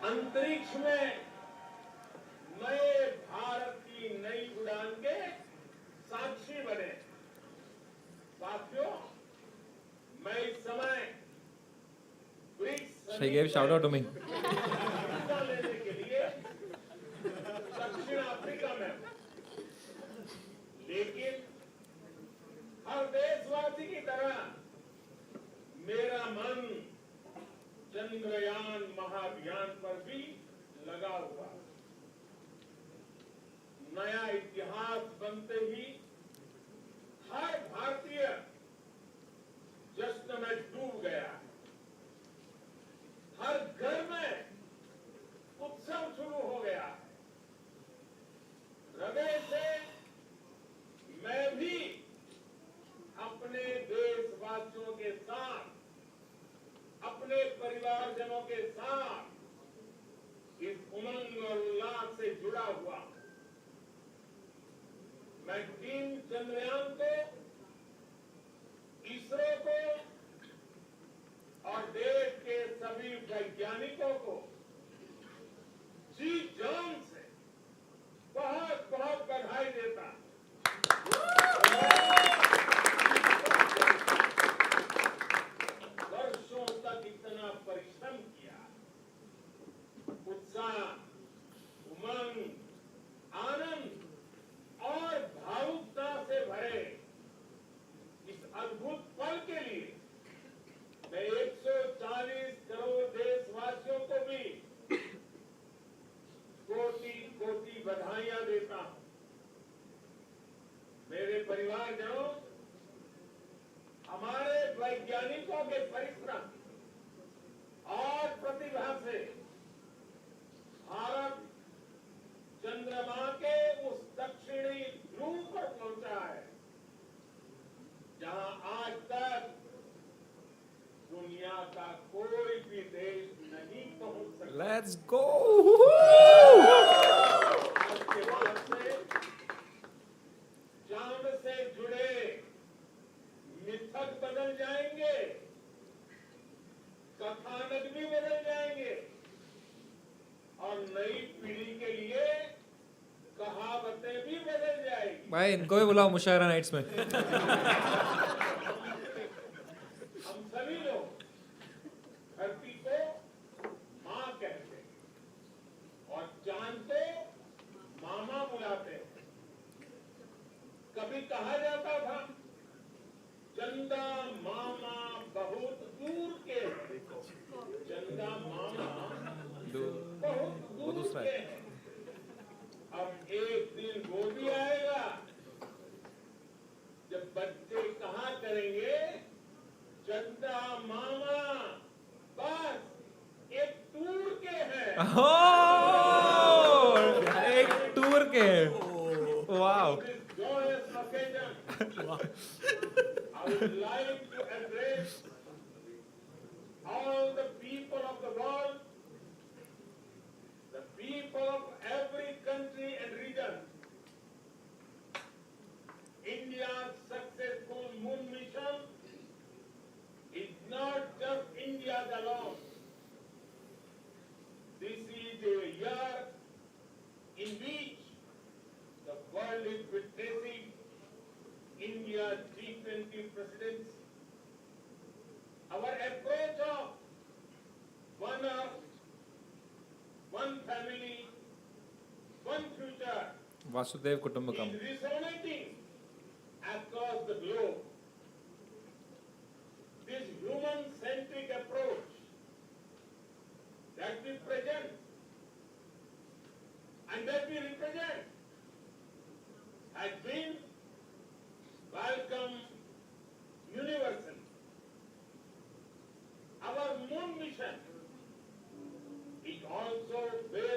अंतरिक्ष में नए भारत की नई उड़ान के साक्षी बने. साथियों, मैं इस समय She gave shout out to me. हिस्सा लेने के लिए दक्षिण अफ्रीका में, लेकिन हर देशवासी की तरह मेरा मन चंद्रयान महाअभियान पर भी लगा हुआ. नया इतिहास बनते ही हर भारतीय जश्न में डूब गया. हर घर में उत्सव शुरू हो गया. हृदय से मैं भी अपने देशवासियों के साथ, अपने परिवारजनों के साथ इस उमंग और उल्लास से जुड़ा हुआ. मैं टीम चंद्रयान को, इसरो को और देश के सभी वैज्ञानिकों को जी जान से बहुत बहुत बधाई देता. वर्षों तक इतना परिश्रम किया. उत्साह, उमंग, आनंद और भावुकता से भरे इस अद्भुत पल के लिए मैं 140 करोड़ देशवासियों को भी कोटि कोटि बधाइयां देता हूं. मेरे परिवारजनों, हमारे वैज्ञानिकों के परिश्रम और प्रतिभा से भारत चंद्रमा के उस दक्षिणी ध्रुव पर पहुंचा है जहां आज तक दुनिया का कोई भी देश नहीं पहुंच सकता. Let's go! आज के बाद से चांद से जुड़े मिथक बदल जाएंगे, कथानक भी बदल जाएंगे और नई पीढ़ी के लिए कहावतें भी बदल जाएगी. भाई इनको भी बुलाओ मुशायरा नाइट्स में. हम सभी लोग धरती को माँ कहते हैं और चांद को मामा बुलाते हैं. कभी कहा जाता था चंदा मामा बहुत दूर के हैं. चंदा मामा बहुत दूर के हैं. अब एक दिन वो भी आएगा जब बच्चे कहा करेंगे चंदा मामा बस एक टूर के हैं. एक टूर के. Wow. This joyous occasion, I would like to address all the people of the world, the people of every country and region. India's successful moon mission is not just India's alone. This is a year in which the world is witnessing India's G20 presidency. Our approach of one earth, one family, one future Vasudev Kutumbakam. is resonating across the globe. This human-centric approach that we present and that we represent has been welcomed universally. Our moon mission is also based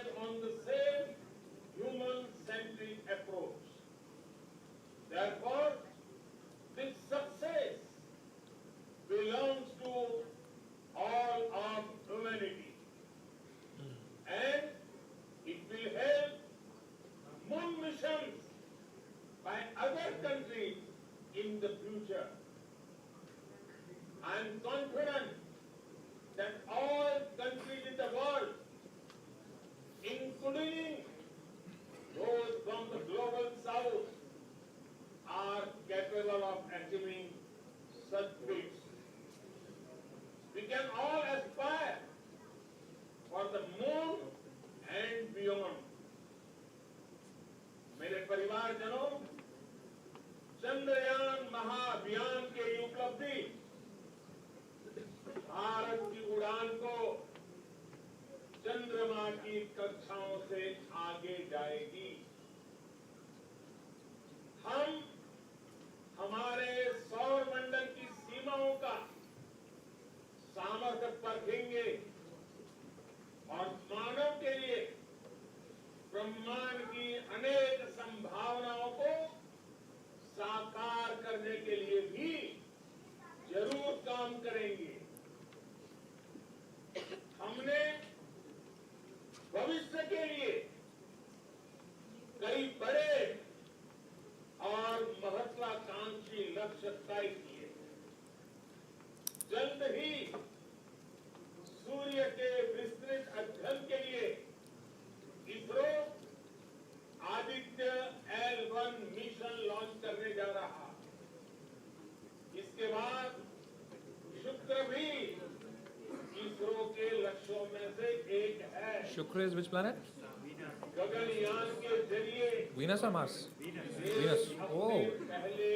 Shukra is which planet? Gaganyaan के जरिए Venus or Mars? Venus. Oh. पहले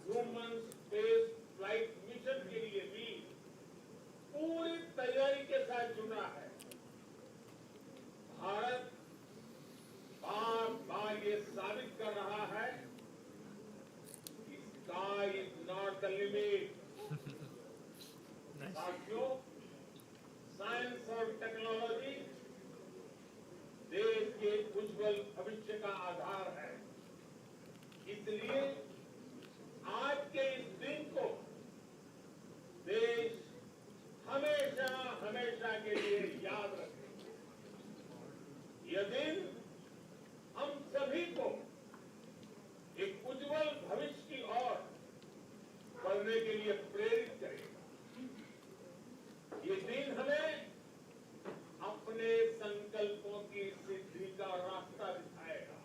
human space flight mission के लिए भी पूरी तैयारी के साथ चुना है। भारत बार बार ये साबित कर रहा है कि sky is not the limit. साथियों, साइंस और टेक्नोलॉजी देश के उज्जवल भविष्य का आधार है। इसलिए आज के इस दिन को देश हमेशा हमेशा के लिए याद रखे। यह दिन हम सभी को एक उज्जवल भविष्य की ओर बढ़ने के लिए प्रेरित करेगा। ये दिन हमें अपने संकल्पों की सिद्धि का रास्ता दिखाएगा।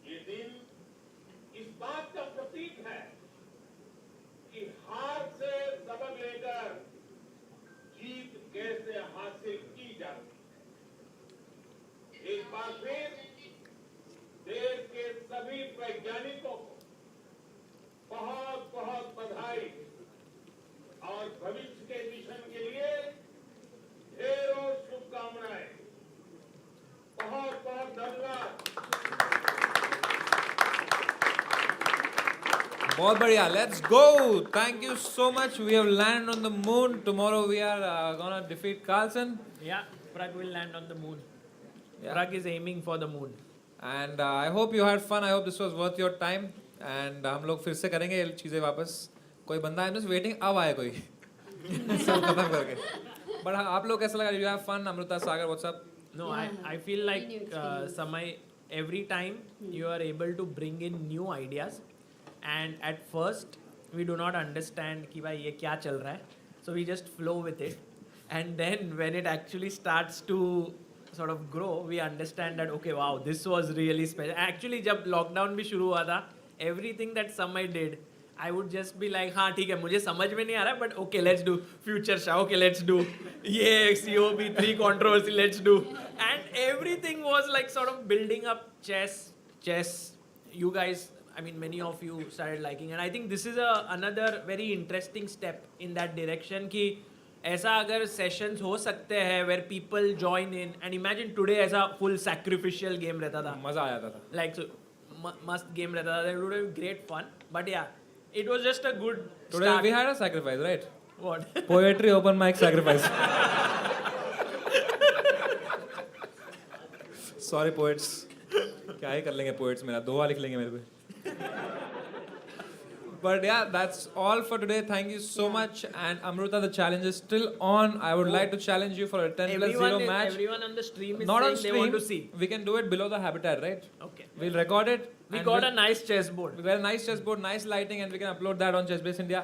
ये दिन इस बात का प्रतीक है कि हार से सबक लेकर जीत कैसे हासिल की जाती है। एक बार फिर देश के सभी वैज्ञानिकों को बहुत बहुत बधाई और भविष्य के मिशन के लिए ढेरों शुभकामनाएं। बहुत बहुत धन्यवाद। बहुत बढ़िया. Let's go. Thank you so much. We have landed on the moon. Tomorrow we are gonna defeat Carlsen. Yeah, Prag will land on the moon. Yeah. Prag is aiming for the moon. And I hope you had fun. I hope this was worth your time. And हम लोग फिर से करेंगे ये चीजें वापस. कोई बंदा है just waiting अब आए कोई. सब खत्म करके. But आप लोग कैसा लगा? You have fun. Amrita, Sagar, what's up? No, Yeah, I feel like very new experience. Samay, every time you are able to bring in new ideas, and at first we do not understand कि भाई ये क्या चल रहा है, so we just flow with it, and then when it actually starts to sort of grow, we understand that okay, wow, this was really special. Actually जब lockdown भी शुरू हुआ था, everything that Samay did, I would just be like हाँ ठीक है मुझे समझ में नहीं आ रहा है, but okay let's do future show, okay let's do ये COB 3 controversy, let's do, and everything was like sort of building up chess. You guys, I mean many of you started liking, and I think this is another very interesting step in that direction कि ऐसा अगर sessions हो सकते हैं where people join in, and imagine today ऐसा full sacrificial game रहता था, मजा आ जाता था. like so must game रहता था, it would have been great fun, but yeah, it was just a good Today start. we had a sacrifice, right? What? Poetry open mic sacrifice. Sorry poets. क्या ही कर लेंगे poets मेरा दोहा लिख लेंगे मेरे पे. But yeah, that's all for today. Thank you so much. And Amrita, the challenge is still on. I would like to challenge you for a 10+0 match. Everyone on the stream is Not saying on stream. they want to see. We can do it below the habitat, right? Okay. We'll record it. We and got we'll- a nice chessboard. We got a nice chessboard, nice lighting, and we can upload that on Chessbase India.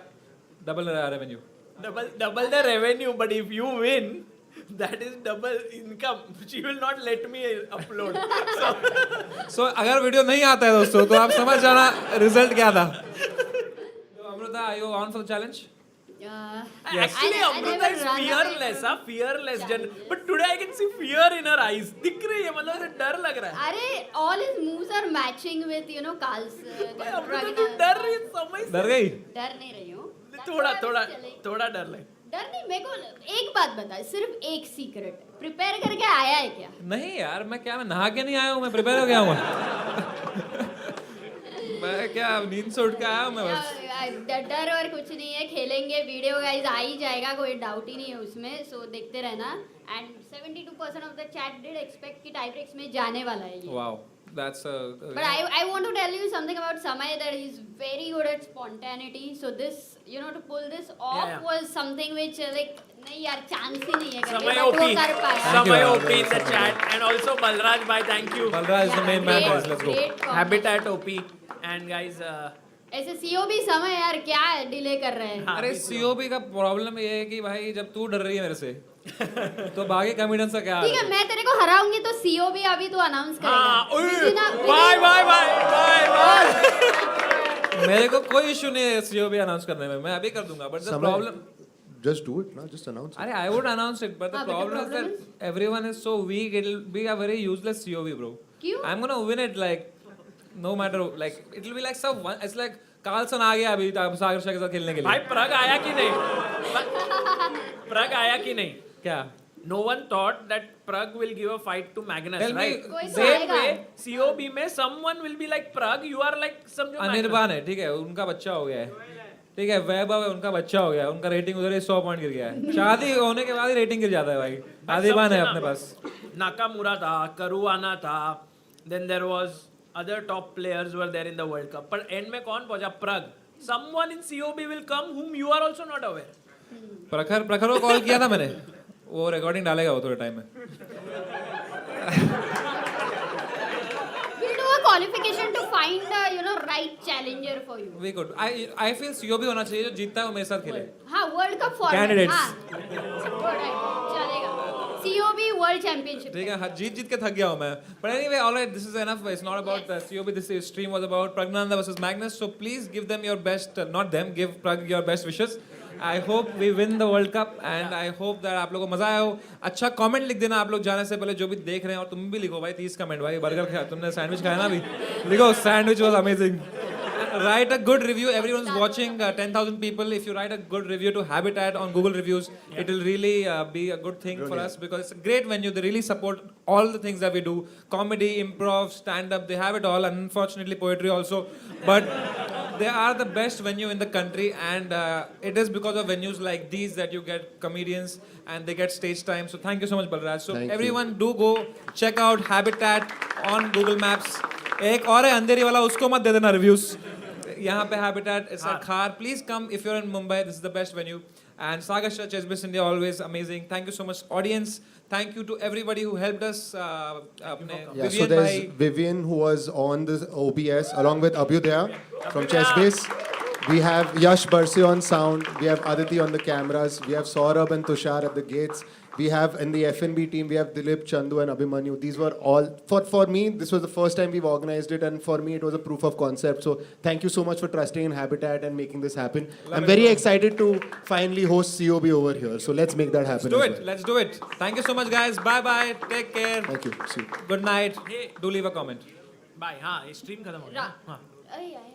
Double revenue. Double the revenue, but if you win, that is double income. She will not let me upload. So अगर video नहीं आता है दोस्तों तो आप समझ जाना result क्या था. So Amrita, are you on for the challenge? Actually, I Amrita never is run away fearless, from fearless. challenge. But today I can see fear in her eyes. दिख रही है, मतलब उसे डर लग रहा है. अरे all his moves are matching with Carlsen. भाई अमृता तू डर रही है समझ से. डर गई? डर नहीं रही हूँ. थोड़ा डर लग. डर नहीं. मेरे को एक बात बता, सिर्फ एक सीक्रेट प्रिपेयर करके आया है क्या? नहीं यार, मैं नहा के नहीं आया हूँ, मैं प्रिपेयर हो गया हूँ. मैं क्या नींद से उठ के आया हूँ मैं बस. डर और कुछ नहीं है, खेलेंगे. वीडियो गाइस आ ही जाएगा, कोई डाउट ही नहीं है उसमें. सो देखते रहना. And 72% of the chat did expect कि टाई ब्रेक्स में जाने वाला है ये. Wow, that's But I want to tell you something about Samay, that he's very good at spontaneity. So this, to pull this off was something which like नहीं यार chance ही नहीं है करके, Samay but वो OP. कर पाया. Samay OP in the chat, and also Balraj bhai, thank you. Balraj is the main man, guys. Let's go. Habitat OP, and guys. ऐसे COB समय यार क्या डिले कर रहे हैं. अरे COB का प्रॉब्लम ये है कि भाई जब तू डर रही है मेरे से तो बाकी कॉमेडियंस का क्या. ठीक है, मैं तेरे को हराऊंगी तो COB अभी तो अनाउंस करेगा. बाय. मेरे को कोई इशू नहीं है COB अनाउंस करने में, मैं अभी कर दूंगा. But the problem just do it, na? Just announce it. I would announce it, but the but the problem is problem that everyone is so weak. It'll be a very useless COV, bro. क्यों? I'm gonna win it, like, no matter, like, it'll be like some one. It's like Carlsen आ गया अभी सागर शाह के साथ खेलने के लिए. भाई प्रग आया कि नहीं? प्रग आया कि नहीं? क्या? No one thought that Prag will give a fight to Magnus, Tell me- right? कोई तो Same आएगा. way, COB में someone will be like Prag, you are like समझो Magnus. अनिर्बान है, ठीक है, उनका बच्चा हो गया है. ठीक है, वैभव है, उनका बच्चा हो गया, उनका रेटिंग उधर ही 100 पॉइंट गिर गया है. शादी होने के बाद ही रेटिंग गिर जाता है भाई. आदिबान है अपने पास. Nakamura था, Caruana था, then there was other top players were there in the World Cup. पर end में कौन पहुंचा? Prag. Someone in COB will come whom you are also not aware. प्रखर को कॉल किया था मैंने. वो रिकॉर्डिंग डालेगा वो थोड़े टाइम में. We'll do a qualification to find a right challenger for you. We could. I feel COB होना चाहिए जो जीतता है वो मेरे साथ खेले. हाँ, World Cup format. Candidates. हाँ. Alright, चलेगा. COB World Championship. ठीक है, जीत के थक गया हूँ मैं. But anyway, all right, this is enough. It's not about COB. This stream was about Pragnanandha versus Magnus. So please give them your best. Not them. Give Prag your best wishes. I hope we win the World Cup and I hope that आप लोगों को मजा आया हो. अच्छा comment लिख देना आप लोग जाने से पहले जो भी देख रहे हैं, और तुम भी लिखो भाई 30 कमेंट. भाई बर्गर खाया तुमने, सैंडविच खाया ना अभी, लिखो sandwich was amazing. Write a good review. Everyone's watching. 10,000 people. If you write a good review to Habitat on Google Reviews, it will really be a good thing for us because it's a great venue. They really support all the things that we do: comedy, improv, stand-up. They have it all. And unfortunately, poetry also. But they are the best venue in the country, and it is because of venues like these that you get comedians and they get stage time. So thank you so much, Balraj. So Thank everyone, do go check out Habitat on Google Maps. एक और है अंधेरी वाला, उसको मत दे देना reviews. यहाँ पे Habitat, it's a car. Please come if you're in Mumbai. This is the best venue. And Sagar Shah, Chessbiz India, always amazing. Thank you so much, audience. Thank you to everybody who helped us. Yeah, so there's Vivian who was on this OBS along with Abhyudaya from Chessbiz. We have Yash Barsi on sound. We have Aditi on the cameras. We have Saurabh and Tushar at the gates. We have in the FNB team, we have Dilip, Chandu and Abhimanyu. These were all, for me, this was the first time we've organized it, and for me it was a proof of concept. So thank you so much for trusting in Habitat and making this happen. I'm very excited to finally host COB over here. So let's make that happen. Let's do it. Let's do it. Thank you so much, guys. Bye-bye. Take care. Thank you. See you. Good night. Hey. Do leave a comment. Bye. हाँ, stream खत्म हो गया. अरे यार.